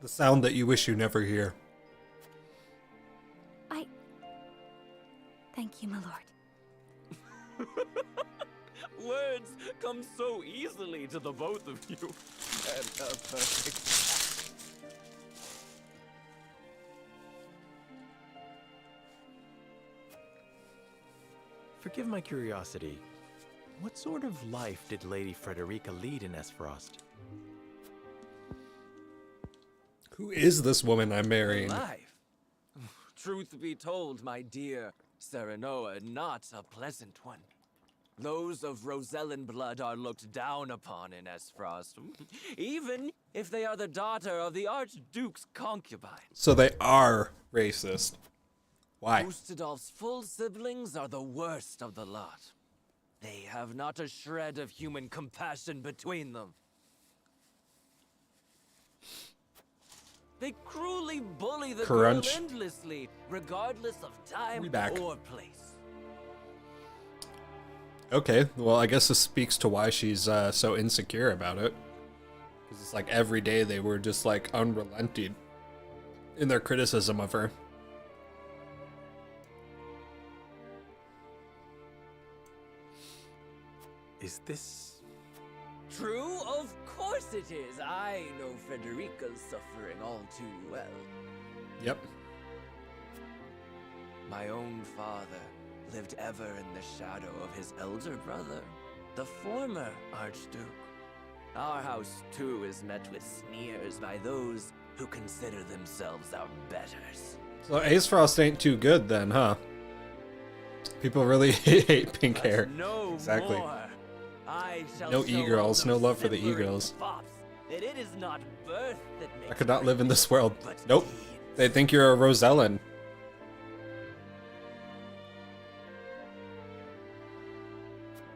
The sound that you wish you never hear. Thank you, my lord. Words come so easily to the both of you. And a perfect. Forgive my curiosity. What sort of life did Lady Frederica lead in Esfrost? Who is this woman I'm marrying? Life. Truth be told, my dear Serenoa, not a pleasant one. Those of Rosellan blood are looked down upon in Esfrost, even if they are the daughter of the Archduke's concubine. So they are racist. Why? Ustadolf's full siblings are the worst of the lot. They have not a shred of human compassion between them. They cruelly bully the girl endlessly, regardless of time or place. Okay, well, I guess this speaks to why she's so insecure about it. Because it's like every day they were just like unrelenting in their criticism of her. Is this true? Of course it is. I know Frederica's suffering all too well. Yep. My own father lived ever in the shadow of his elder brother, the former Archduke. Our house, too, is met with sneers by those who consider themselves our betters. So Ace Frost ain't too good then, huh? People really hate pink hair. No exactly. More. I shall No show e-girls, all no love for the simpering e-girls. fops that it is not birth that I makes could not live in this great, world. but Nope. They think you're a Rosellan.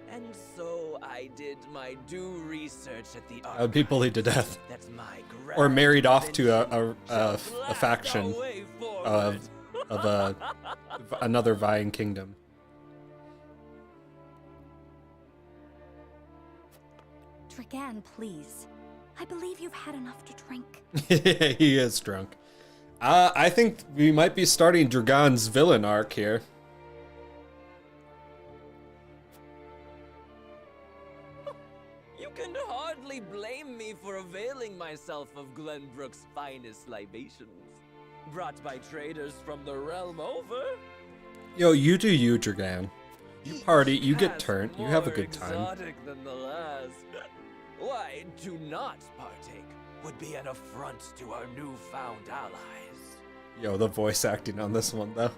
And so I did my due research at the I would be bullied to death. That's my Or married off to invention a shall faction blast our way of another vying kingdom. Dragan, please. I believe you've had enough to drink. He is drunk. I think we might be starting Dragon's villain arc here. You can hardly blame me for availing myself of Glenbrook's finest libations, brought by traders from the realm over. Yo, you do you, Dragan. You party, you get turned, you have a good time. Exotic than the last. Why, to not partake would be an affront to our newfound allies. Yo, the voice acting on this one, though.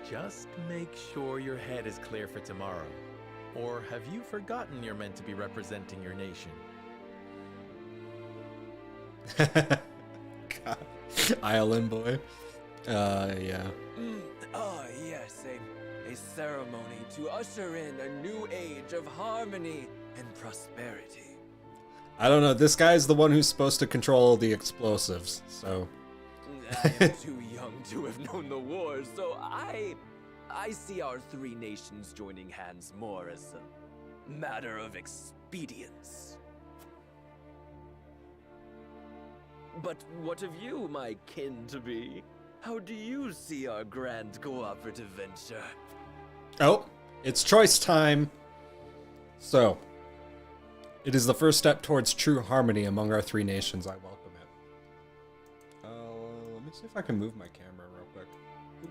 Just make sure your head is clear for tomorrow. Or have you forgotten you're meant to be representing your nation? God. Island boy. Yeah. Oh, yes, a ceremony to usher in a new age of harmony and prosperity. I don't know, this guy's the one who's supposed to control the explosives, so... I am too young to have known the war, so I see our three nations joining hands more as a matter of expedience. But what of you, my kin-to-be? How do you see our grand cooperative venture? Oh, it's choice time! So, it is the first step towards true harmony among our three nations. I welcome it. Let me see if I can move my camera real quick. Oop.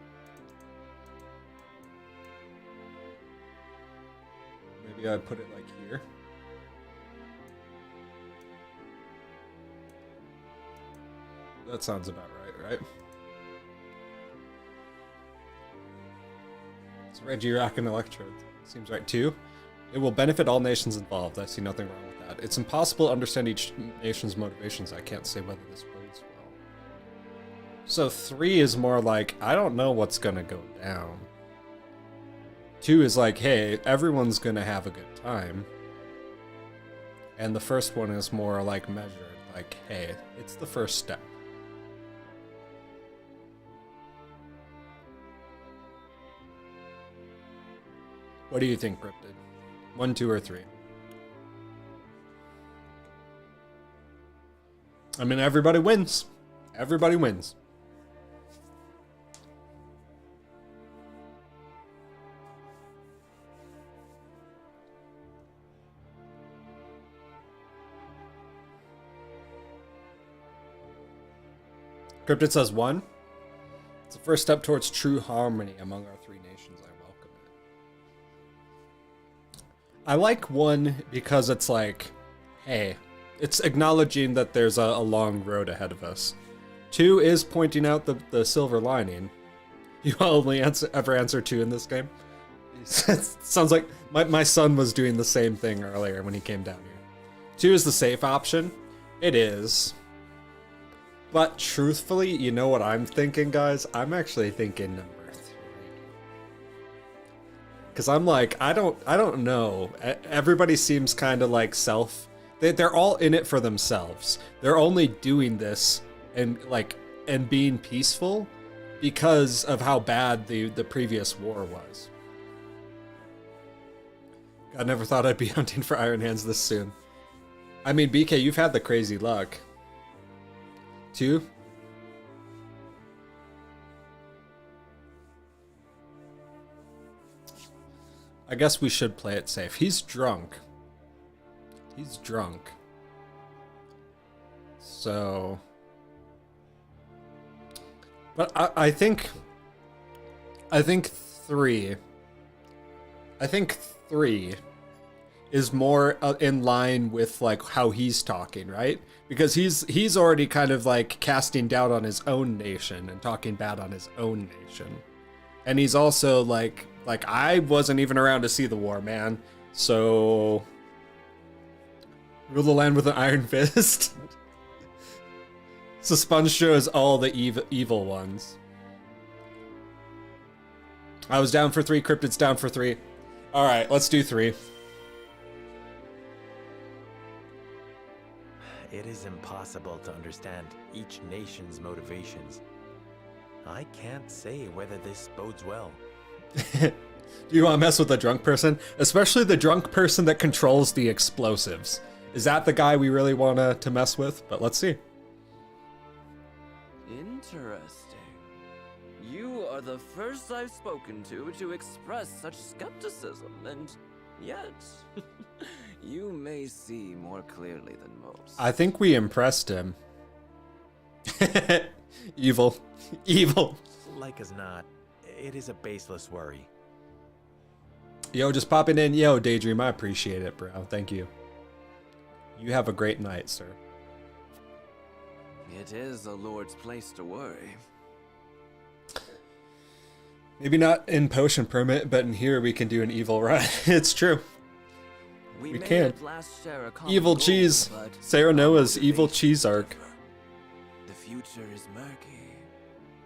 Maybe I put it like here. That sounds about right? It's Reggie rocking electrodes. Seems right too. It will benefit all nations involved. I see nothing wrong with that. It's impossible to understand each nation's motivations. I can't say whether this bodes well. So 3 is more like, I don't know what's gonna go down. 2 is like, hey, everyone's gonna have a good time. And the first one is more like measured, like, hey, it's the first step. What do you think, Cryptid? 1, 2, or 3? I mean, everybody wins. Everybody wins. Cryptid says 1. It's the first step towards true harmony among our three nations. I welcome it. I like 1 because it's like, hey, it's acknowledging that there's a long road ahead of us. 2 is pointing out the silver lining. You only ever answer 2 in this game? Sounds like my son was doing the same thing earlier when he came down here. 2 is the safe option. It is. But truthfully, you know what I'm thinking, guys? I'm actually thinking number 3. Because I'm like, I don't know. Everybody seems kind of like they're all in it for themselves. They're only doing this and being peaceful because of how bad the previous war was. I never thought I'd be hunting for Iron Hands this soon. I mean, BK, you've had the crazy luck. 2? I guess we should play it safe. He's drunk. He's drunk. So... But I think 3... I think 3 is more in line with like how he's talking, right? Because he's already kind of like casting doubt on his own nation and talking bad on his own nation. And he's also like I wasn't even around to see the war, man. So rule the land with an iron fist. So Sponge shows all the evil ones. I was down for 3, Cryptid's down for 3. All right, let's do 3. It is impossible to understand each nation's motivations. I can't say whether this bodes well. Do you want to mess with the drunk person? Especially the drunk person that controls the explosives. Is that the guy we really want to mess with? But let's see. Interesting. You are the first I've spoken to express such skepticism, and yet you may see more clearly than most. I think we impressed him. Evil. Evil. Like as not, it is a baseless worry. Yo, just popping in. Yo, Daydream, I appreciate it, bro. Thank you. You have a great night, sir. It is a lord's place to worry. Maybe not in Potion Permit, but in here we can do an evil run. It's true. We can. At last share a common Evil goal, cheese. but Sarah Noah's evil cheese arc. the future is murky,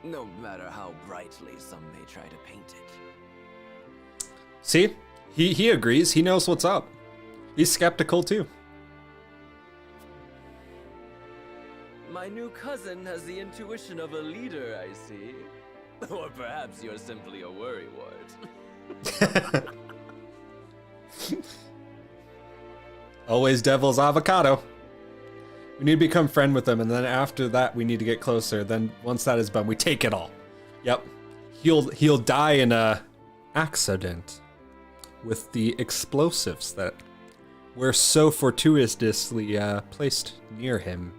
no matter how brightly some may try to paint it. See? He agrees. He knows what's up. He's skeptical too. My new cousin has the intuition of a leader, I see. Or perhaps you're simply a worrywart. Always devil's avocado. We need to become friend with him, and then after that we need to get closer. Then once that is done, we take it all. Yep. He'll die in a accident with the explosives that were so fortuitously placed near him.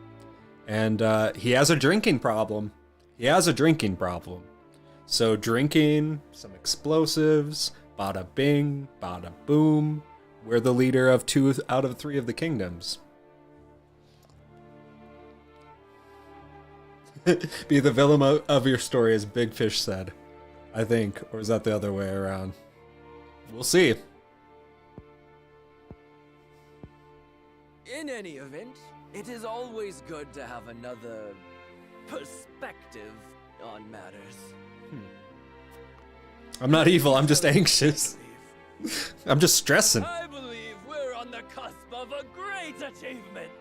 And he has a drinking problem. So drinking, some explosives, bada bing, bada boom. We're the leader of 2 out of 3 of the kingdoms. Be the villain of your story, as Big Fish said. I think. Or is that the other way around? We'll see. In any event, it is always good to have another perspective on matters. I'm not evil, I'm just anxious. I'm just stressing. I believe we're on the cusp of a great achievement.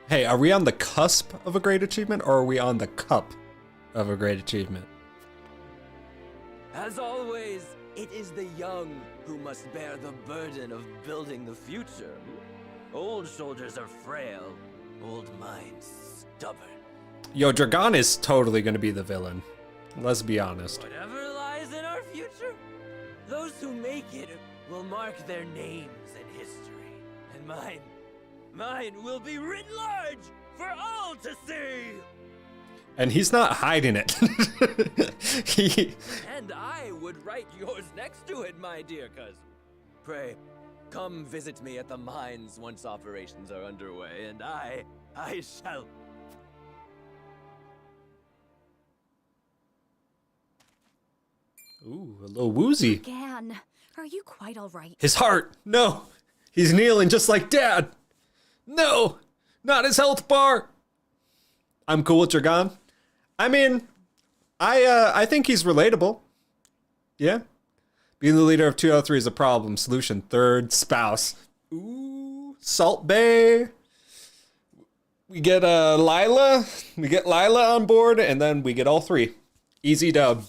Hey, are we on the cusp of a great achievement, or are we on the cup of a great achievement? As always, it is the young who must bear the burden of building the future. Old shoulders are frail, old minds stubborn. Yo, Dragon is totally gonna be the villain. Let's be honest. Whatever lies in our future, those who make it will mark their names in history. And mine will be written large for all to see. And he's not hiding it. And I would write yours next to it, my dear cousin. Pray, come visit me at the mines once operations are underway, and I shall. Ooh, a little woozy. Again, are you quite all right? His heart! No! He's kneeling just like Dad! No! Not his health bar! I'm cool with Dragon. I mean, I think he's relatable. Yeah? Being the leader of 2 out of 3 is a problem. Solution, 3rd spouse. Ooh, Salt Bay. We get Lila. We get Lila on board, and then we get all 3. Easy dub.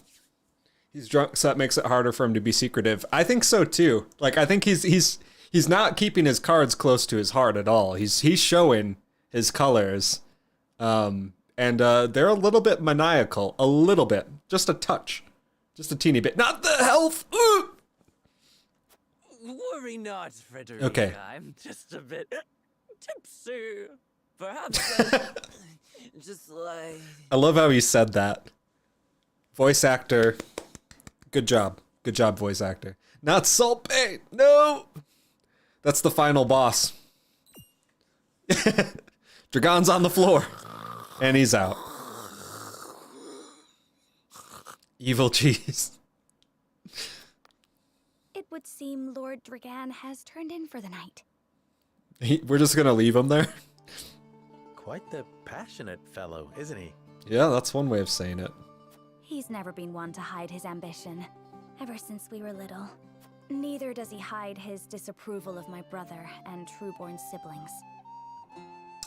He's drunk, so that makes it harder for him to be secretive. I think so too. Like, I think he's not keeping his cards close to his heart at all. He's showing his colors, and they're a little bit maniacal, a little bit, just a touch, just a teeny bit. Not the health. Ooh! Worry not, Frederica. Okay. I'm just a bit tipsy. Perhaps just like. I love how he said that. Voice actor. Good job. Good job, voice actor. Not Salt Bay. No. That's the final boss. Dragon's on the floor. And he's out. Evil cheese. It would seem Lord Dragan has turned in for the night. We're just gonna leave him there? Quite the passionate fellow, isn't he? Yeah, that's one way of saying it. He's never been one to hide his ambition, ever since we were little. Neither does he hide his disapproval of my brother and trueborn siblings.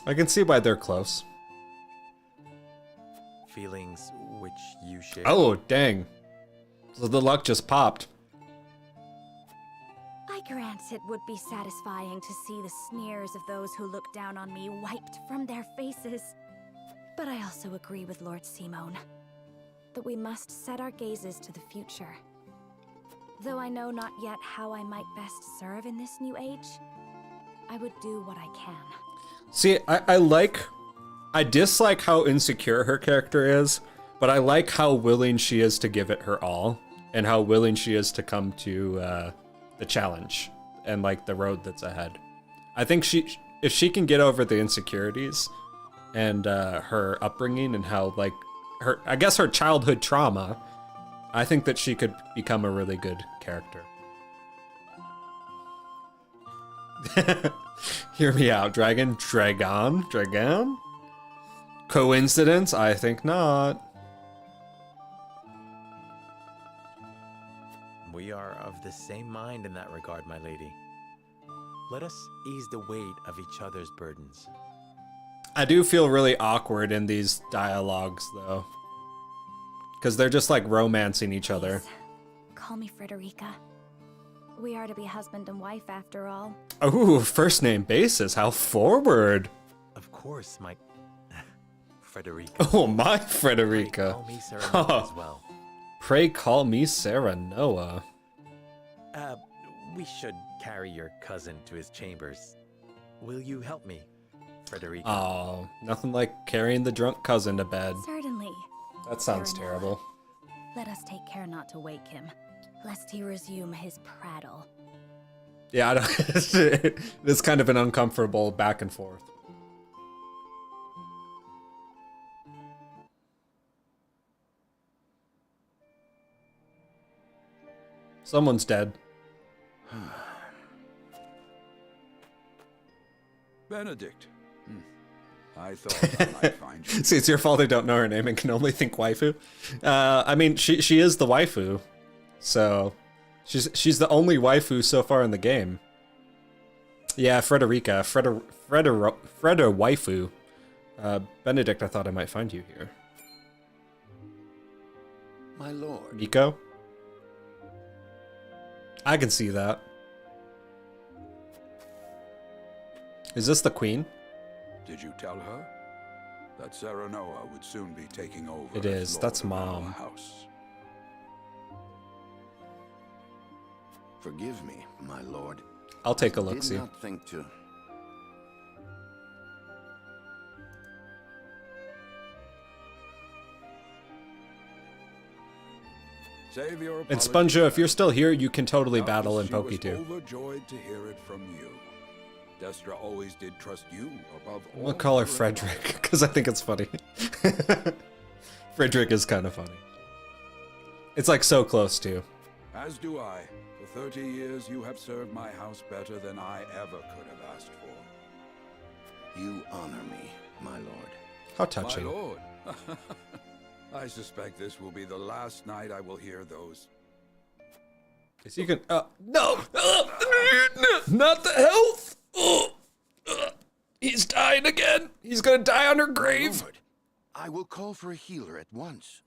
I can see why they're close. Feelings which you share. Oh, dang. So the luck just popped. I grant it would be satisfying to see the sneers of those who look down on me wiped from their faces. But I also agree with Lord Simone that we must set our gazes to the future. Though I know not yet how I might best serve in this new age, I would do what I can. See, I dislike how insecure her character is, but I like how willing she is to give it her all, and how willing she is to come to the challenge and like the road that's ahead. I think if she can get over the insecurities and her upbringing and how like I guess her childhood trauma, I think that she could become a really good character. Hear me out, Dragon. Coincidence? I think not. We are of the same mind in that regard, my lady. Let us ease the weight of each other's burdens. I do feel really awkward in these dialogues, though. Because they're just like romancing each other. Call me Frederica. We are to be husband and wife after all. Ooh, first name basis. How forward. Of course, my Frederica. Oh, my Frederica. Call me Sarah Noah as well. Pray call me Sarah Noah. We should carry your cousin to his chambers. Will you help me, Frederica? Oh, nothing like carrying the drunk cousin to bed. Certainly. That sounds Sarah terrible. Noah. Let us take care not to wake him, lest he resume his prattle. Yeah, I don't, it's kind of an uncomfortable back and forth. Someone's dead. Benedict. I thought I might find you. See, it's your fault I don't know her name and can only think waifu. I mean, she is the waifu, so she's the only waifu so far in the game. Yeah, Frederica, Freda waifu. Benedict, I thought I might find you here. My lord. Nico? I can see that. Is this the queen? Did you tell her that Sarah Noah would soon be taking over? It is. That's mom. House. Forgive me, my lord. I'll take a I look. See. Did not think to. Save your And Sponjo, if you're still here, you can totally battle in Doubtless Poke she was too. overjoyed to hear it from you. Destra always did trust you above all. I'll call her other Frederick because I think it's funny. Frederick is kind of funny. It's like so close too. As do I. For 30 years, you have served my house better than I ever could have asked for. You honor me, my lord. How touching. My lord. I suspect this will be the last night I will hear those. Is he gonna? No! Not the health! He's dying again. He's gonna die on her grave. Lord, I will call for a healer at once.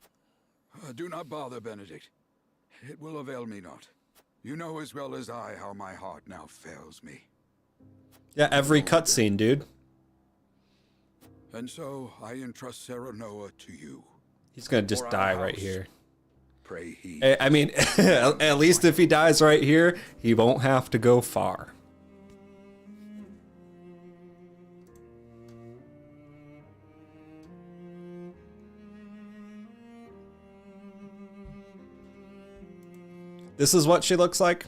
Do not bother, Benedict. It will avail me not. You know as well as I how my heart now fails me. Yeah, every cutscene, dude. And so I entrust Sarah Noah to you. He's gonna just For our die right house. here. Pray he. I mean, at least if he dies right here, he won't have to go far. This is what she looks like.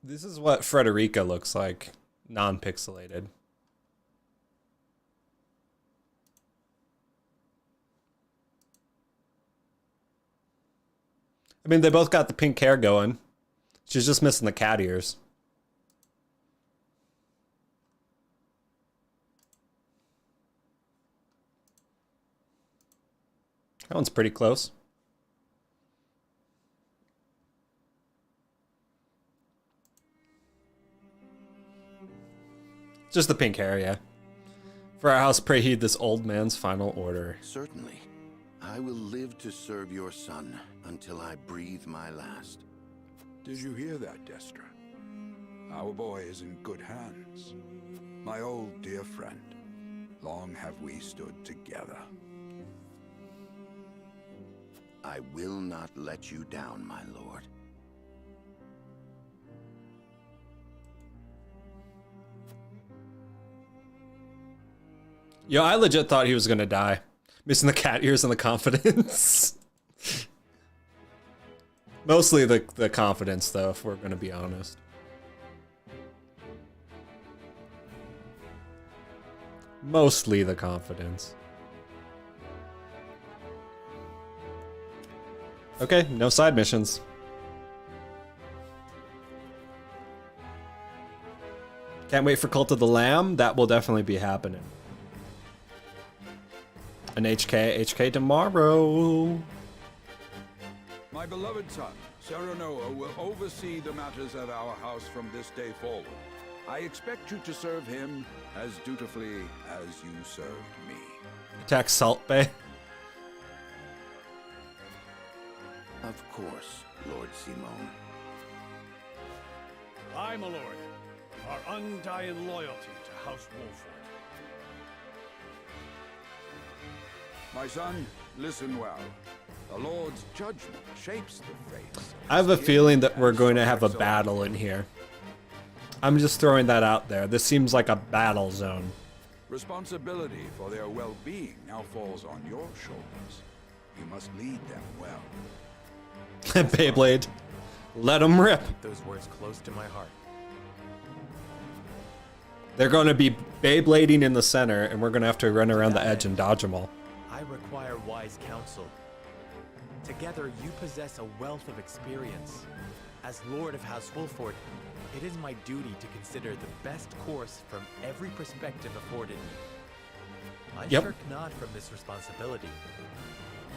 This is what Frederica looks like, non-pixelated. I mean, they both got the pink hair going. She's just missing the cat ears. That one's pretty close. Just the pink hair, yeah. For our house, pray heed this old man's final order. Certainly. I will live to serve your son until I breathe my last. Did you hear that, Destra? Our boy is in good hands. My old dear friend. Long have we stood together. I will not let you down, my lord. Yo, I legit thought he was gonna die. Missing the cat ears and the confidence. Mostly the confidence, though, if we're gonna be honest. Mostly the confidence. Okay, no side missions. Can't wait for Cult of the Lamb. That will definitely be happening. An HK tomorrow. My beloved son, Serenoa, will oversee the matters at our house from this day forward. I expect you to serve him as dutifully as you served me. Attack Salt Bay. Of course, Lord Simone. I, my lord, our undying loyalty to House Wolford. My son, listen well. The Lord's judgment shapes the fates. I have a feeling that we're going to have a battle in here. I'm just throwing that out there. This seems like a battle zone. Responsibility for their well-being now falls on your shoulders. You must lead them well. Beyblade. Let them rip. Keep those words close to my heart. They're going to be Beyblading in the center, and we're going to have to run around the edge and dodge them all. I require wise counsel. Together, you possess a wealth of experience. As Lord of House Wolford, it is my duty to consider the best course from every perspective afforded me. I shirk not from this responsibility.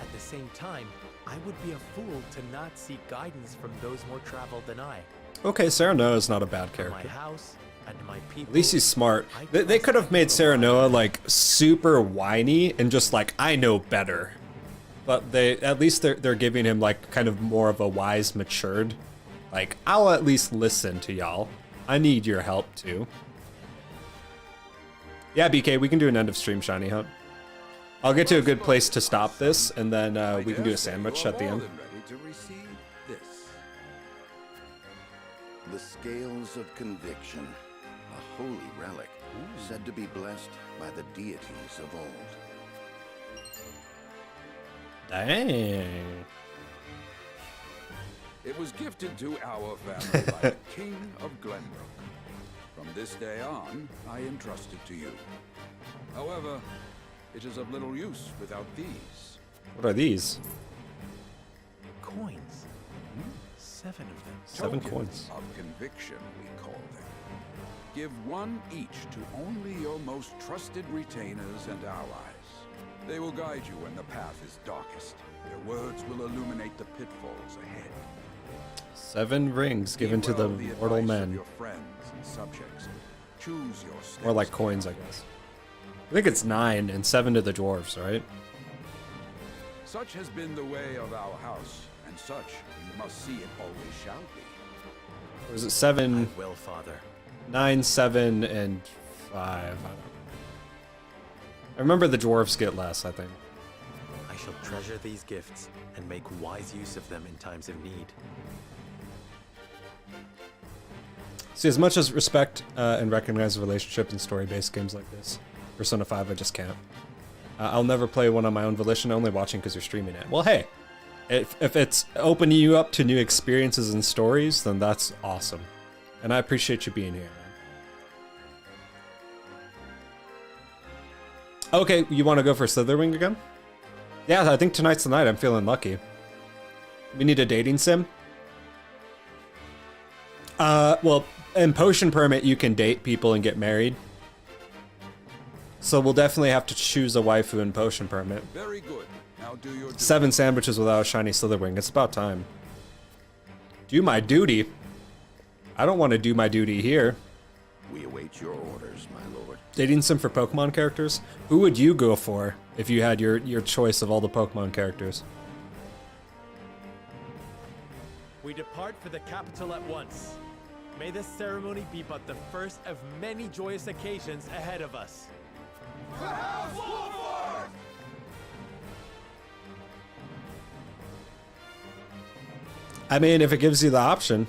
At the same time, I would be a fool to not seek guidance from those more traveled than I. Okay, Serenoa is not a bad For my character. house and my people, At least he's smart. They could have made Serenoa like super whiny and just like, I know better. But at least they're giving him like kind of more of a wise, matured, like, I'll at least listen to y'all. I need your help too. Yeah, BK, we can do an end of stream shiny hunt. I'll get to a good place to stop this, and then we can do a sandwich at the end. Ready to receive this. The Scales of Conviction, a holy relic, said to be blessed by the deities of old. Dang. It was gifted to our family by the King of Glenbrook. From this day on, I entrust it to you. However, it is of little use without these. What are these? Coins. 7 of them. 7 Tokens coins. of conviction, we call them. Give one each to only your most trusted retainers and allies. They will guide you when the path is darkest. Their words will illuminate the pitfalls ahead. 7 rings given to the Heed well mortal advice of men. your friends and subjects. Choose your steps. Or like coins, I guess. I think it's 9 and 7 to the dwarves, right? Such has been the way of our house, and such you must see it always shall be. Or is it 7? I will, Father. 9, 7, and 5. I don't know. I remember the dwarves get less, I think. I shall treasure these gifts and make wise use of them in times of need. See, as much as respect and recognize the relationship in story-based games like this, Persona 5, I just can't. I'll never play one on my own volition, only watching because you're streaming it. Well, hey, if it's opening you up to new experiences and stories, then that's awesome. And I appreciate you being here, man. Okay, you want to go for Slitherwing again? Yeah, I think tonight's the night. I'm feeling lucky. We need a dating sim. Well, in Potion Permit, you can date people and get married. So we'll definitely have to choose a waifu in Potion Permit. Very good. Now do your 7 sandwiches without a shiny Slitherwing. It's about time. Do my duty. I don't want to do my duty here. We await your orders, my lord. Dating sim for Pokemon characters? Who would you go for if you had your choice of all the Pokemon characters? We depart for the capital at once. May this ceremony be but the first of many joyous occasions ahead of us. I mean, if it gives you the option.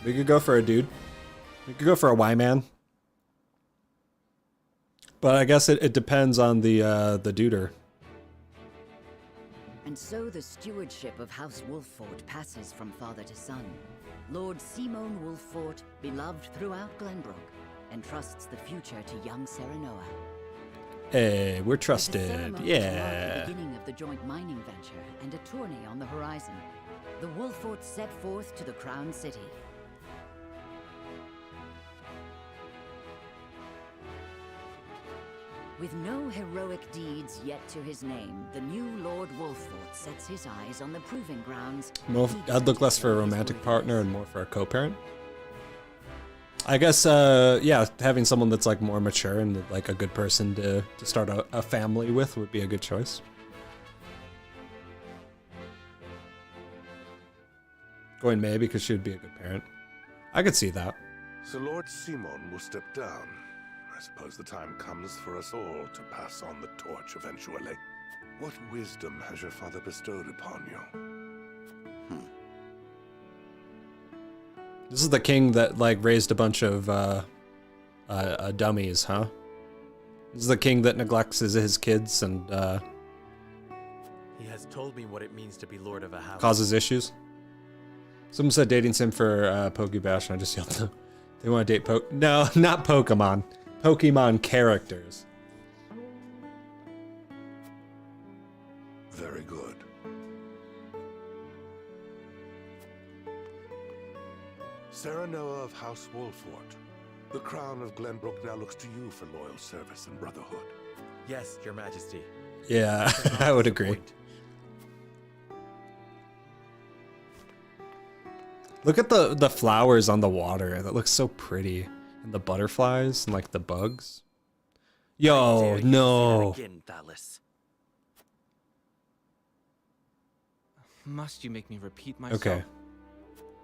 We could go for a dude. We could go for a Y-man. But I guess it depends on the duder. And so the stewardship of House Wolffort passes from father to son. Lord Simon Wolffort, beloved throughout Glenbrook, entrusts the future to young Serenoa. Hey, we're With the trusted. ceremony to mark Yeah. the beginning of the joint mining venture and a tourney on the horizon, the Wolfforts set forth to the Crown City. With no heroic deeds yet to his name, the new Lord Wolffort sets his eyes on the proving grounds. I'd look less for a romantic partner and more for a co-parent. I guess, yeah, having someone that's like more mature and like a good person to start a family with would be a good choice. Going May because she would be a good parent. I could see that. So Lord Simon will step down. I suppose the time comes for us all to pass on the torch eventually. What wisdom has your father bestowed upon you? This is the king that like raised a bunch of dummies, huh? This is the king that neglects his kids and He has told me what it means to be lord of a house. causes issues. Someone said dating sim for Pokebash, and I just yelled, they want to date No, not Pokemon. Pokemon characters. Very good. Serenoa of House Wolffort. The crown of Glenbrook now looks to you for loyal service and brotherhood. Yes, Your Majesty. Yeah, I would agree. Look at the flowers on the water. That looks so pretty. And the butterflies and like the bugs. Yo, no. Must you make me repeat myself? Okay.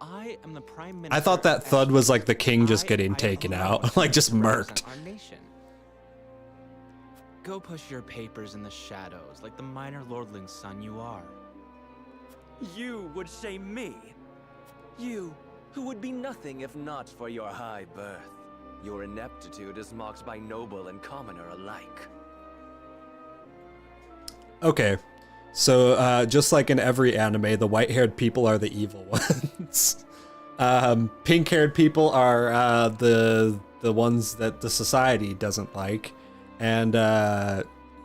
I am the Prime Minister. I thought that thud was like the king just getting taken out. Like just murked. Our nation. Go push your papers in the shadows like the minor lordling's son you are. You would shame me? You, who would be nothing if not for your high birth. Your ineptitude is mocked by noble and commoner alike. Okay. So, just like in every anime, the white-haired people are the evil ones. Pink-haired people are the ones that the society doesn't like. And,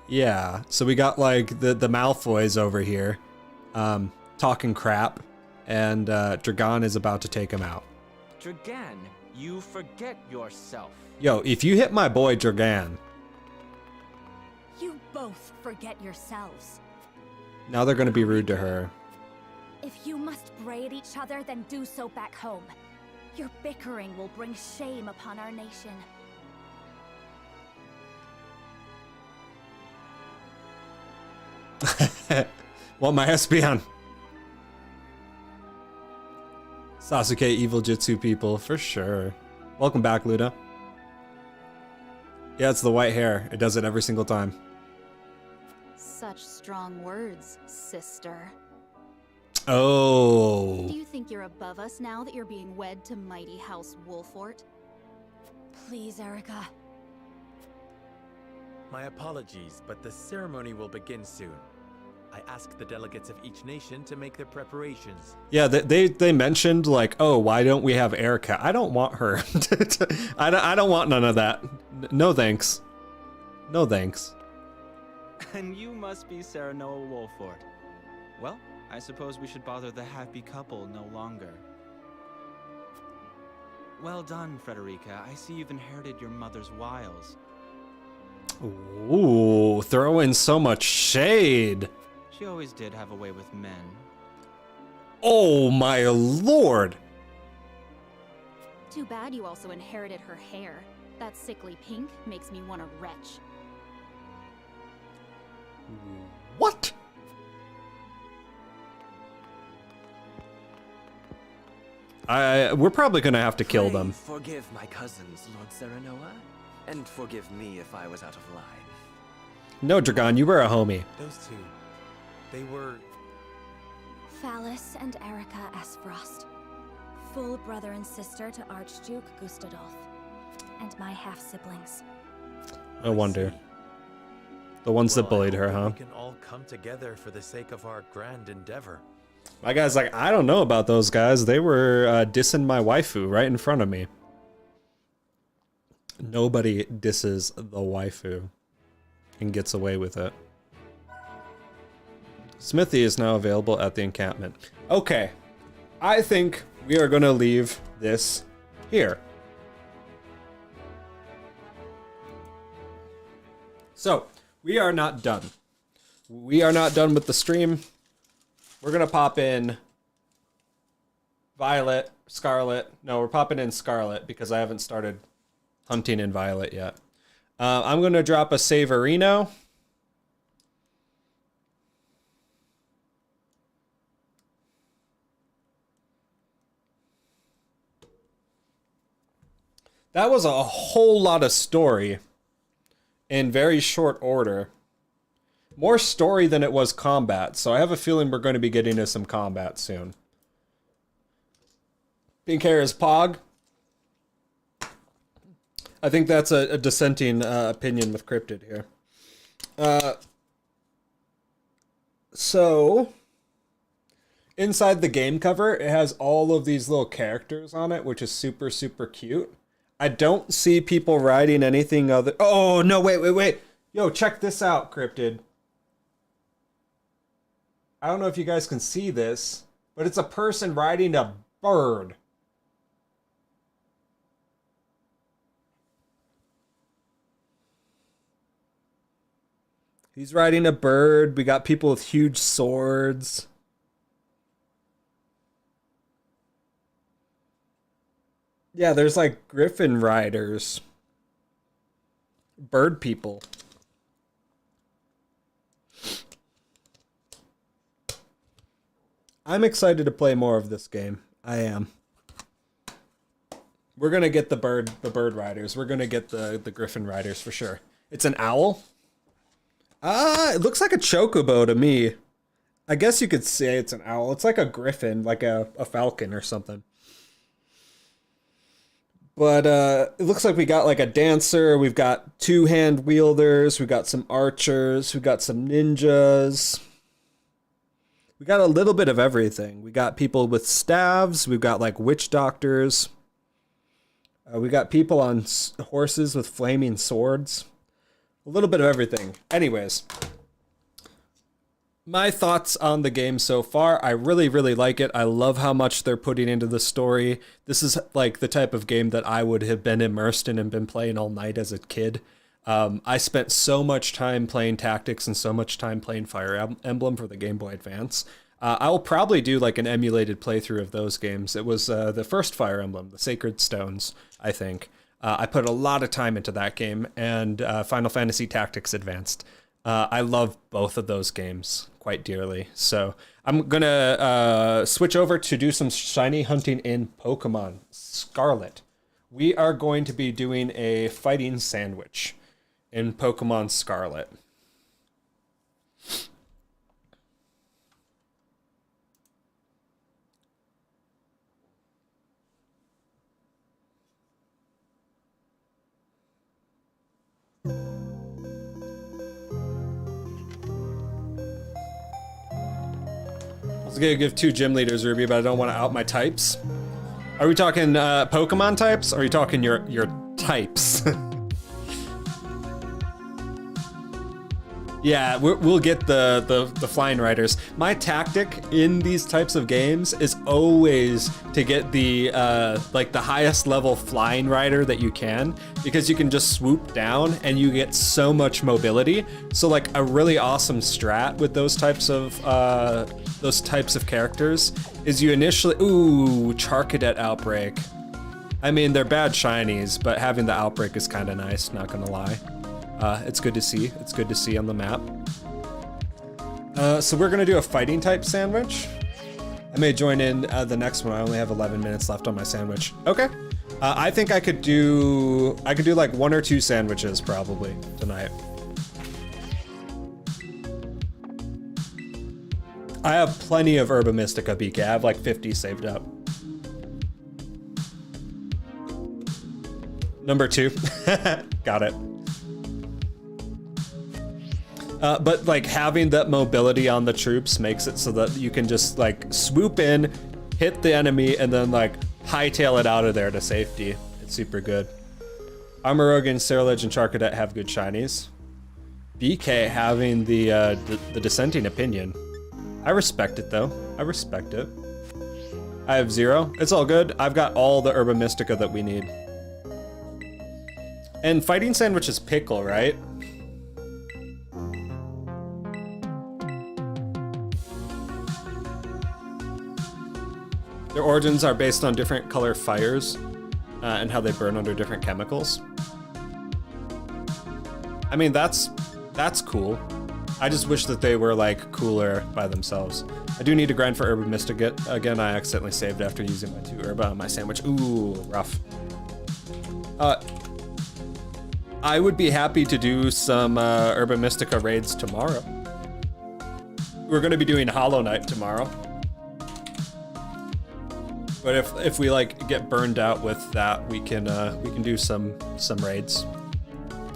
yeah. So we got, like, the Malfoys over here talking crap. And Dragon is about to take him out. Dragan, you forget yourself. Yo, if you hit my boy Dragan, You both forget yourselves. now they're gonna be rude to her. If you must bray at each other, then do so back home. Your bickering will bring shame upon our nation. Want my SP on? Sasuke evil Jitsu people, for sure. Welcome back, Luna. Yeah, it's the white hair. It does it every single time. Such strong words, sister. Oh. Do you think you're above us now that you're being wed to mighty House Wolffort? Please, Erica. My apologies, but the ceremony will begin soon. I asked the delegates of each nation to make their preparations. Yeah, they mentioned like, oh, why don't we have Erica? I don't want her. I don't want none of that. No thanks. No thanks. And you must be Sarah Noah Wolford. Well, I suppose we should bother the happy couple no longer. Well done, Frederica. I see you've inherited your mother's wiles. Ooh, throw in so much shade. She always did have a way with men. Oh my lord. Too bad you also inherited her hair. That sickly pink makes me want to retch. What? We're probably gonna have to kill them. Forgive my cousins, Lord Serenoa, and forgive me if I was out of line. No, Dragon, you were a homie. Those two, they were... Phallus and Erica Esfrost. Full brother and sister to Archduke Gustadolf. And my half-siblings. No wonder. The ones that bullied her, huh? We can all come together for the sake of our grand endeavor. My guy's like, I don't know about those guys. They were dissing my waifu right in front of me. Nobody disses the waifu and gets away with it. Smithy is now available at the encampment. Okay, I think we are going to leave this here. So, we are not done. We are not done with the stream. We're going to pop in Violet, Scarlet. No, we're popping in Scarlet because I haven't started hunting in Violet yet. I'm going to drop a Saverino. That was a whole lot of story in very short order. More story than it was combat, so I have a feeling we're going to be getting to some combat soon. Pink hair is Pog. I think that's a dissenting opinion with Cryptid here. So, inside the game cover, it has all of these little characters on it, which is super, super cute. I don't see people writing anything other... Oh, no, wait. Yo, check this out, Cryptid. I don't know if you guys can see this, but it's a person riding a bird. He's riding a bird. We got people with huge swords. Yeah, there's like griffin riders. Bird people. I'm excited to play more of this game. I am. We're gonna get the bird riders. We're gonna get the griffin riders for sure. It's an owl. It looks like a chocobo to me. I guess you could say it's an owl. It's like a griffin, like a falcon or something. But it looks like we got like a dancer. We've got 2 hand wielders. We've got some archers. We've got some ninjas. We got a little bit of everything. We got people with staves. We've got like witch doctors. We got people on horses with flaming swords. A little bit of everything. Anyways, my thoughts on the game so far. I really, really like it. I love how much they're putting into the story. This is like the type of game that I would have been immersed in and been playing all night as a kid. I spent so much time playing Tactics and so much time playing Fire Emblem for the Game Boy Advance. I will probably do like an emulated playthrough of those games. It was the first Fire Emblem, the Sacred Stones, I think. I put a lot of time into that game, and Final Fantasy Tactics Advanced. I love both of those games quite dearly. So I'm going to switch over to do some shiny hunting in Pokemon Scarlet. We are going to be doing a fighting sandwich in Pokemon Scarlet. was gonna give 2 gym leaders, Ruby, but I don't want to out my types. Are we talking Pokemon types? Or are you talking your types? Yeah, we'll get the flying riders. My tactic in these types of games is always to get the like the highest level flying rider that you can, because you can just swoop down and you get so much mobility. So like a really awesome strat with those types of characters is you initially Charcadet Outbreak. I mean, they're bad shinies, but having the Outbreak is kind of nice, not gonna lie. It's good to see. It's good to see on the map. So we're gonna do a fighting type sandwich. I may join in the next one. I only have 11 minutes left on my sandwich. Okay. I think I could do like 1 or 2 sandwiches probably tonight. I have plenty of Herba Mystica, BK. I have like 50 saved up. Number 2. Got it. But like having that mobility on the troops makes it so that you can just like swoop in, hit the enemy, and then like hightail it out of there to safety. It's super good. Armorogan, Ceruledge, and Charcadet have good shinies. BK having the dissenting opinion. I respect it though. I respect it. I have 0. It's all good. I've got all the Herba Mystica that we need. And fighting sandwich is pickle, right? Their origins are based on different color fires and how they burn under different chemicals. I mean, that's cool. I just wish that they were like cooler by themselves. I do need to grind for Herba Mystica. Again, I accidentally saved after using my 2 Herba on my sandwich. Ooh, rough. I would be happy to do some Herba Mystica raids tomorrow. We're gonna be doing Hollow Knight tomorrow. But if we like get burned out with that, we can do some raids,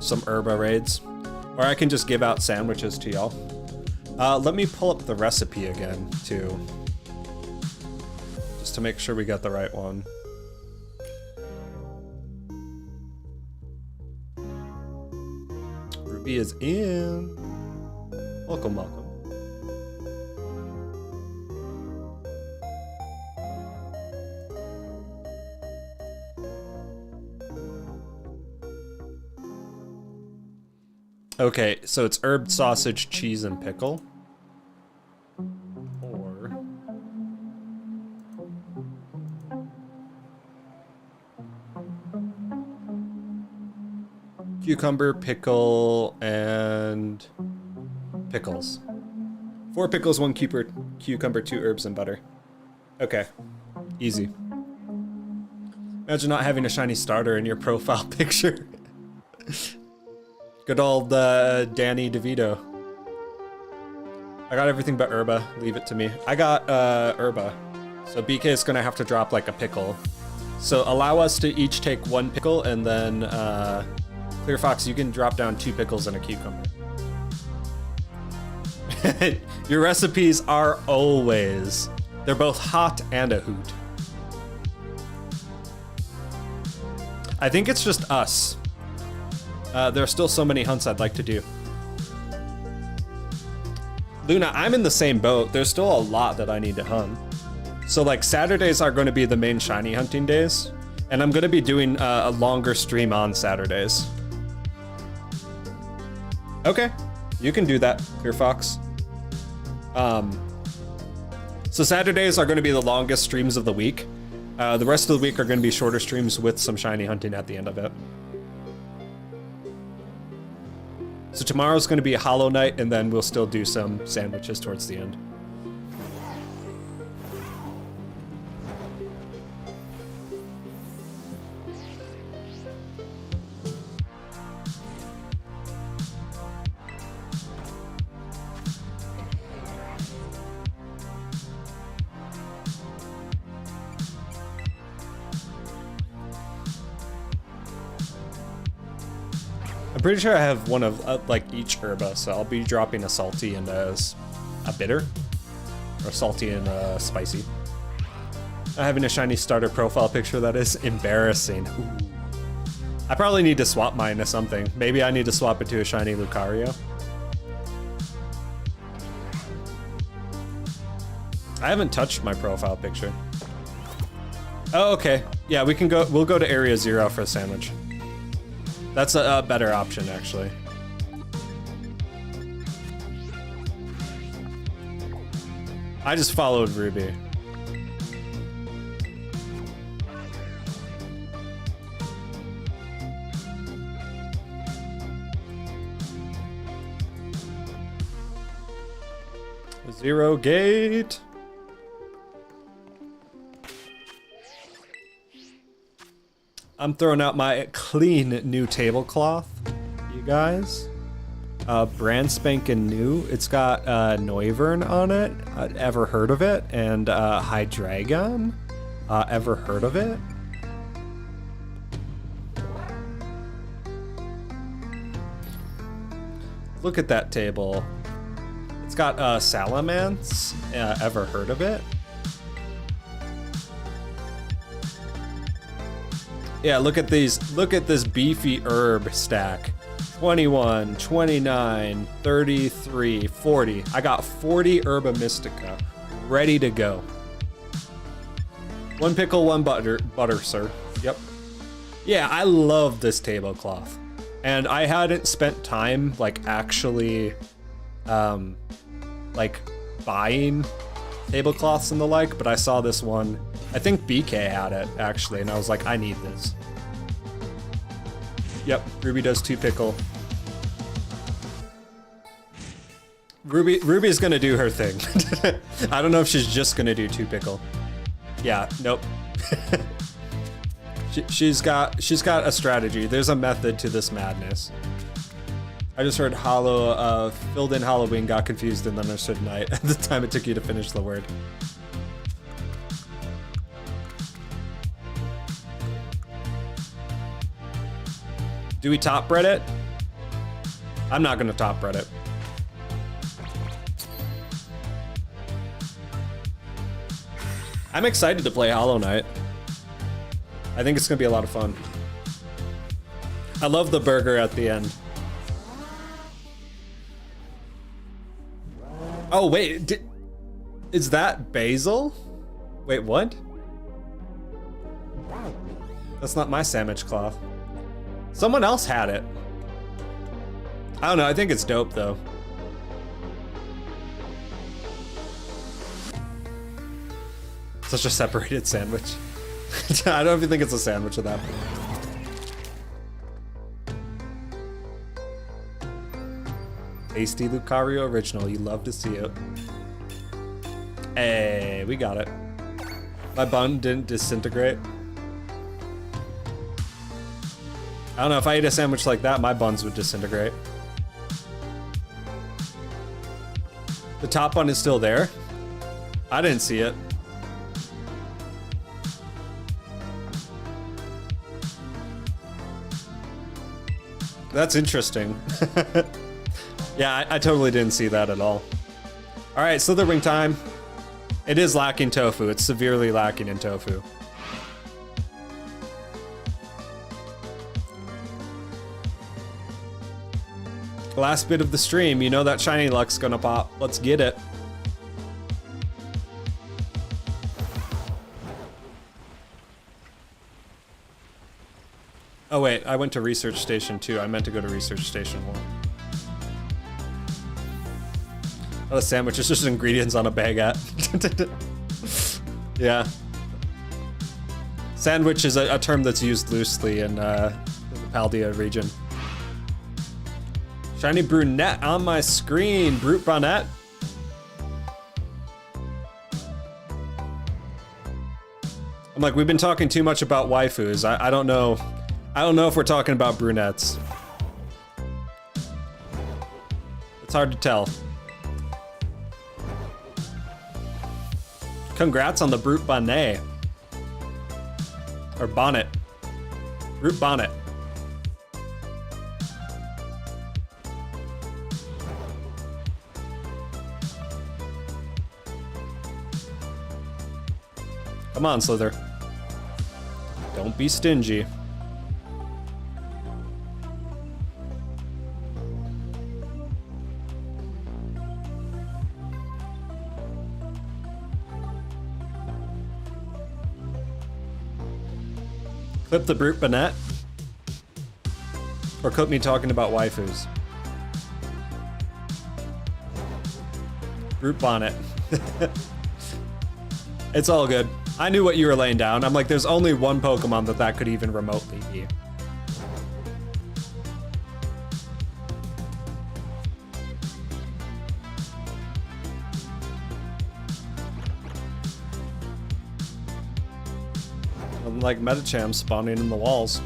some Herba raids, or I can just give out sandwiches to y'all. Let me pull up the recipe again too, just to make sure we got the right one. Ruby is in. Welcome, welcome. Okay, so it's herb, sausage, cheese, and pickle. Or... cucumber, pickle, and... pickles. 4 pickles, 1 cucumber, 2 herbs, and butter. Okay, easy. Imagine not having a shiny starter in your profile picture. Good old Danny DeVito. I got everything but Herba. Leave it to me. I got Herba. So BK is gonna have to drop like a pickle. So allow us to each take 1 pickle, and then Clear Fox, you can drop down 2 pickles and a cucumber. Your recipes are always, they're both hot and a hoot. I think it's just us. There are still so many hunts I'd like to do. Luna, I'm in the same boat. There's still a lot that I need to hunt. So like Saturdays are going to be the main shiny hunting days, and I'm going to be doing a longer stream on Saturdays. Okay, you can do that, Clear Fox. So Saturdays are going to be the longest streams of the week. The rest of the week are going to be shorter streams with some shiny hunting at the end of it. So tomorrow's going to be a Hollow Knight, and then we'll still do some sandwiches towards the end. I'm pretty sure I have one of like each herba, so I'll be dropping a salty and a bitter, or salty and spicy. Having a shiny starter profile picture, that is embarrassing. Ooh. I probably need to swap mine to something. Maybe I need to swap it to a shiny Lucario. I haven't touched my profile picture. Oh, okay. Yeah, we can go. We'll go to Area 0 for a sandwich. That's a better option, actually. I just followed Ruby. Zero gate. I'm throwing out my clean new tablecloth, you guys. Brand spanking new. It's got Noivern on it. Ever heard of it? And Hydreigon. Ever heard of it? Look at that table. It's got Salamence. Ever heard of it? Yeah, look at these. Look at this beefy herb stack. 21, 29, 33, 40. I got 40 Herba Mystica ready to go. One pickle, one butter, sir. Yep. Yeah, I love this tablecloth. And I hadn't spent time like actually like buying tablecloths and the like, but I saw this one. I think BK had it actually, and I was like, I need this. Yep, Ruby does 2 pickle. Ruby's gonna do her thing. I don't know if she's just gonna do 2 pickle. Yeah, nope. she's got a strategy. There's a method to this madness. I just heard hollow, filled in Halloween, got confused and understood night at the time it took you to finish the word. Do we top bread it? I'm not gonna top bread it. I'm excited to play Hollow Knight. I think it's gonna be a lot of fun. I love the burger at the end. Oh wait, is that basil? Wait, what? That's not my sandwich cloth. Someone else had it. I don't know, I think it's dope though. Such a separated sandwich. I don't even think it's a sandwich at that point. Tasty Lucario original, you love to see it. Hey, we got it. My bun didn't disintegrate. I don't know, if I ate a sandwich like that, my buns would disintegrate. The top bun is still there? I didn't see it. That's interesting. Yeah, I totally didn't see that at all. All right, Slither Wing time. It is lacking tofu. It's severely lacking in tofu. Last bit of the stream. You know that shiny luck's gonna pop. Let's get it. Oh wait, I went to Research Station 2. I meant to go to Research Station 1. Oh, the sandwich is just ingredients on a baguette. Yeah. Sandwich is a term that's used loosely in the Paldea region. Shiny brunette on my screen. Brute brunette. I'm like, we've been talking too much about waifus. I don't know. I don't know if we're talking about brunettes. It's hard to tell. Congrats on the Brute Bonnet. Or bonnet. Brute bonnet. Come on, Slither. Don't be stingy. Clip the brute bonnet? Or clip me talking about waifus? Brute bonnet. It's all good. I knew what you were laying down. I'm like, there's only one Pokemon that could even remotely be. I'm like Medicham spawning in the walls.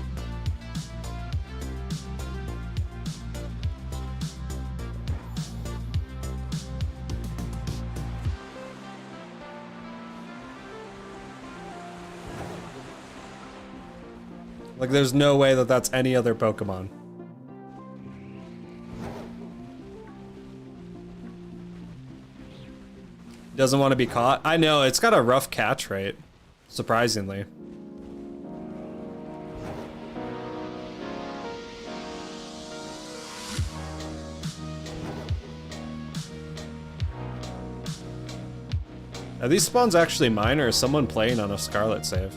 Like, there's no way that that's any other Pokemon. Doesn't want to be caught. I know, it's got a rough catch rate, surprisingly. Are these spawns actually mine, or is someone playing on a Scarlet save?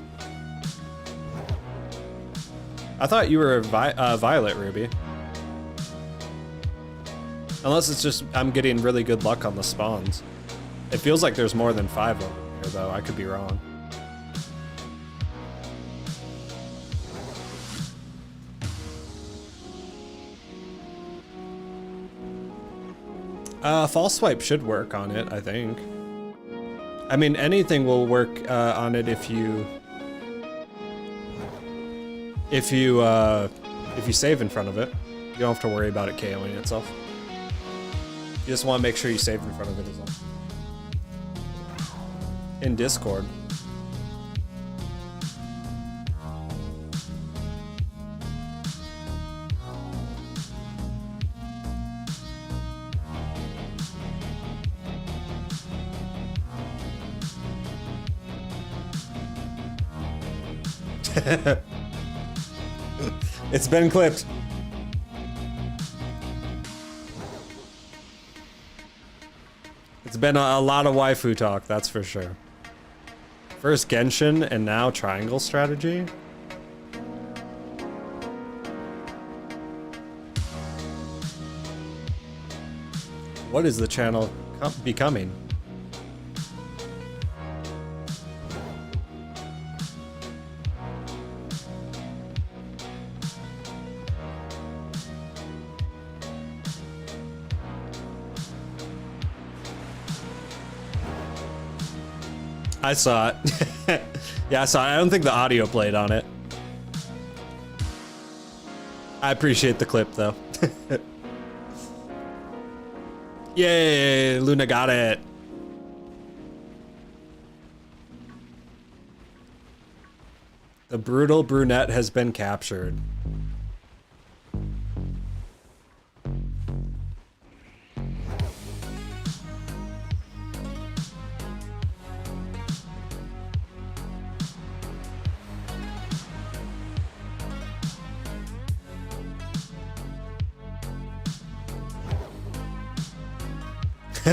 I thought you were a Violet, Ruby. Unless it's just I'm getting really good luck on the spawns. It feels like there's more than 5 over here, though. I could be wrong. False Swipe should work on it, I think. I mean, anything will work on it if you save in front of it. You don't have to worry about it KOing itself. You just want to make sure you save in front of it as well. In Discord. It's been clipped. It's been a lot of waifu talk, that's for sure. First Genshin and now Triangle Strategy. What is the channel becoming? I saw it. Yeah, I saw it. I don't think the audio played on it. I appreciate the clip, though. Yay, Luna got it. The brutal brunette has been captured.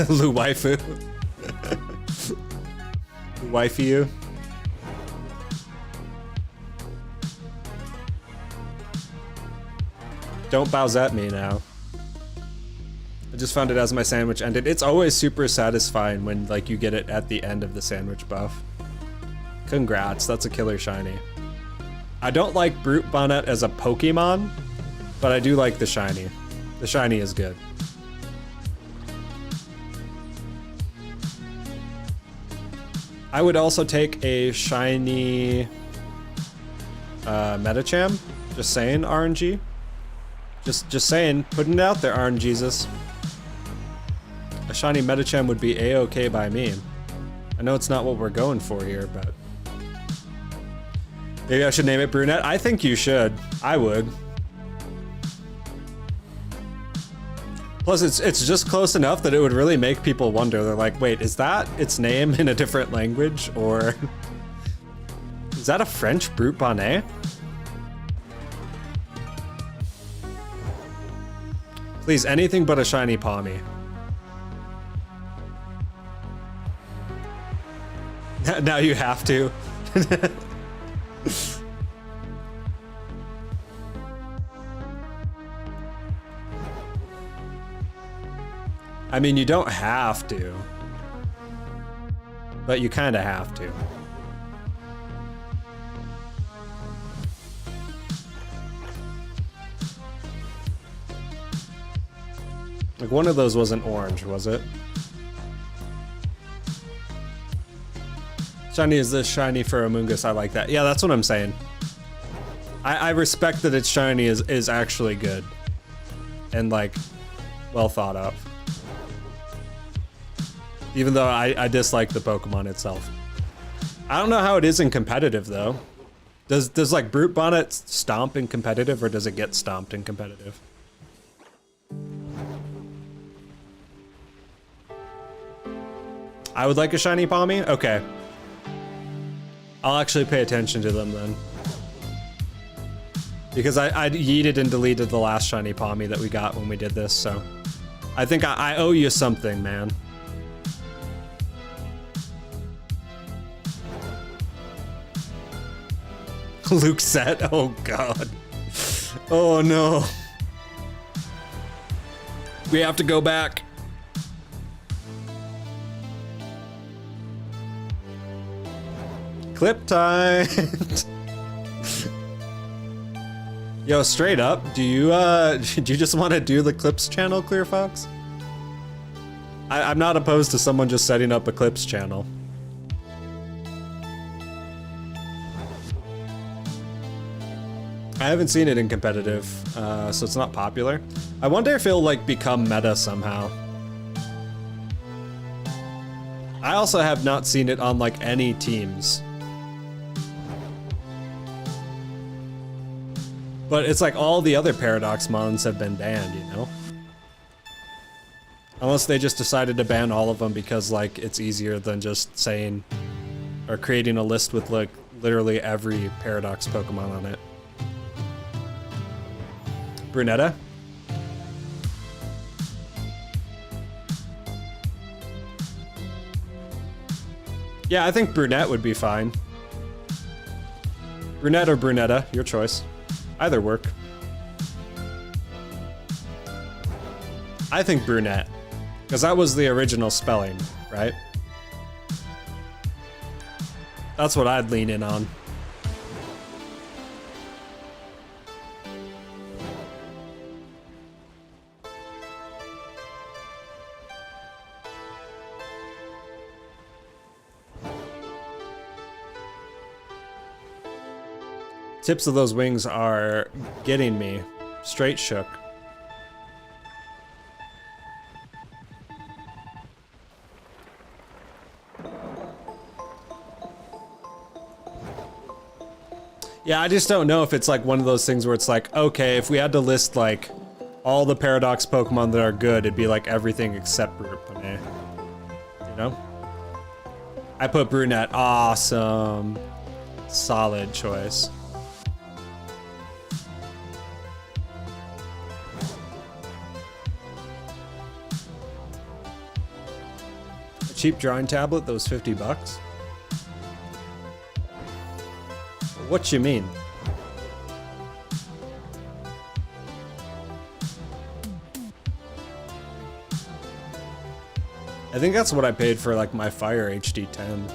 Lu waifu. Wifey you. Don't Bowsette me now. I just found it as my sandwich ended. It's always super satisfying when like you get it at the end of the sandwich buff. Congrats, that's a killer shiny. I don't like Brute Bonnet as a Pokemon, but I do like the shiny. The shiny is good. I would also take a shiny Medicham. Just saying, RNG. Just saying, putting it out there, RNGesus. A shiny Medicham would be a-okay by me. I know it's not what we're going for here, but maybe I should name it Brunette. I think you should. I would. Plus, it's just close enough that it would really make people wonder. They're like, wait, is that its name in a different language? Or Is that a French Brute Bonnet? Please, anything but a shiny Palmy. Now you have to. I mean, you don't have to, but you kind of have to. Like, one of those wasn't orange, was it? Shiny is this shiny for Amoongus. I like that. Yeah, that's what I'm saying. I respect that it's shiny is actually good. And, like, well thought of. Even though I dislike the Pokemon itself. I don't know how it is in competitive, though. Does like, Brute Bonnet stomp in competitive, or does it get stomped in competitive? I would like a shiny Palmy? Okay. I'll actually pay attention to them then. Because I yeeted and deleted the last shiny Palmy that we got when we did this, so... I think I owe you something, man. Luke set? Oh god. Oh no. We have to go back. Clip time. Yo, straight up, do you just want to do the Clips channel, Clear Fox? I'm not opposed to someone just setting up a Clips channel. I haven't seen it in competitive, so it's not popular. I wonder if it'll like become meta somehow. I also have not seen it on like any teams. But it's like all the other Paradox mons have been banned, you know? Unless they just decided to ban all of them because like it's easier than just saying or creating a list with like literally every Paradox Pokemon on it. Brunetta? Yeah, I think Brunette would be fine. Brunette or Brunetta, your choice. Either work. I think Brunette, because that was the original spelling, right? That's what I'd lean in on. Tips of those wings are getting me straight shook. Yeah, I just don't know if it's like one of those things where it's like, okay, if we had to list like all the Paradox Pokemon that are good, it'd be like everything except Brunette. You know? I put Brunette. Awesome. Solid choice. Cheap drawing tablet that was $50. What you mean? I think that's what I paid for like my Fire HD 10.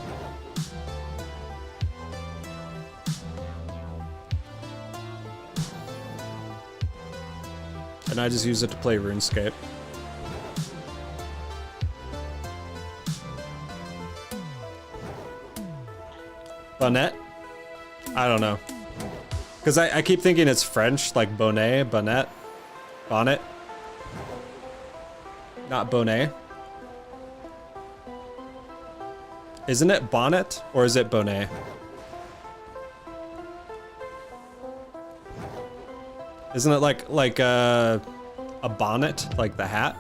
And I just use it to play RuneScape. Bonnet? I don't know. Because I keep thinking it's French, like bonnet, bonnet, bonnet. Not bonnet. Isn't it bonnet or is it bonnet? Isn't it like a bonnet, like the hat?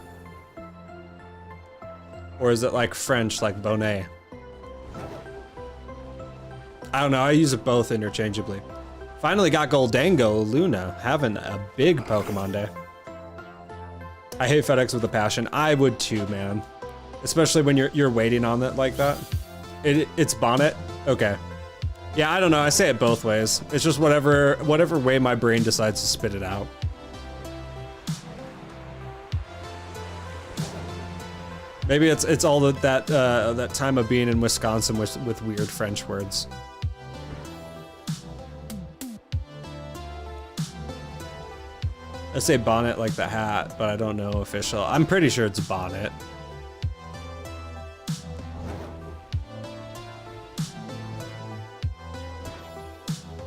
Or is it like French, like bonnet? I don't know, I use it both interchangeably. Finally got Goldango Luna, having a big Pokemon day. I hate FedEx with a passion. I would too, man. Especially when you're waiting on it like that. It's Bonnet? Okay. Yeah, I don't know, I say it both ways. It's just whatever way my brain decides to spit it out. Maybe it's all that time of being in Wisconsin with weird French words. I say bonnet like the hat, but I don't know official. I'm pretty sure it's bonnet.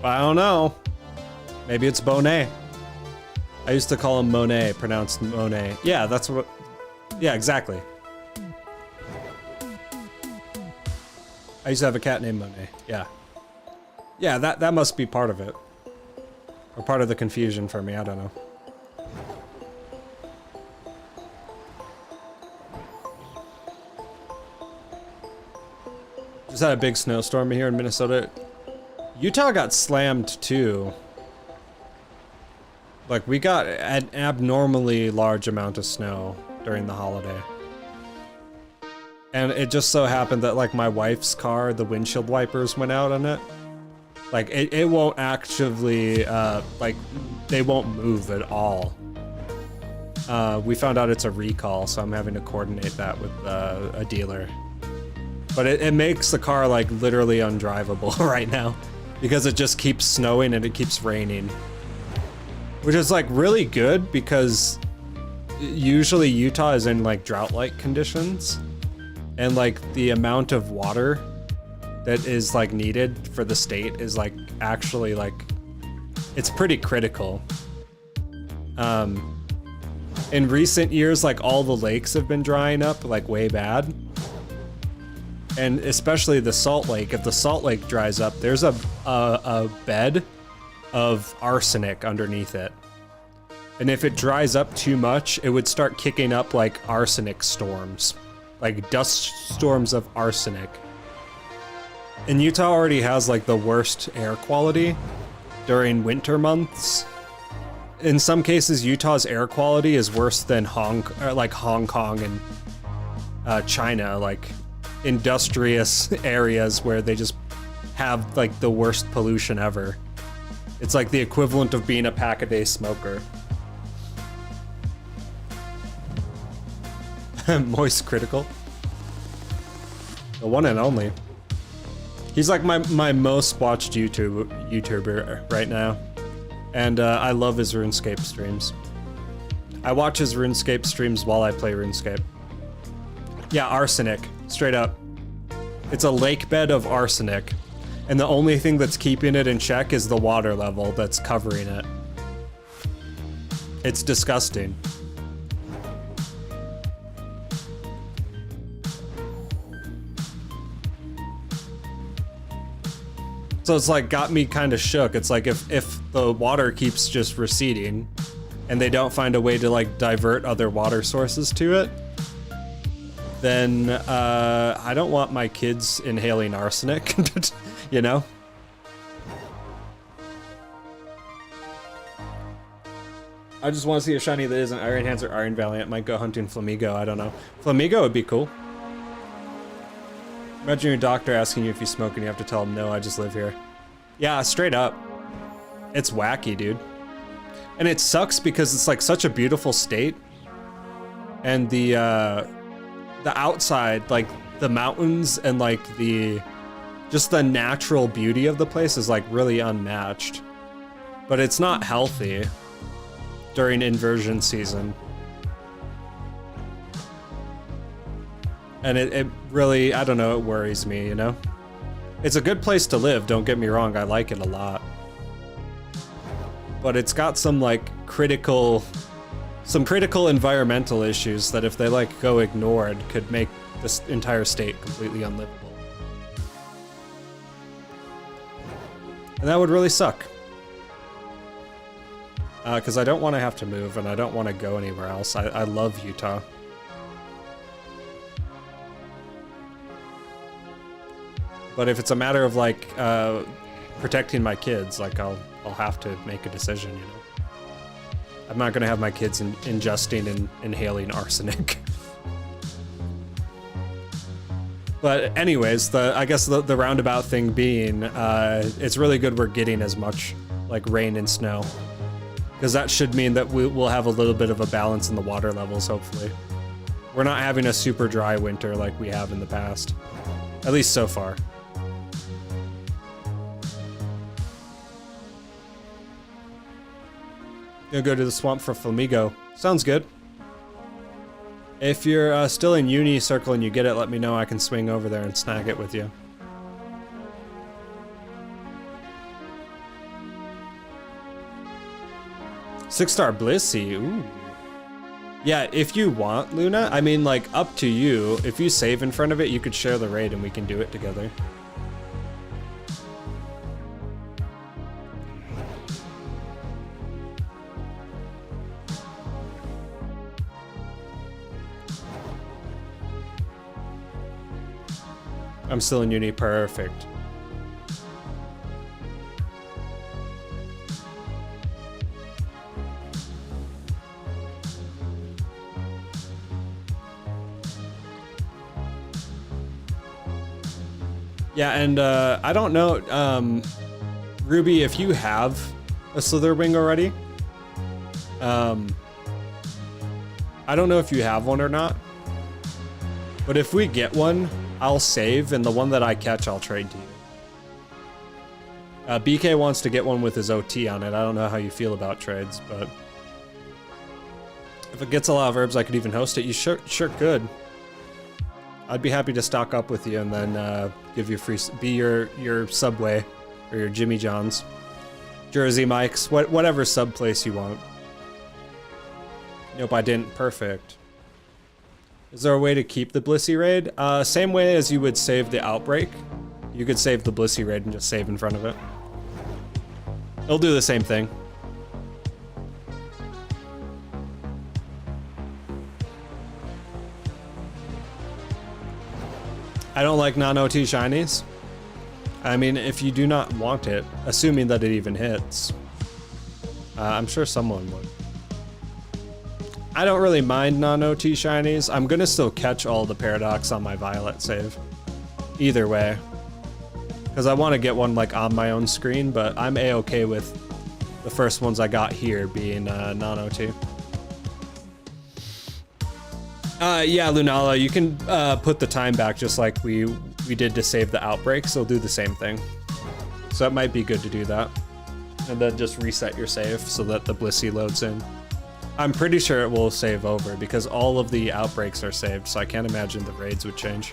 I don't know. Maybe it's Bonnet. I used to call him Monet, pronounced Monet. Yeah, that's what. Yeah, exactly. I used to have a cat named Monet. Yeah. Yeah, that must be part of it. Or part of the confusion for me, I don't know. Just had a big snowstorm here in Minnesota. Utah got slammed too. Like, we got an abnormally large amount of snow during the holiday. And it just so happened that, like, my wife's car, the windshield wipers went out on it. Like, it won't actually, like, they won't move at all. We found out it's a recall, so I'm having to coordinate that with a dealer. But it makes the car, like, literally undrivable right now. Because it just keeps snowing and it keeps raining. Which is, like, really good because usually Utah is in, like, drought-like conditions. And, like, the amount of water that is, like, needed for the state is, like, actually, like, it's pretty critical. In recent years, like, all the lakes have been drying up, like, way bad. And especially the Salt Lake. If the Salt Lake dries up, there's a bed of arsenic underneath it. And if it dries up too much, it would start kicking up like arsenic storms. Like dust storms of arsenic. And Utah already has like the worst air quality during winter months. In some cases, Utah's air quality is worse than Hong Kong and China, like industrious areas where they just have like the worst pollution ever. It's like the equivalent of being a pack-a-day smoker. Moist Critical. The one and only. He's like my most watched YouTuber right now. And I love his RuneScape streams. I watch his RuneScape streams while I play RuneScape. Yeah, arsenic. Straight up. It's a lake bed of arsenic. And the only thing that's keeping it in check is the water level that's covering it. It's disgusting. So it's like got me kind of shook. It's like if the water keeps just receding and they don't find a way to like divert other water sources to it, then I don't want my kids inhaling arsenic, you know? I just want to see a shiny that isn't Iron Hands or Iron Valiant. Might go hunting Flamigo, I don't know. Flamigo would be cool. Imagine your doctor asking you if you smoke and you have to tell him, no, I just live here. Yeah, straight up. It's wacky, dude. And it sucks because it's like such a beautiful state. And the outside, like the mountains and like just the natural beauty of the place is like really unmatched. But it's not healthy during inversion season. And it really, I don't know, it worries me, you know? It's a good place to live, don't get me wrong, I like it a lot. But it's got some like critical environmental issues that if they like go ignored could make this entire state completely unlivable. And that would really suck. Because I don't want to have to move and I don't want to go anywhere else. I love Utah. But if it's a matter of like protecting my kids, like I'll have to make a decision, you know. I'm not gonna have my kids ingesting and inhaling arsenic. But anyways, I guess the roundabout thing being, it's really good we're getting as much like rain and snow, because that should mean that we'll have a little bit of a balance in the water levels, hopefully. We're not having a super dry winter like we have in the past, at least so far. Gonna go to the swamp for Flamigo. Sounds good. If you're still in uni circle and you get it, let me know. I can swing over there and snag it with you. Six-star Blissey, ooh. Yeah, if you want, Luna, I mean, like, up to you. If you save in front of it, you could share the raid and we can do it together. I'm still in uni, perfect. Yeah, and I don't know, Ruby, if you have a Slither Wing already. I don't know if you have one or not, but if we get one, I'll save, and the one that I catch, I'll trade to you. BK wants to get one with his OT on it. I don't know how you feel about trades, but if it gets a lot of herbs, I could even host it. You sure could. I'd be happy to stock up with you and then give you free, be your Subway or your Jimmy John's, Jersey Mike's, whatever sub place you want. Nope, I didn't. Perfect. Is there a way to keep the Blissey raid? Same way as you would save the Outbreak. You could save the Blissey raid and just save in front of it. It'll do the same thing. I don't like non-OT shinies. I mean, if you do not want it, assuming that it even hits, I'm sure someone would. I don't really mind non-OT shinies. I'm gonna still catch all the Paradox on my Violet save. Either way. Because I want to get one like on my own screen, but I'm A-okay with the first ones I got here being non-OT. Yeah, Lunala, you can put the time back just like we did to save the Outbreak, so it'll do the same thing. So it might be good to do that. And then just reset your save so that the Blissey loads in. I'm pretty sure it will save over because all of the Outbreaks are saved, so I can't imagine the raids would change.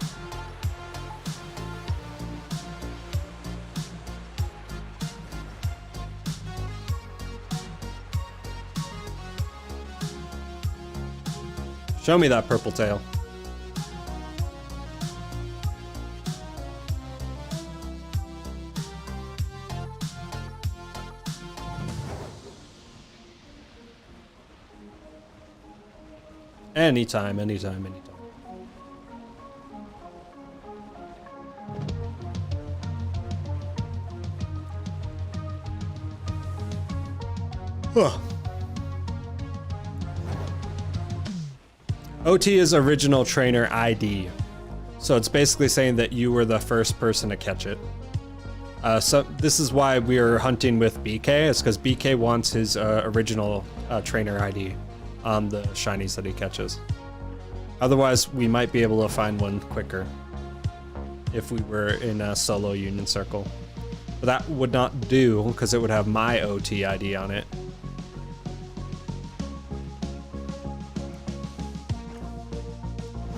Show me that purple tail. Anytime, anytime, anytime. Huh. OT is original trainer ID. So it's basically saying that you were the first person to catch it. So this is why we're hunting with BK. It's because BK wants his original trainer ID on the shinies that he catches. Otherwise, we might be able to find one quicker if we were in a solo union circle. But that would not do because it would have my OT ID on it.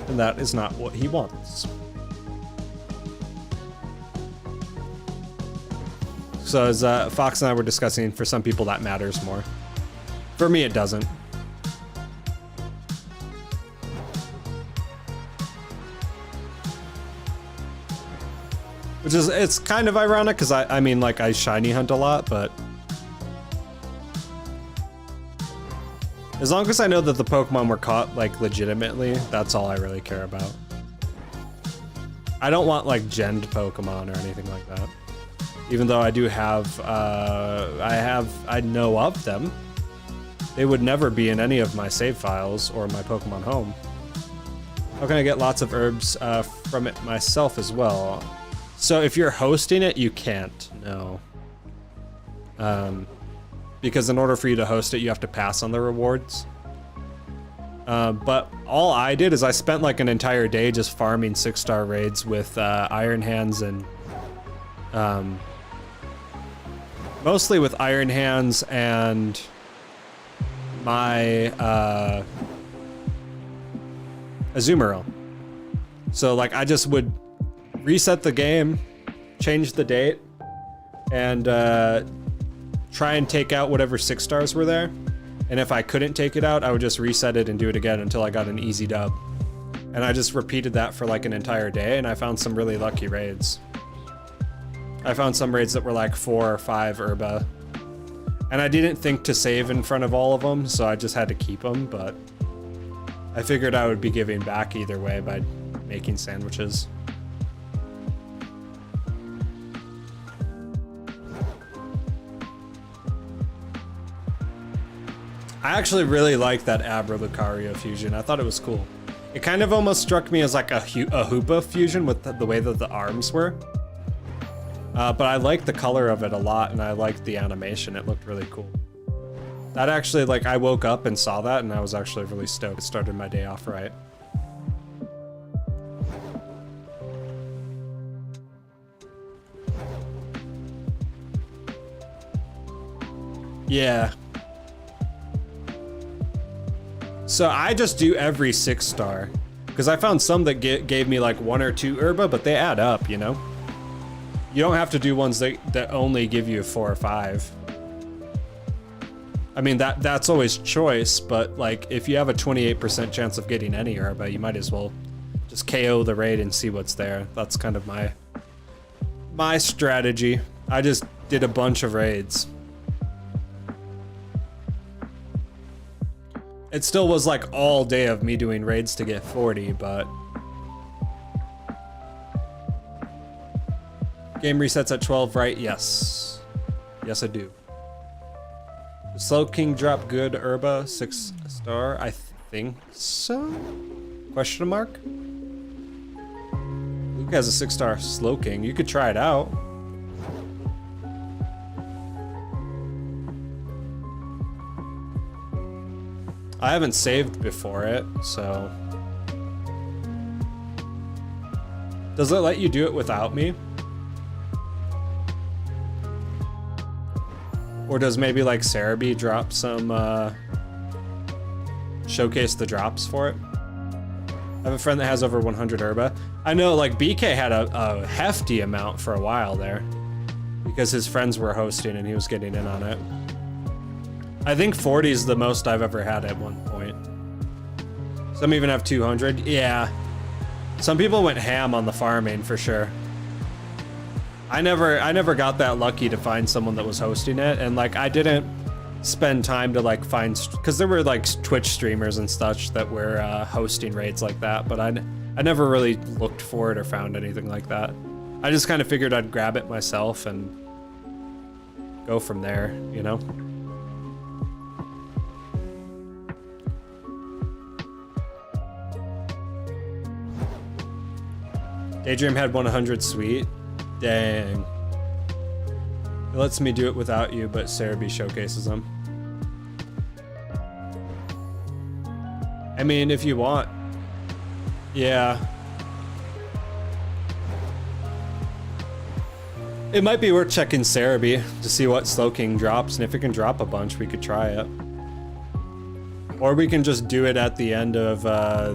And that is not what he wants. So as Fox and I were discussing, for some people that matters more. For me, it doesn't. Which is, it's kind of ironic because I mean, like, I shiny hunt a lot, but as long as I know that the Pokemon were caught, like, legitimately, that's all I really care about. I don't want like genned Pokemon or anything like that. Even though I do have, I know of them. They would never be in any of my save files or my Pokemon Home. How can I get lots of herbs from it myself as well? So if you're hosting it, you can't, no. Because in order for you to host it, you have to pass on the rewards. But all I did is I spent like an entire day just farming 6-star raids with Iron Hands and mostly with Iron Hands and my Azumarill. So like I just would reset the game, change the date, and try and take out whatever 6 stars were there. And if I couldn't take it out, I would just reset it and do it again until I got an easy dub. And I just repeated that for like an entire day, and I found some really lucky raids. I found some raids that were like 4 or 5 herba. And I didn't think to save in front of all of them, so I just had to keep them, but I figured I would be giving back either way by making sandwiches. I actually really liked that Abra Lucario fusion. I thought it was cool. It kind of almost struck me as like a Hoopa fusion with the way that the arms were. But I liked the color of it a lot, and I liked the animation. It looked really cool. That actually, like, I woke up and saw that, and I was actually really stoked. It started my day off right. Yeah. So I just do every 6-star, because I found some that gave me like 1 or 2 herba, but they add up, you know? You don't have to do ones that only give you 4 or 5. I mean, that's always choice, but like if you have a 28% chance of getting any herba, you might as well just KO the raid and see what's there. That's kind of my strategy. I just did a bunch of raids. It still was like all day of me doing raids to get 40, but game resets at 12, right? Yes. Yes, I do. Does Slowking drop good herba 6-star? I think so? Question mark? Luke has a 6-star Slowking. You could try it out. I haven't saved before it, so. Does it let you do it without me? Or does maybe like Cerebi drop some, showcase the drops for it? I have a friend that has over 100 herba. I know like BK had a hefty amount for a while there because his friends were hosting and he was getting in on it. I think 40 is the most I've ever had at one point. Some even have 200. Yeah. Some people went ham on the farming for sure. I never got that lucky to find someone that was hosting it, and like I didn't spend time to like find, because there were like Twitch streamers and such that were hosting raids like that, but I never really looked for it or found anything like that. I just kind of figured I'd grab it myself and go from there, you know? Daydream had 100 sweet. Dang. It lets me do it without you, but Cerebi showcases them. I mean, if you want. Yeah. It might be worth checking Cerebi to see what Slowking drops, and if it can drop a bunch, we could try it. Or we can just do it at the end of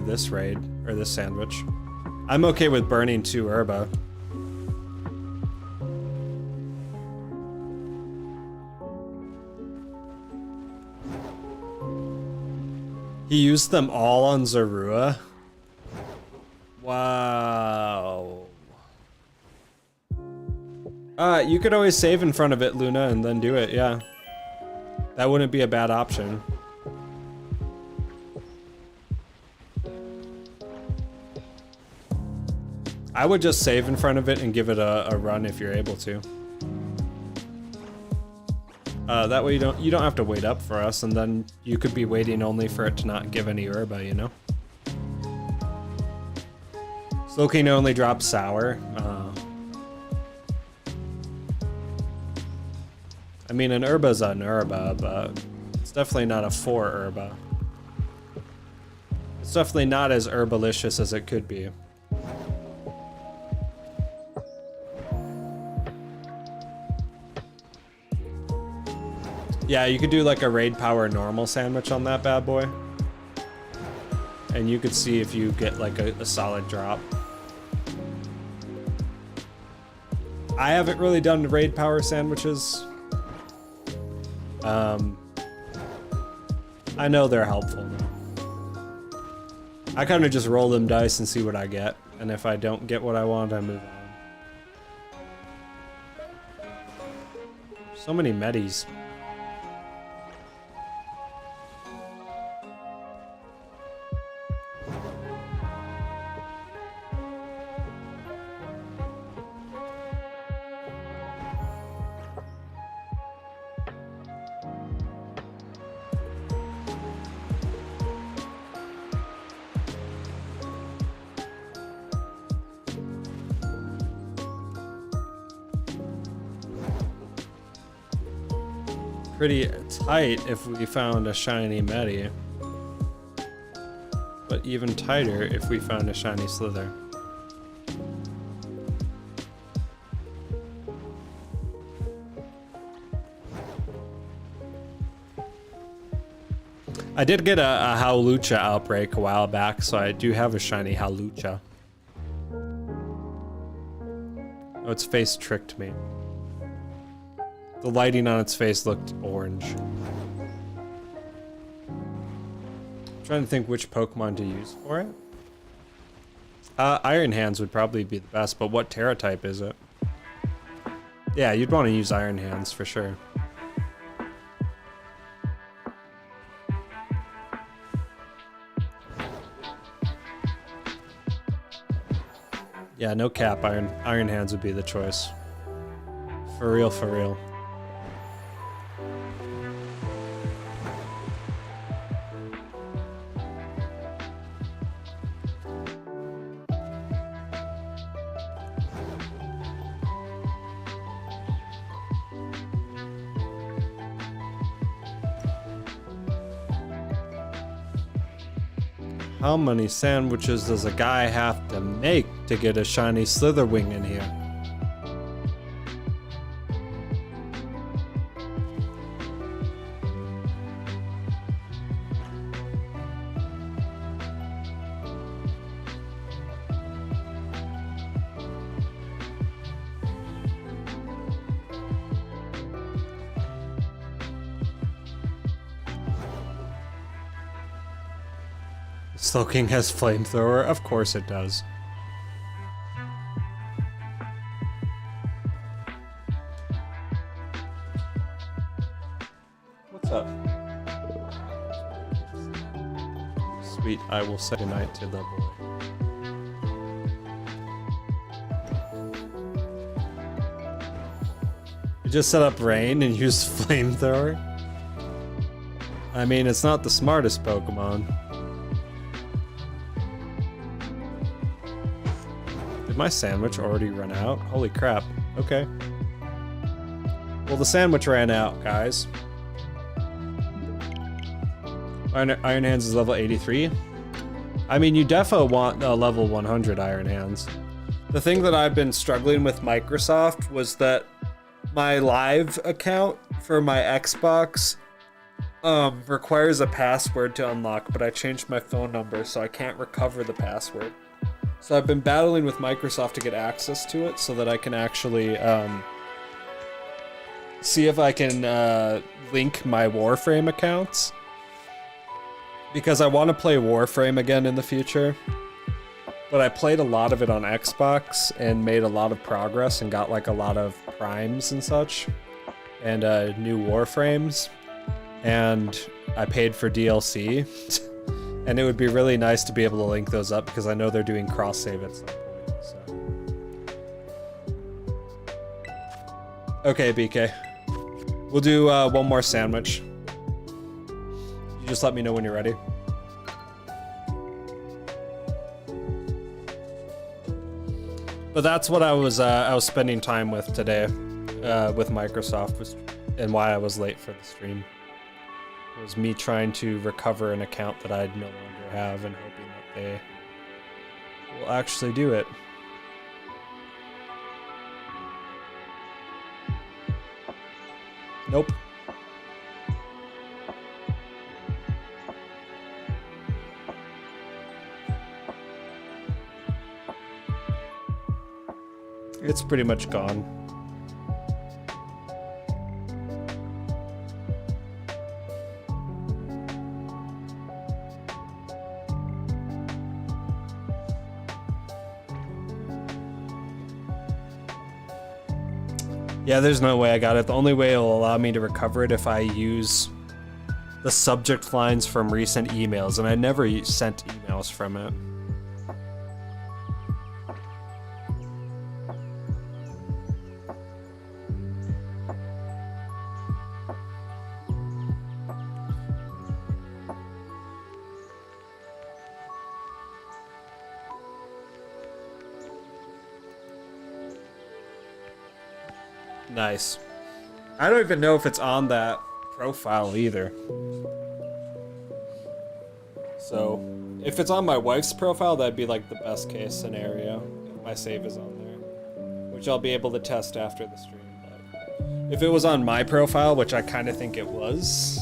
this raid, or this sandwich. I'm okay with burning 2 herba. He used them all on Zorua? Wow. You could always save in front of it, Luna, and then do it, yeah. That wouldn't be a bad option. I would just save in front of it and give it a run if you're able to. That way you don't have to wait up for us, and then you could be waiting only for it to not give any herba, you know? Slowking only drops sour. I mean, an herba's an herba, but it's definitely not a 4 herba. It's definitely not as herbalicious as it could be. Yeah, you could do like a raid power normal sandwich on that bad boy. And you could see if you get like a solid drop. I haven't really done raid power sandwiches. I know they're helpful. I kind of just roll them dice and see what I get. And if I don't get what I want, I move on. So many medis. Pretty tight if we found a shiny Medi. But even tighter if we found a shiny Slither. I did get a Howlucha outbreak a while back, so I do have a shiny Howlucha. Oh, its face tricked me. The lighting on its face looked orange. I'm trying to think which Pokemon to use for it. Iron Hands would probably be the best, but what Terra type is it? Yeah, you'd want to use Iron Hands for sure. Yeah, no cap, Iron Hands would be the choice. For real, for real. How many sandwiches does a guy have to make to get a shiny Slitherwing in here? Slowking has flamethrower? Of course it does. What's up? Sweet, I will say goodnight to the boy. You just set up rain and use flamethrower? I mean, it's not the smartest Pokemon. Did my sandwich already run out? Holy crap. Okay. Well, the sandwich ran out, guys. Iron Hands is level 83. I mean, you defo want a level 100 Iron Hands. The thing that I've been struggling with Microsoft was that my live account for my Xbox requires a password to unlock, but I changed my phone number, so I can't recover the password. So I've been battling with Microsoft to get access to it so that I can actually see if I can link my Warframe accounts. Because I want to play Warframe again in the future. But I played a lot of it on Xbox and made a lot of progress and got like a lot of primes and such. And new Warframes. And I paid for DLC. And it would be really nice to be able to link those up because I know they're doing cross-save at some point. So. Okay, BK. We'll do one more sandwich. You just let me know when you're ready. But that's what I was spending time with today, with Microsoft, and why I was late for the stream. It was me trying to recover an account that I no longer have and hoping that they will actually do it. Nope. It's pretty much gone. Yeah, there's no way I got it. The only way it'll allow me to recover it if I use the subject lines from recent emails, and I never sent emails from it. Nice. I don't even know if it's on that profile either. So, if it's on my wife's profile, that'd be like the best case scenario. If my save is on there. Which I'll be able to test after the stream. But if it was on my profile, which I kind of think it was,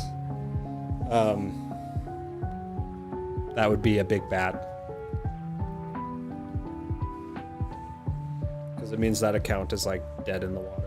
that would be a big bad. Because it means that account is like dead in the water.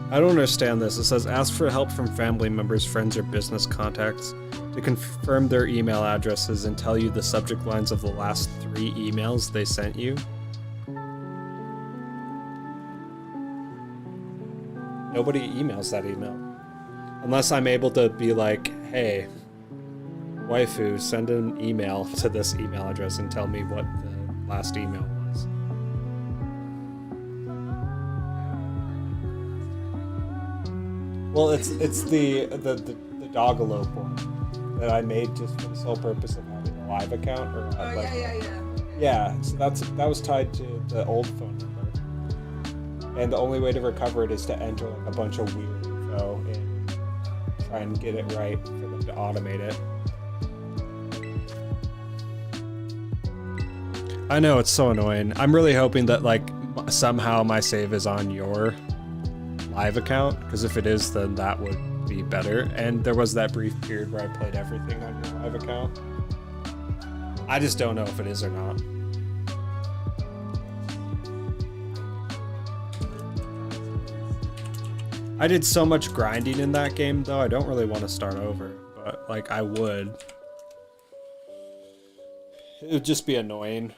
I don't understand this. It says ask for help from family members, friends, or business contacts to confirm their email addresses and tell you the subject lines of the last 3 emails they sent you. Nobody emails that email. Unless I'm able to be like, hey, waifu, send an email to this email address and tell me what the last email was. Well, it's the Dogalope one that I made just for the sole purpose of having a live account. Or yeah. So that was tied to the old phone number, and the only way to recover it is to enter like a bunch of weird info and try and get it right for them to automate it. I know, it's so annoying. I'm really hoping that like somehow my save is on your live account, because if it is, then that would be better. And there was that brief period where I played everything on your live account. I just don't know if it is or not. I did so much grinding in that game though, I don't really want to start over, but like I would. It would just be annoying.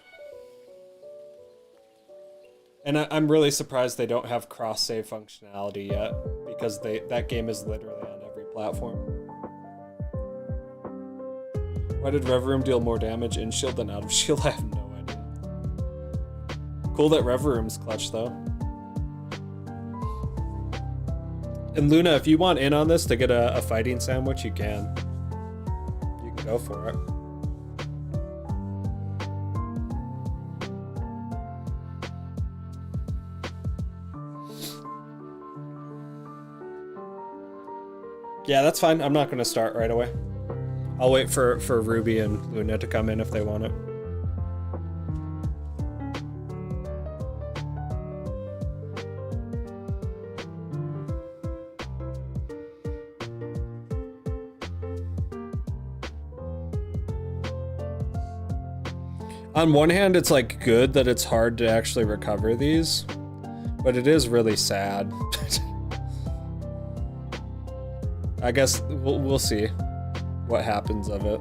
And I'm really surprised they don't have cross-save functionality yet, because that game is literally on every platform. Why did Rev Room deal more damage in shield than out of shield? I have no idea. Cool that Rev Room's clutch though. And Luna, if you want in on this to get a fighting sandwich, you can. You can go for it. Yeah, that's fine. I'm not going to start right away. I'll wait for Ruby and Luna to come in if they want it. On one hand, it's like good that it's hard to actually recover these, but it is really sad. I guess we'll see what happens of it.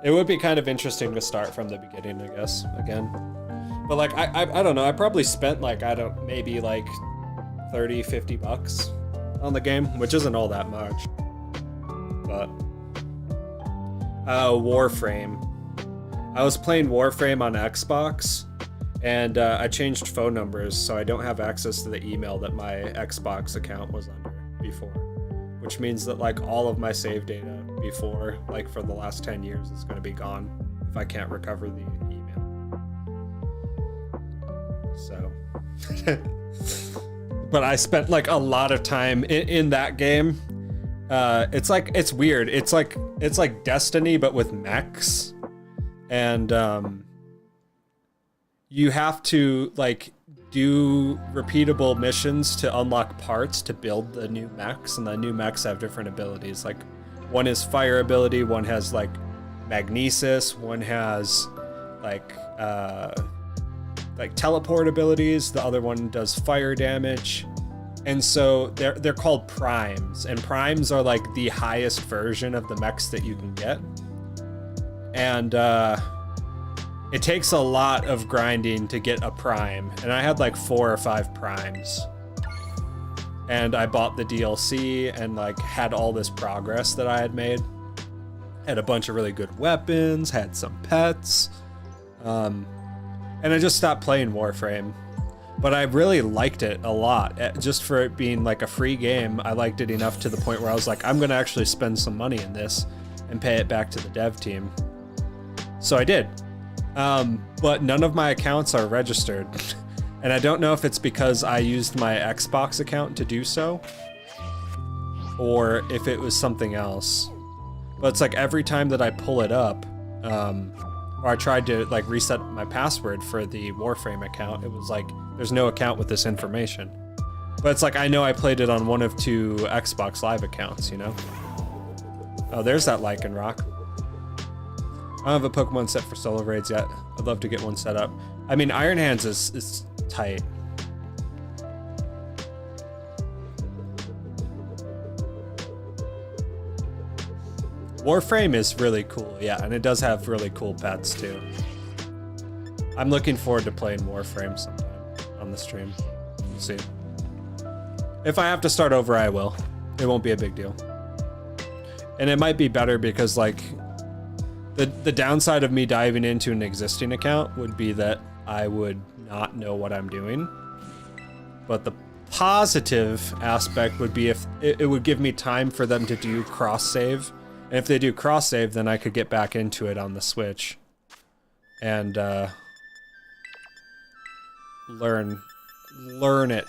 It would be kind of interesting to start from the beginning, I guess, again. But like, I don't know, I probably spent like, maybe like 30, 50 bucks on the game, which isn't all that much. But, Warframe. I was playing Warframe on Xbox, and I changed phone numbers, so I don't have access to the email that my Xbox account was under before. Which means that like all of my save data before, like for the last 10 years, is going to be gone if I can't recover the email. So, but I spent like a lot of time in that game. It's weird. It's like Destiny, but with mechs, and you have to like do repeatable missions to unlock parts to build the new mechs, and the new mechs have different abilities. Like one is fire ability, one has like magnesis, one has like teleport abilities, the other one does fire damage. And so they're called primes, and primes are like the highest version of the mechs that you can get. And it takes a lot of grinding to get a prime, and I had like 4 or 5 primes. And I bought the DLC and like had all this progress that I had made. Had a bunch of really good weapons, had some pets. And I just stopped playing Warframe. But I really liked it a lot. Just for it being like a free game, I liked it enough to the point where I was like, I'm gonna actually spend some money in this and pay it back to the dev team. So I did. But none of my accounts are registered. And I don't know if it's because I used my Xbox account to do so, or if it was something else. But it's like every time that I pull it up, or I tried to like reset my password for the Warframe account, it was like, there's no account with this information. But it's like, I know I played it on one of 2 Xbox Live accounts, you know? Oh, there's that Lycanroc. I don't have a Pokemon set for solo raids yet. I'd love to get one set up. I mean, Iron Hands is tight. Warframe is really cool, yeah, and it does have really cool pets too. I'm looking forward to playing Warframe sometime on the stream. We'll see. If I have to start over, I will. It won't be a big deal. And it might be better because like the downside of me diving into an existing account would be that I would not know what I'm doing. But the positive aspect would be if it would give me time for them to do cross save. And if they do cross save, then I could get back into it on the Switch and learn it.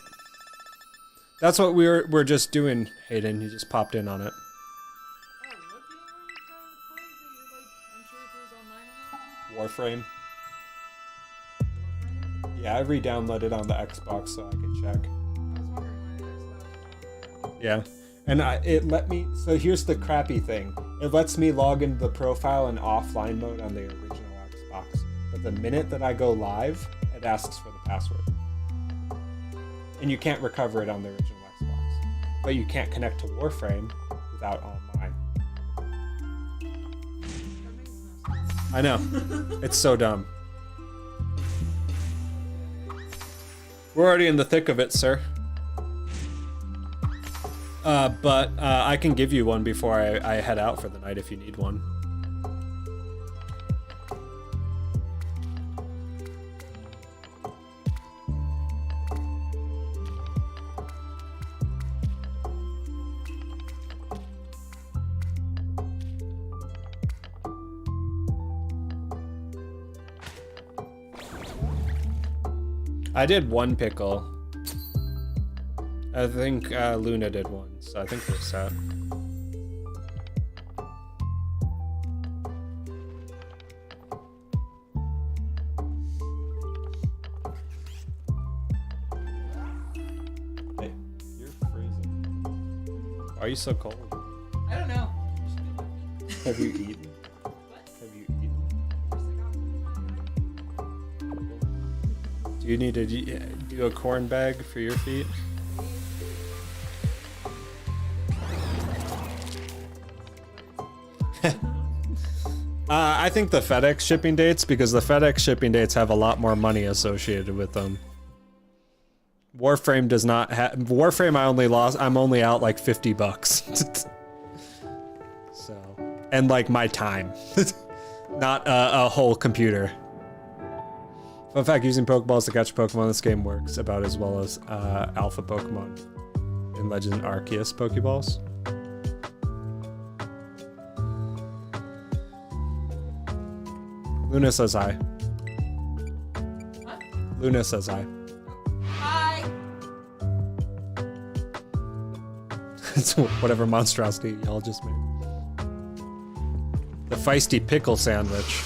That's what we're just doing, Hayden. You just popped in on it. Warframe. Yeah, I re-downloaded on the Xbox so I can check. Yeah, and it let me. So here's the crappy thing. It lets me log into the profile in offline mode on the original Xbox, but the minute that I go live, it asks for the password, and you can't recover it on the original Xbox. But you can't connect to Warframe without online. I know. It's so dumb. We're already in the thick of it, sir. But I can give you one before I head out for the night if you need one. I did 1 pickle. I think Luna did 1, so I think we're set. Why are you so cold? I don't know. Have you eaten? Have you eaten? Do you need to do a corn bag for your feet? I think the FedEx shipping dates, because the FedEx shipping dates have a lot more money associated with them. Warframe does not have. Warframe, I'm only out like $50. So, and like my time, not a whole computer. Fun fact: using Pokeballs to catch Pokemon in this game works about as well as Alpha Pokemon in Legend Arceus Pokeballs. Luna says hi. What? Luna says hi. Hi. It's whatever monstrosity y'all just made. The feisty pickle sandwich.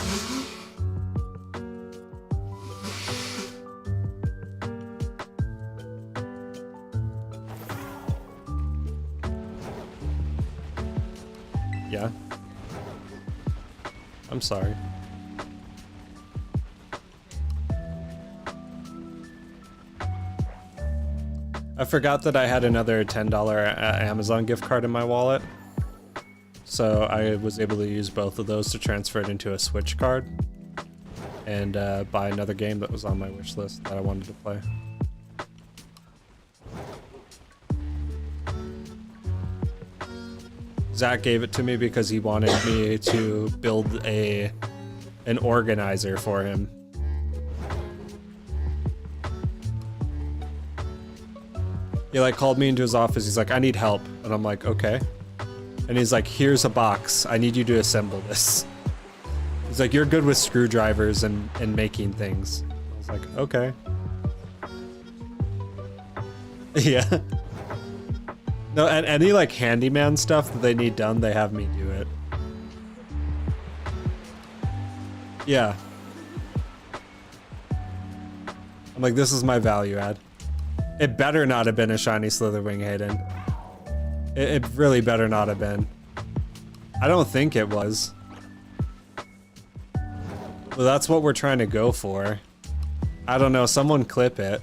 Yeah. I'm sorry. I forgot that I had another $10 Amazon gift card in my wallet. So I was able to use both of those to transfer it into a Switch card and buy another game that was on my wish list that I wanted to play. Zach gave it to me because he wanted me to build an organizer for him. He like called me into his office. He's like, I need help. And I'm like, okay. And he's like, here's a box. I need you to assemble this. He's like, you're good with screwdrivers and making things. I was like, okay. Yeah. No, and any like handyman stuff that they need done, they have me do it. Yeah. I'm like, this is my value add. It better not have been a shiny Slitherwing, Hayden. It really better not have been. I don't think it was. Well, that's what we're trying to go for. I don't know, someone clip it.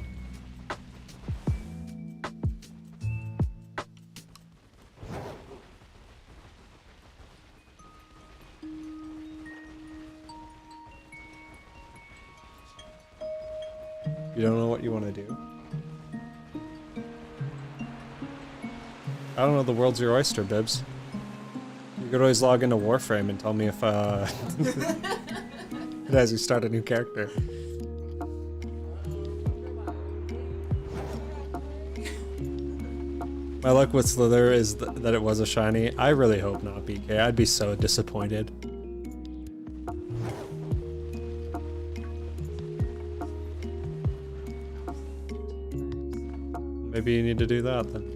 You don't know what you want to do? I don't know, the world's your oyster, Bibs. You could always log into Warframe and tell me if, it has you start a new character. My luck with Slither is that it was a shiny. I really hope not, BK. I'd be so disappointed. Maybe you need to do that then.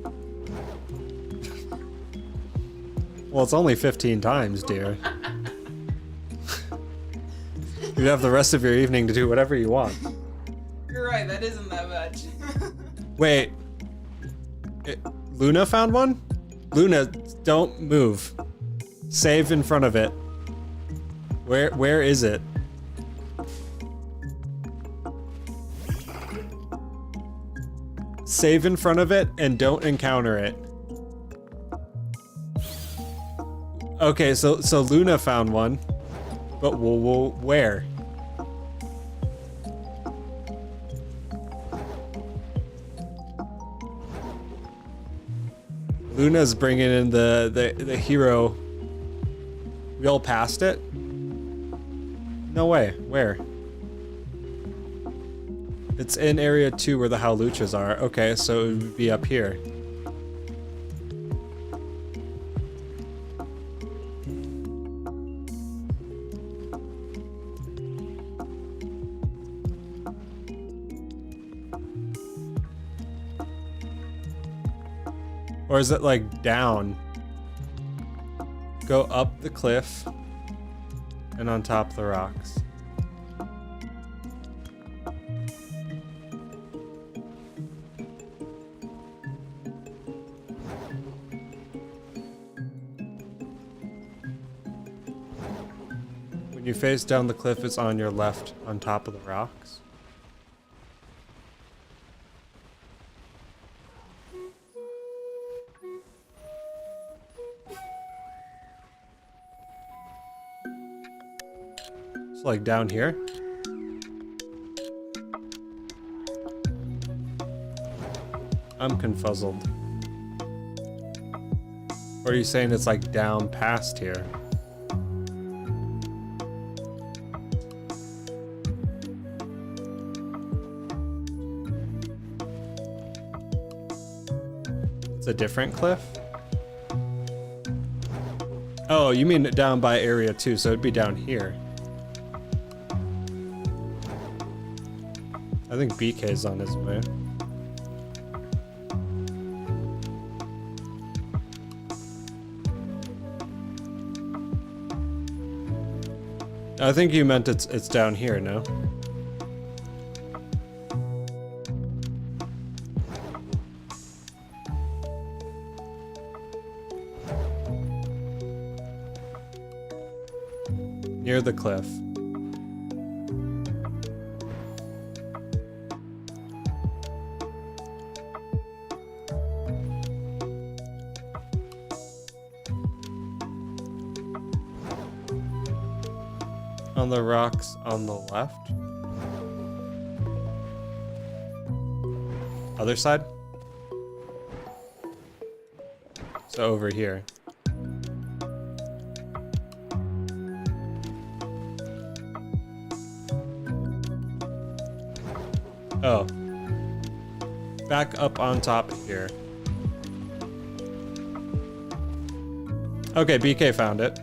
Well, it's only 15 times, dear. You have the rest of your evening to do whatever you want. You're right, that isn't that much. Wait. Luna found one? Luna, don't move. Save in front of it. Where is it? Save in front of it and don't encounter it. Okay, so Luna found one, but where? Luna's bringing in the hero. We all passed it? No way. Where? It's in area 2 where the Howluchas are. Okay, so it would be up here. Or is it like down? Go up the cliff and on top of the rocks. You face down the cliff, it's on your left, on top of the rocks. It's like down here. I'm confuzzled. Or are you saying it's like down past here? It's a different cliff? Oh, you mean down by area 2, so it'd be down here. I think BK's on his way. I think you meant it's down here, no? Near the cliff. On the rocks on the left. Other side? So over here. Oh. Back up on top here. Okay, BK found it.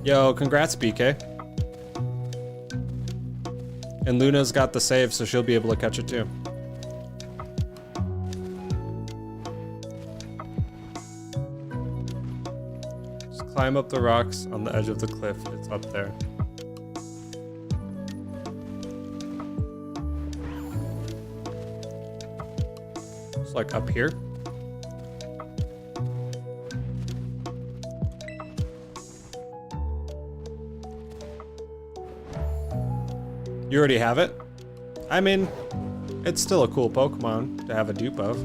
Yo, congrats, BK. And Luna's got the save, so she'll be able to catch it too. Just climb up the rocks on the edge of the cliff. It's up there. It's like up here. You already have it? I mean, it's still a cool Pokemon to have a dupe of.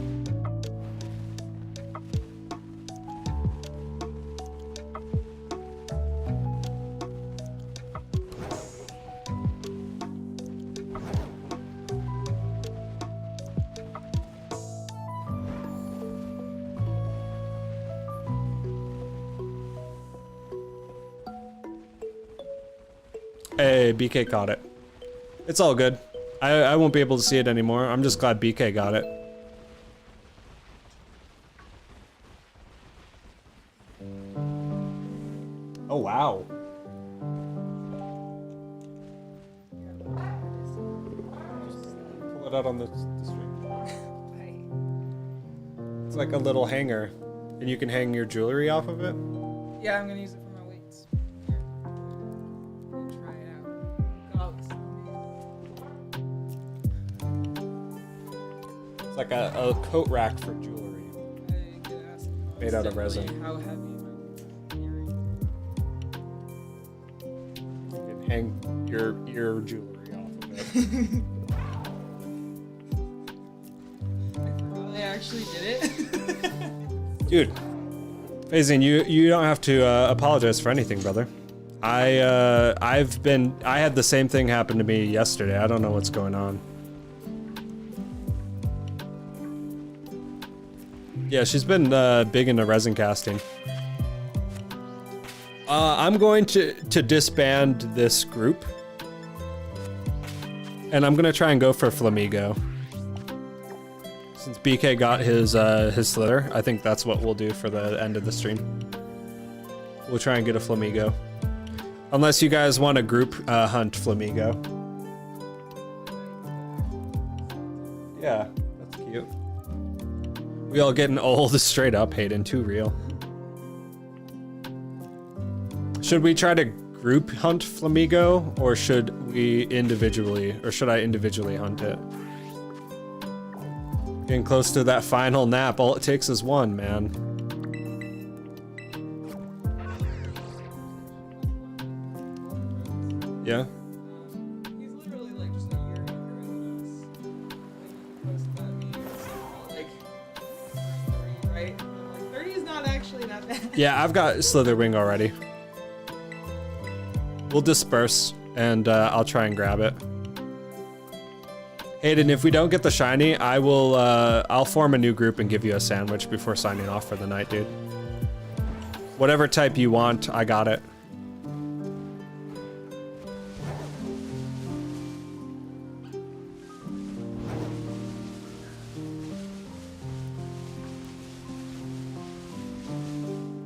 Hey, BK caught it. It's all good. I won't be able to see it anymore. I'm just glad BK got it. Oh, wow. Pull it out on the street. It's like a little hanger. And you can hang your jewelry off of it? Yeah, I'm gonna use it for my weights. Here. Try it out. It's like a coat rack for jewelry. Made out of resin. How heavy You can hang your ear jewelry off of it. I actually did it. Dude, Faison, you don't have to apologize for anything, brother. I had the same thing happen to me yesterday. I don't know what's going on. Yeah, she's been big into resin casting. I'm going to disband this group, and I'm gonna try and go for Flamigo. Since BK got his slither, I think that's what we'll do for the end of the stream. We'll try and get a Flamigo. Unless you guys want to group hunt Flamigo. Yeah, that's cute. We all getting old straight up, Hayden, too real. Should we try to group hunt Flamigo, or should I individually hunt it? Getting close to that final nap. All it takes is one, man. Yeah. He's literally like just a year younger than us. Like, he posted that meme, like 30, right? I'm like, 30 is not actually that bad. Yeah, I've got Slitherwing already. We'll disperse, and I'll try and grab it. Hayden, if we don't get the shiny, I'll form a new group and give you a sandwich before signing off for the night, dude. Whatever type you want, I got it.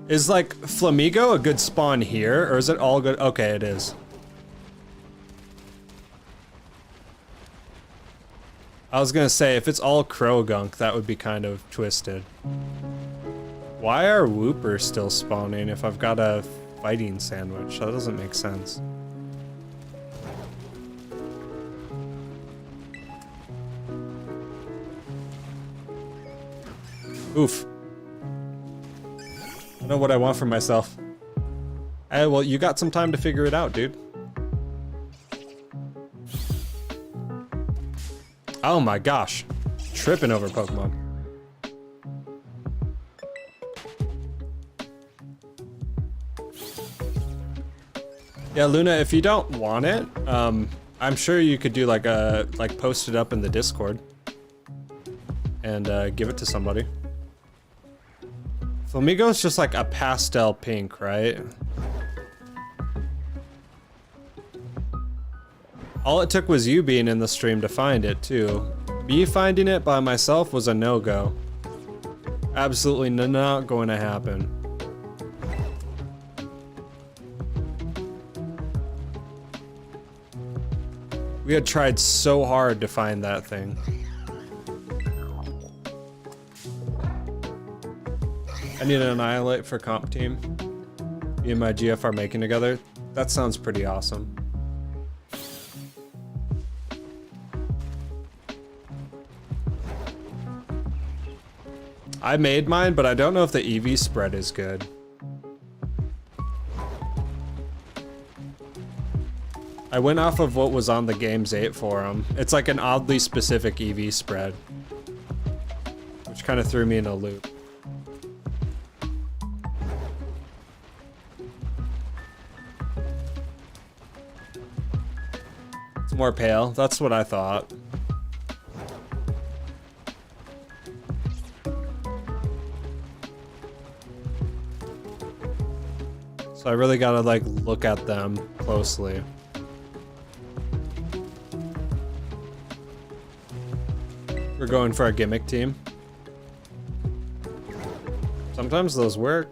Is like Flamigo a good spawn here, or is it all good? Okay, it is. I was gonna say, if it's all Krogunk, that would be kind of twisted. Why are Whoopers still spawning if I've got a fighting sandwich? That doesn't make sense. Oof. I know what I want for myself. Hey, well, you got some time to figure it out, dude. Oh my gosh. Tripping over Pokemon. Yeah, Luna, if you don't want it, I'm sure you could do like post it up in the Discord and give it to somebody. Flamigo is just like a pastel pink, right? All it took was you being in the stream to find it, too. Me finding it by myself was a no-go. Absolutely not going to happen. We had tried so hard to find that thing. I need an Annihilate for comp team. Me and my GF are making together. That sounds pretty awesome. I made mine, but I don't know if the EV spread is good. I went off of what was on the Games 8 forum. It's like an oddly specific EV spread, which kind of threw me in a loop. It's more pale. That's what I thought. So I really gotta like look at them closely. We're going for a gimmick team. Sometimes those work.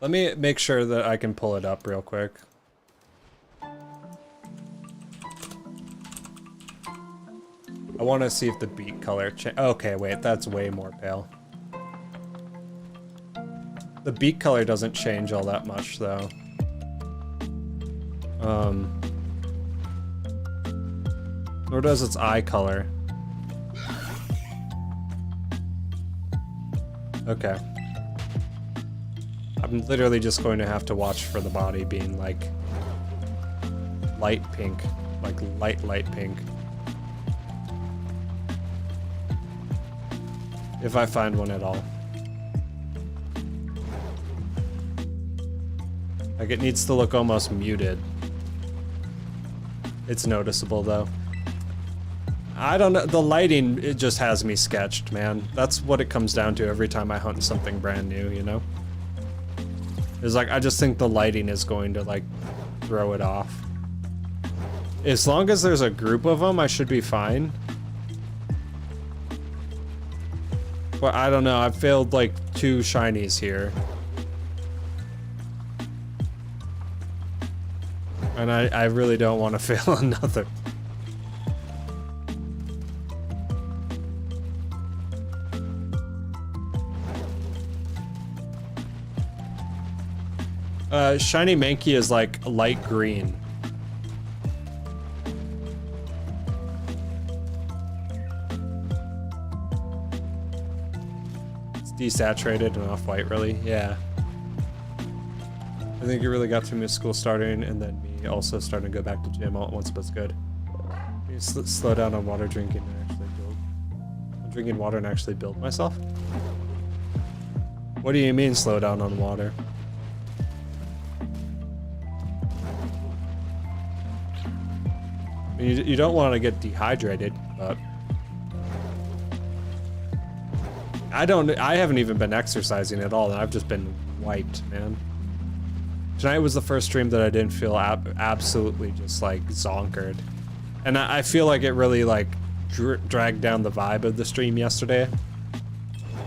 Let me make sure that I can pull it up real quick. I want to see if the beak color okay, wait, that's way more pale. The beak color doesn't change all that much, though. Nor does its eye color. Okay. I'm literally just going to have to watch for the body being like light pink, like light pink. If I find one at all. Like it needs to look almost muted. It's noticeable though. I don't know, the lighting, it just has me sketched, man. That's what it comes down to every time I hunt something brand new, you know? It's like, I just think the lighting is going to like throw it off. As long as there's a group of them, I should be fine. But I don't know, I've failed like 2 shinies here. And I really don't want to fail another. Shiny Mankey is like light green. It's desaturated and off-white, really. Yeah. I think it really got to me school starting and then me also starting to go back to gym all at once, but it's good. You slow down on water drinking and actually build. I'm drinking water and actually build myself? What do you mean slow down on water? I mean, you don't want to get dehydrated, but I haven't even been exercising at all, and I've just been wiped, man. Tonight was the first stream that I didn't feel absolutely just like zonkered. And I feel like it really like dragged down the vibe of the stream yesterday.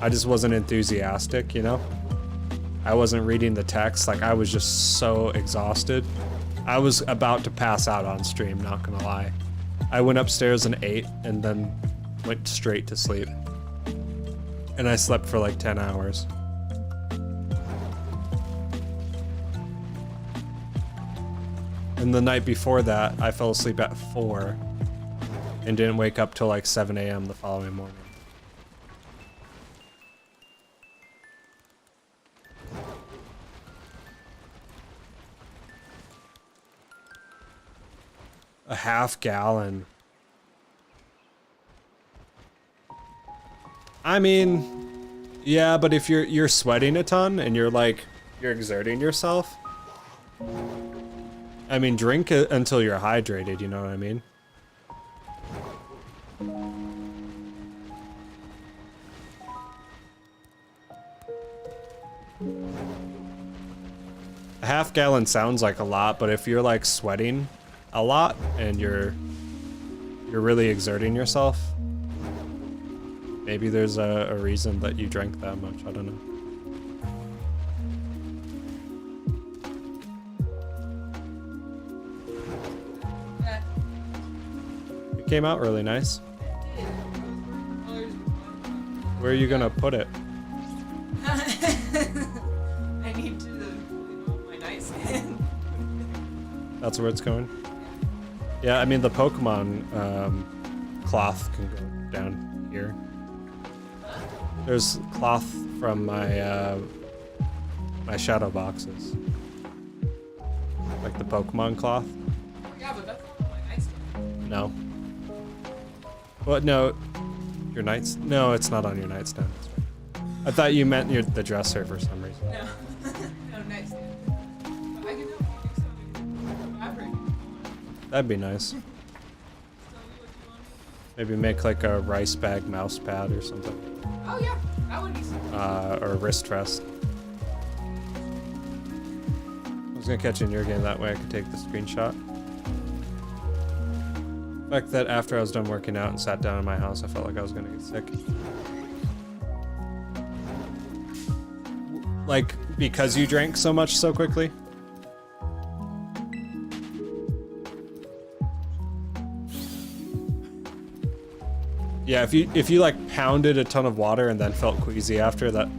I just wasn't enthusiastic, you know? I wasn't reading the text, like I was just so exhausted. I was about to pass out on stream, not gonna lie. I went upstairs and ate and then went straight to sleep. And I slept for like 10 hours. And the night before that, I fell asleep at 4 and didn't wake up till like 7 a.m. the following morning. A half gallon. I mean, yeah, but if you're sweating a ton and you're exerting yourself, I mean, drink it until you're hydrated, you know what I mean? A half gallon sounds like a lot, but if you're like sweating a lot and you're really exerting yourself, maybe there's a reason that you drank that much, I don't know. It came out really nice. Where are you gonna put it? I need to clean off my nightstand. That's where it's going? Yeah, I mean the Pokemon cloth can go down here. There's cloth from my my shadow boxes. Like the Pokemon cloth. Yeah, but that's not on my nightstand. No. What? No. Your nights? No, it's not on your nightstand. That's right. I thought you meant the dresser for some reason. No. No nightstand. But I can help you do some fabric. That'd be nice. Maybe make like a rice bag mouse pad or something. Oh yeah, that would be something. Or a wrist rest. I was gonna catch you in your game, that way I could take the screenshot. The fact that after I was done working out and sat down in my house, I felt like I was gonna get sick. Like, because you drank so much so quickly? Yeah, if you like pounded a ton of water and then felt queasy after, that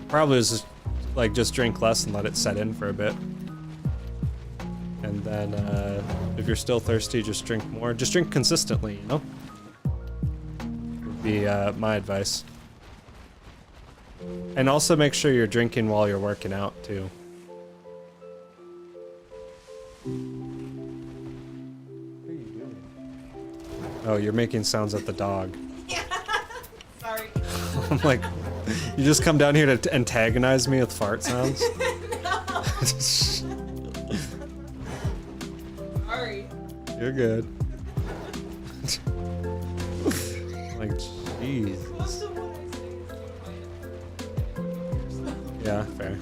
probably was just, like, just drink less and let it set in for a bit. And then if you're still thirsty, just drink more. Just drink consistently, you know? Would be my advice. And also make sure you're drinking while you're working out too. Oh, you're making sounds at the dog. Yeah. Sorry. I'm like, you just come down here to antagonize me with fart sounds? Sorry. You're good. Like, jeez. Yeah, fair.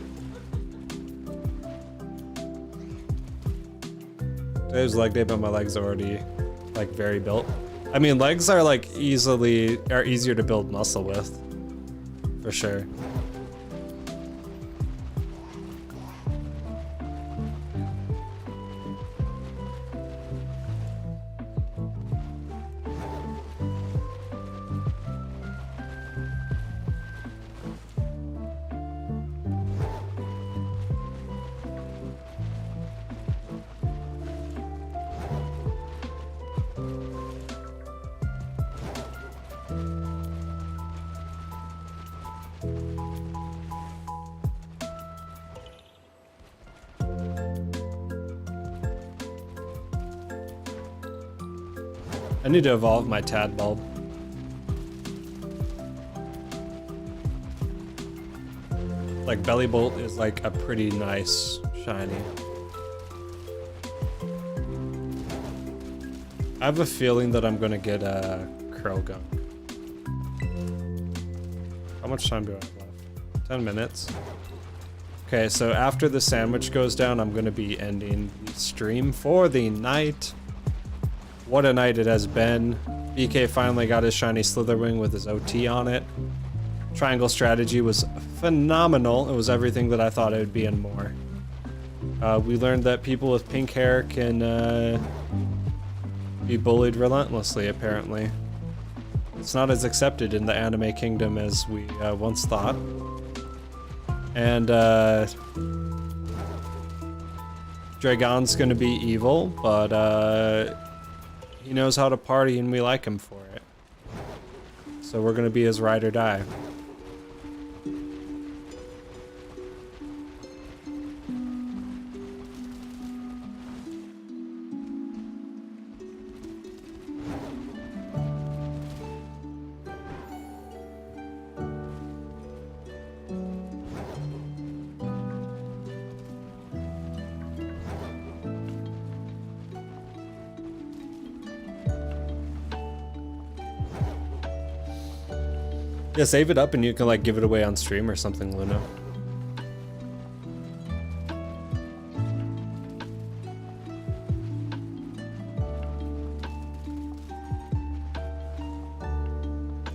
Today's leg day, but my legs are already like very built. I mean, legs are like easier to build muscle with, for sure. I need to evolve my Tadbulb. Like Bellybolt is like a pretty nice shiny. I have a feeling that I'm gonna get a Krogunk. How much time do I have left? 10 minutes. Okay, so after the sandwich goes down, I'm gonna be ending the stream for the night. What a night it has been. BK finally got his shiny Slitherwing with his OT on it. Triangle strategy was phenomenal. It was everything that I thought it would be and more. We learned that people with pink hair can be bullied relentlessly, apparently. It's not as accepted in the anime kingdom as we once thought. And Dragon's gonna be evil, but he knows how to party and we like him for it. So we're gonna be his ride or die. Yeah, save it up and you can like give it away on stream or something, Luna.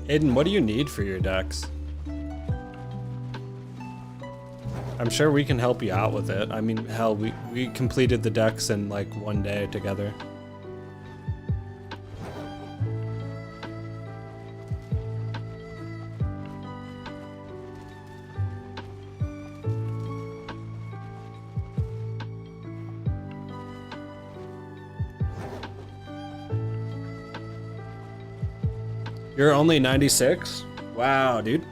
Aiden, what do you need for your decks? I'm sure we can help you out with it. I mean, hell, we completed the decks in like one day together. You're only 96? Wow, dude.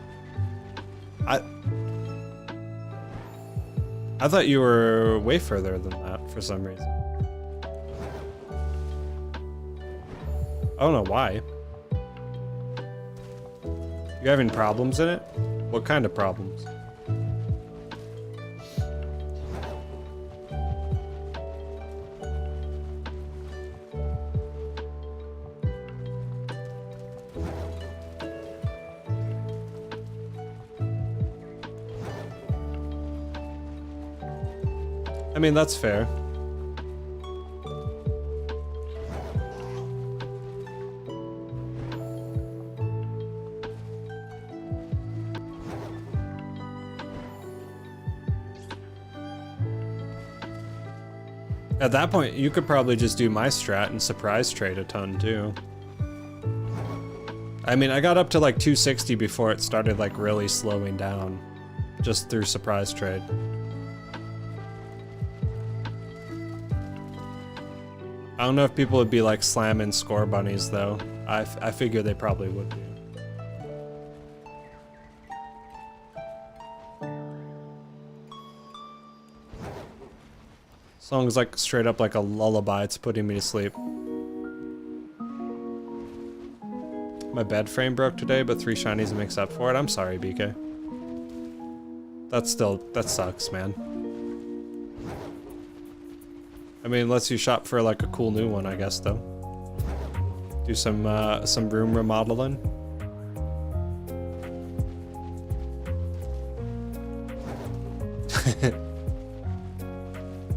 I thought you were way further than that for some reason. I don't know why. You having problems in it? What kind of problems? I mean, that's fair. At that point, you could probably just do my strat and surprise trade a ton too. I mean, I got up to like 260 before it started like really slowing down, just through surprise trade. I don't know if people would be like slamming score bunnies though. I figure they probably would be. Song's like straight up like a lullaby. It's putting me to sleep. My bed frame broke today, but 3 shinies makes up for it. I'm sorry, BK. That sucks, man. I mean, unless you shop for like a cool new one, I guess, though. Do some room remodeling.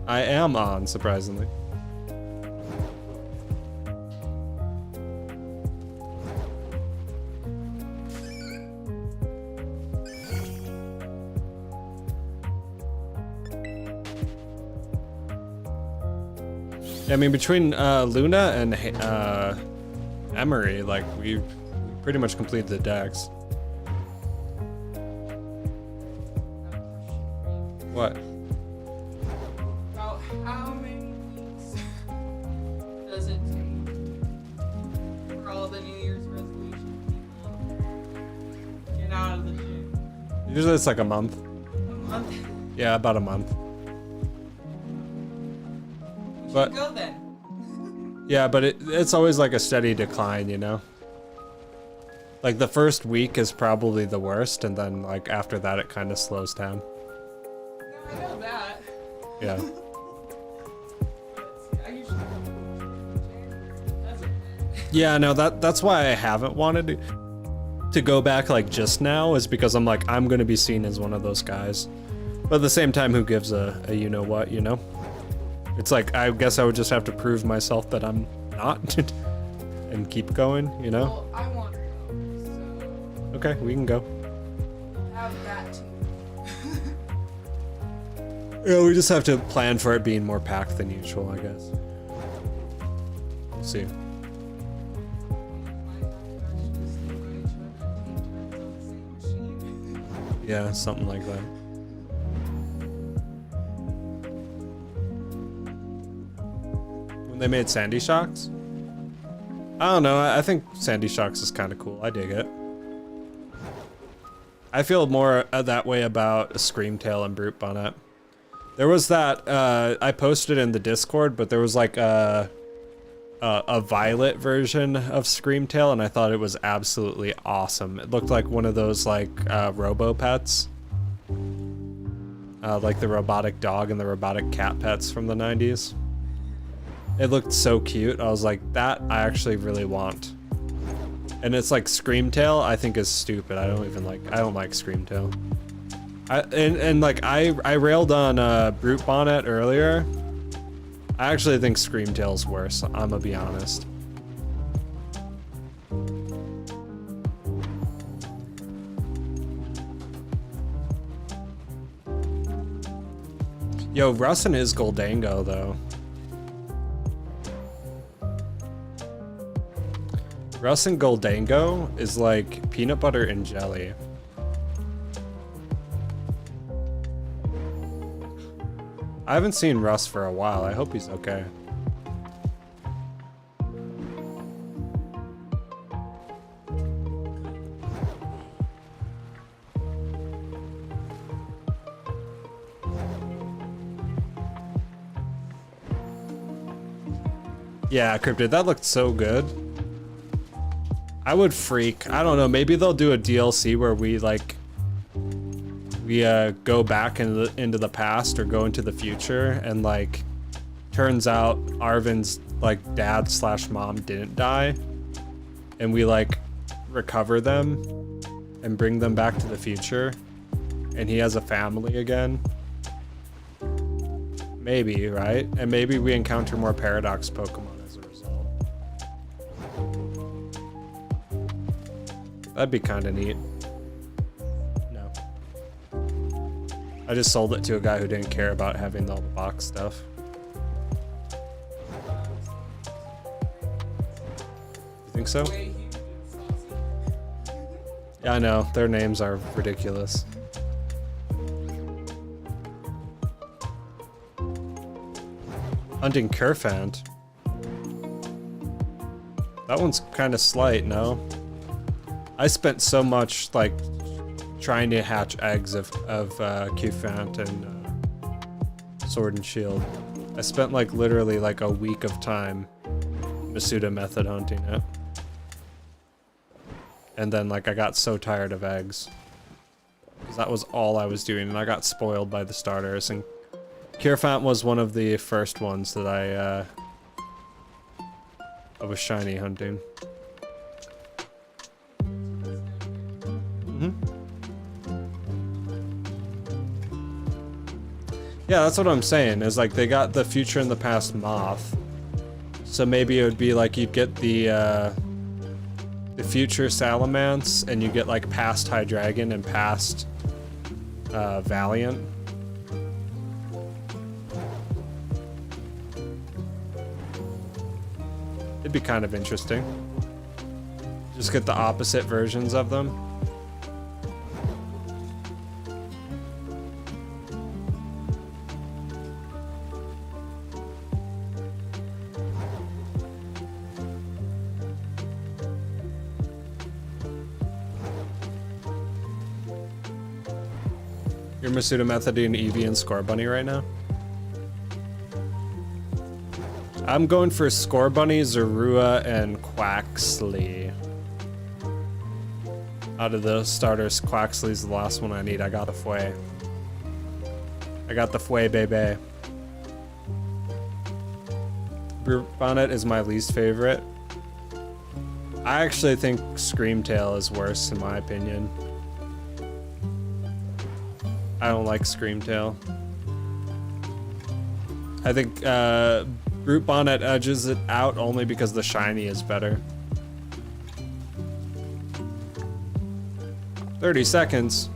I am on, surprisingly. I mean, between Luna and Emery, like, we pretty much completed the decks. What? About how many weeks does it take for all the New Year's resolution people to get out of the gym? Usually it's like a month. A month? Yeah, about a month. We But should go then. Yeah, but it's always like a steady decline, you know? Like the first week is probably the worst, and then like after that it kind of slows down. I know that. Yeah. I usually Yeah, no, that's why I haven't wanted to go back like just now, is because I'm like, I'm gonna be seen as one of those guys. But at the same time, who gives a you know what, you know? It's like, I guess I would just have to prove myself that I'm not and keep going, you know? Well, I want to go, so Okay, we can go. have that too. Yeah, we just have to plan for it being more packed than usual, I guess. We'll see. Yeah, something like that. When they made Sandy Shocks? I don't know, I think Sandy Shocks is kind of cool. I dig it. I feel more that way about Screamtail and Brute Bonnet. There was that, I posted in the Discord, but there was like a violet version of Screamtail, and I thought it was absolutely awesome. It looked like one of those like robo pets. Like the robotic dog and the robotic cat pets from the 90s. It looked so cute. I was like, that I actually really want. And it's like Screamtail, I think is stupid. I don't like Screamtail. I railed on Brute Bonnet earlier. I actually think Screamtail's worse, I'm gonna be honest. Yo, Russ and his Goldango though. Russ and Goldango is like peanut butter and jelly. I haven't seen Russ for a while. I hope he's okay. Yeah, Cryptid, that looked so good. I would freak. I don't know, maybe they'll do a DLC where we like go back into the past or go into the future, and like turns out Arvin's like dad / mom didn't die, and we like recover them and bring them back to the future, and he has a family again. Maybe, right? And maybe we encounter more Paradox Pokemon as a result. That'd be kind of neat. No. I just sold it to a guy who didn't care about having all the box stuff. You think so? Yeah, I know. Their names are ridiculous. Hunting Kerfant. That one's kind of slight, no? I spent so much like trying to hatch eggs of Kerfant and Sword and Shield. I spent like literally like a week of time Masuda method hunting it. And then like I got so tired of eggs. Because that was all I was doing, and I got spoiled by the starters, and Kerfant was one of the first ones that I was shiny hunting. Yeah, that's what I'm saying, is like they got the future and the past moth. So maybe it would be like you'd get the future Salamence, and you get like past Hydreigon and past Valiant. It'd be kind of interesting. Just get the opposite versions of them. You're Masuda methoding Eevee and Scorbunny right now? I'm going for Score Bunny, Zorua, and Quaxley. Out of the starters, Quaxley's the last one I need. I got the Fue. I got the Fue, baby. Brute Bonnet is my least favorite. I actually think Screamtail is worse, in my opinion. I don't like Screamtail. I think Brute Bonnet edges it out only because the shiny is better. 30 seconds.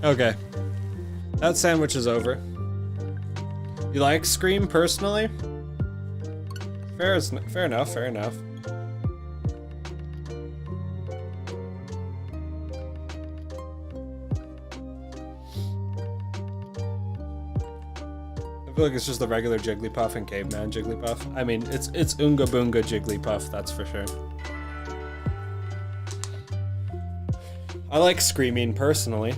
Okay. That sandwich is over. You like Scream personally? Fair enough, fair enough. I feel like it's just the regular Jigglypuff and Caveman Jigglypuff. I mean, it's Oonga Boonga Jigglypuff, that's for sure. I like Screaming personally.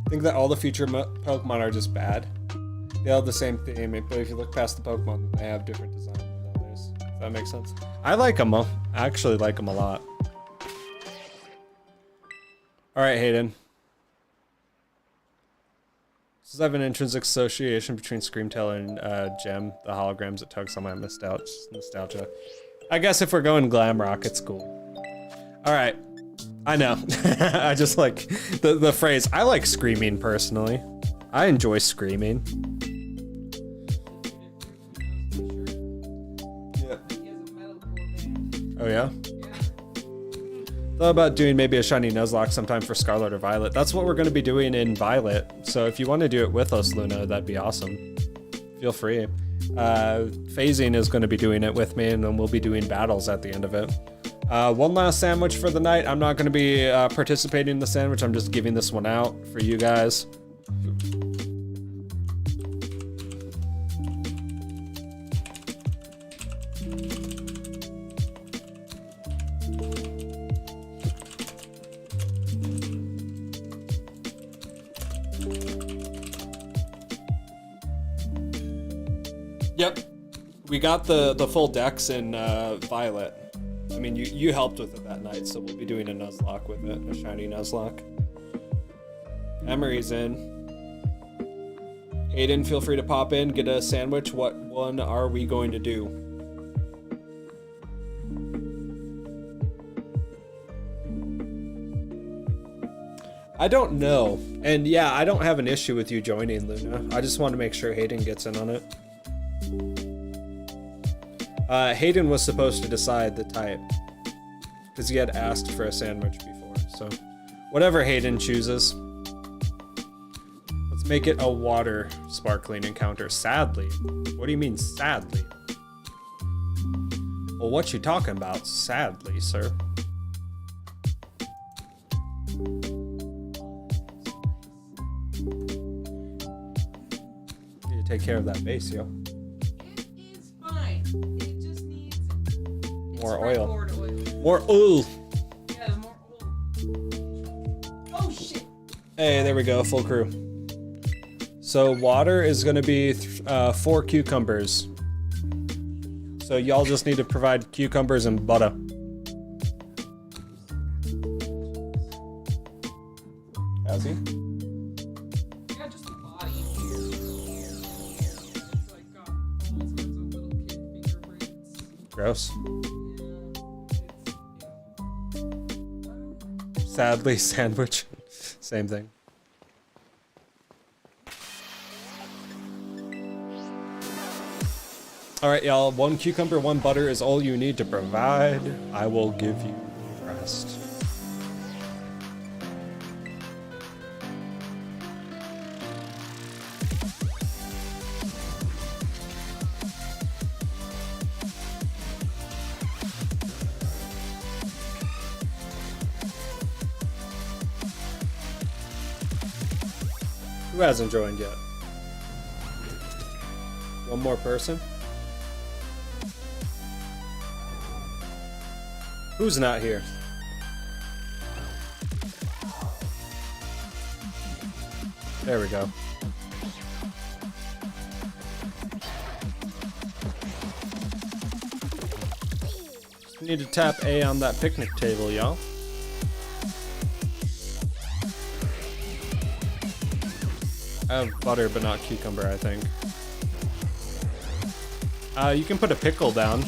I think that all the future Pokemon are just bad. They all have the same theme, but if you look past the Pokemon, they have different design than others. If that makes sense. I like them. I actually like them a lot. All right, Hayden. Does have an intrinsic association between Screamtail and Gem, the holograms that tugs on my nostalgia. I guess if we're going glam rock, it's cool. All right, I know. I just like the phrase. I like Screaming personally. I enjoy Screaming. Yeah. Oh yeah. Thought about doing maybe a shiny Nuzlocke sometime for Scarlet or Violet. That's what we're going to be doing in Violet. So if you want to do it with us, Luna, that'd be awesome. Feel free. Phasing is going to be doing it with me, and then we'll be doing battles at the end of it. One last sandwich for the night. I'm not going to be participating in the sandwich. I'm just giving this one out for you guys. Yep, we got the full decks in Violet. I mean, you helped with it that night, so we'll be doing a Nuzlocke with it, a shiny Nuzlocke. Emery's in. Hayden, feel free to pop in, get a sandwich. What one are we going to do? I don't know. And yeah, I don't have an issue with you joining, Luna. I just want to make sure Hayden gets in on it. Hayden was supposed to decide the type because he had asked for a sandwich before. So whatever Hayden chooses. Let's make it a water sparkling encounter. Sadly. What do you mean sadly? Well, what you talking about, sadly, sir? Need to take care of that base, yo. It's fine. It just needs More oil. oil. More oil. Yeah, more oil. Oh shit. Hey, there we go. Full crew. So water is going to be 4 cucumbers. So y'all just need to provide cucumbers and butter. Has he? Yeah, just the body. It's like got all sorts of little kid fingerprints. Gross. Sadly, sandwich. Same thing. All right, y'all. 1 cucumber, 1 butter is all you need to provide. I will give you the rest. Who hasn't joined yet? One more person? Who's not here? There we go. You need to tap A on that picnic table, y'all. I have butter, but not cucumber, I think. You can put a pickle down.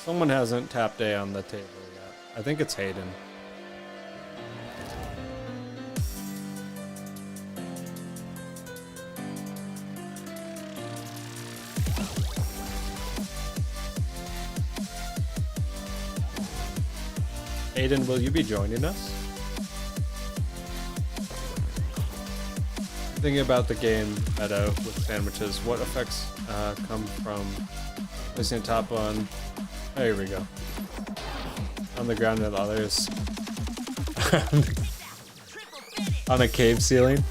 Someone hasn't tapped A on the table yet. I think it's Hayden. Hayden, will you be joining us? Thinking about the game meta with sandwiches, what effects come from placing a top on? There we go. On the ground and others. On a cave ceiling.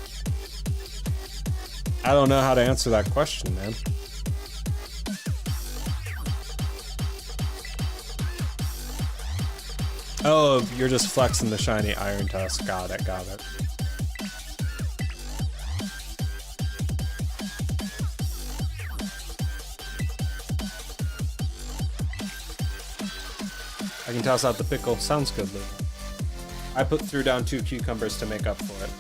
I don't know how to answer that question, man. Oh, you're just flexing the shiny iron tusk. Got it, got it. I can toss out the pickle. Sounds good, Lou. I threw down 2 cucumbers to make up for it.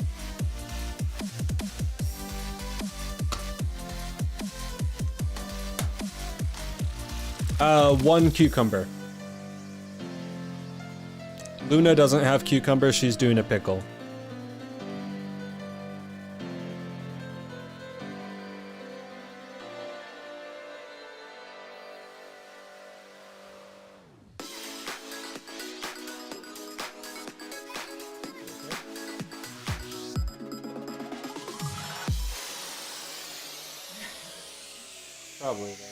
1 cucumber. Luna doesn't have cucumber, she's doing a pickle. Probably there.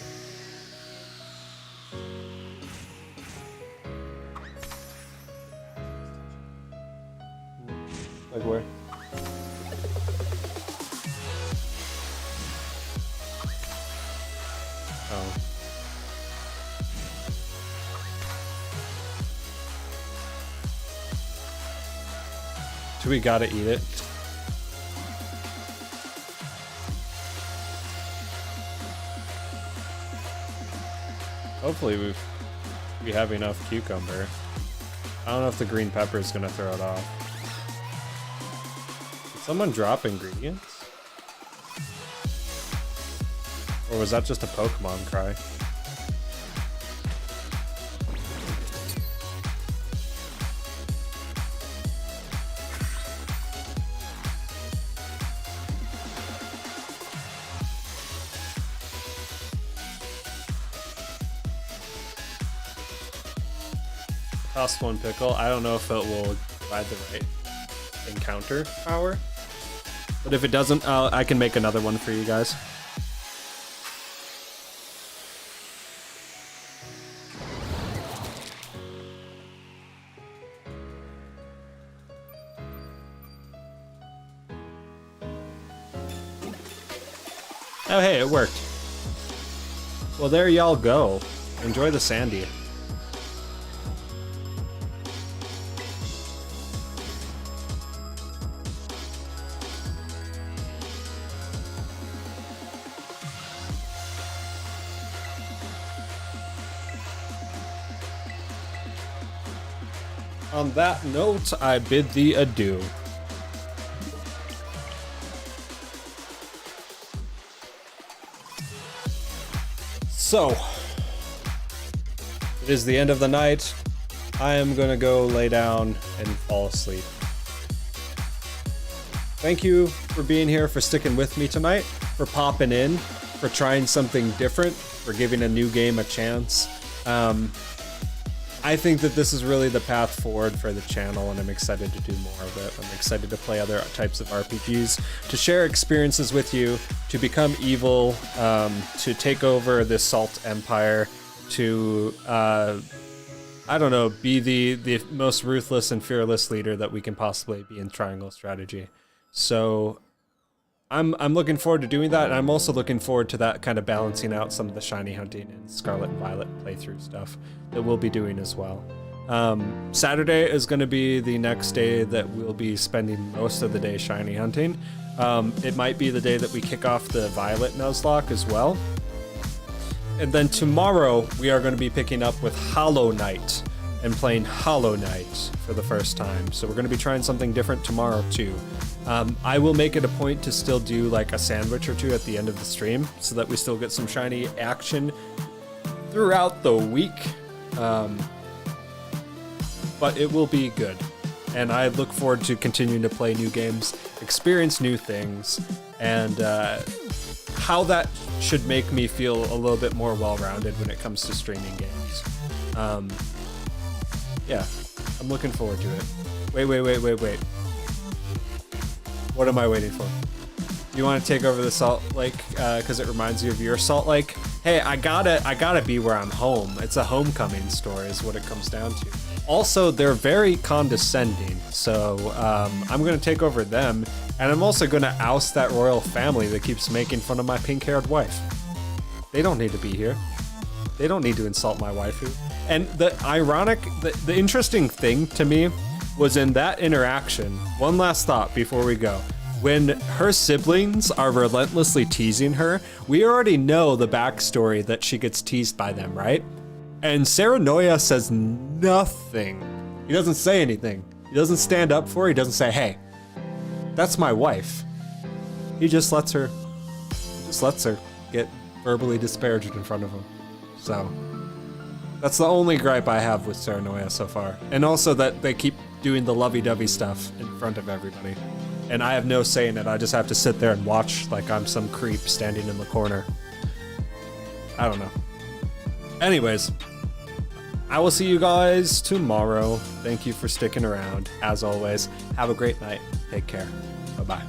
Like where? Oh. Do we gotta eat it? Hopefully we have enough cucumber. I don't know if the green pepper is gonna throw it off. Did someone drop ingredients? Or was that just a Pokemon cry? Tossed 1 pickle. I don't know if it will provide the right encounter power, but if it doesn't, I can make another one for you guys. Oh hey, it worked. Well, there y'all go. Enjoy the sandy. on that note, I bid thee adieu. So, it is the end of the night. I am gonna go lay down and fall asleep. Thank you for being here, for sticking with me tonight, for popping in, for trying something different, for giving a new game a chance. I think that this is really the path forward for the channel, and I'm excited to do more of it. I'm excited to play other types of RPGs, to share experiences with you, to become evil, to take over this Salt Empire, to, I don't know, be the most ruthless and fearless leader that we can possibly be in Triangle Strategy. So I'm looking forward to doing that, and I'm also looking forward to that kind of balancing out some of the shiny hunting and Scarlet and Violet playthrough stuff that we'll be doing as well. Saturday is going to be the next day that we'll be spending most of the day shiny hunting. It might be the day that we kick off the Violet Nuzlocke as well. And then tomorrow we are going to be picking up with Hollow Knight and playing Hollow Knight for the first time. So we're going to be trying something different tomorrow too. I will make it a point to still do like a sandwich or two at the end of the stream so that we still get some shiny action throughout the week. But it will be good. And I look forward to continuing to play new games, experience new things, and how that should make me feel a little bit more well-rounded when it comes to streaming games. Yeah, I'm looking forward to it. Wait. What am I waiting for? You want to take over the Salt Lake because it reminds you of your Salt Lake? Hey, I gotta be where I'm home. It's a homecoming story is what it comes down to. Also, they're very condescending, so I'm gonna take over them, and I'm also gonna oust that royal family that keeps making fun of my pink-haired wife. They don't need to be here. They don't need to insult my waifu. And the interesting thing to me was in that interaction, one last thought before we go. When her siblings are relentlessly teasing her, we already know the backstory that she gets teased by them, right? And Serenoia says nothing. He doesn't say anything. He doesn't stand up for her. He doesn't say, hey, that's my wife. He just lets her get verbally disparaged in front of him. So that's the only gripe I have with Serenoia so far. And also that they keep doing the lovey-dovey stuff in front of everybody. And I have no say in it. I just have to sit there and watch like I'm some creep standing in the corner. I don't know. Anyways, I will see you guys tomorrow. Thank you for sticking around. As always, have a great night. Take care. Bye-bye.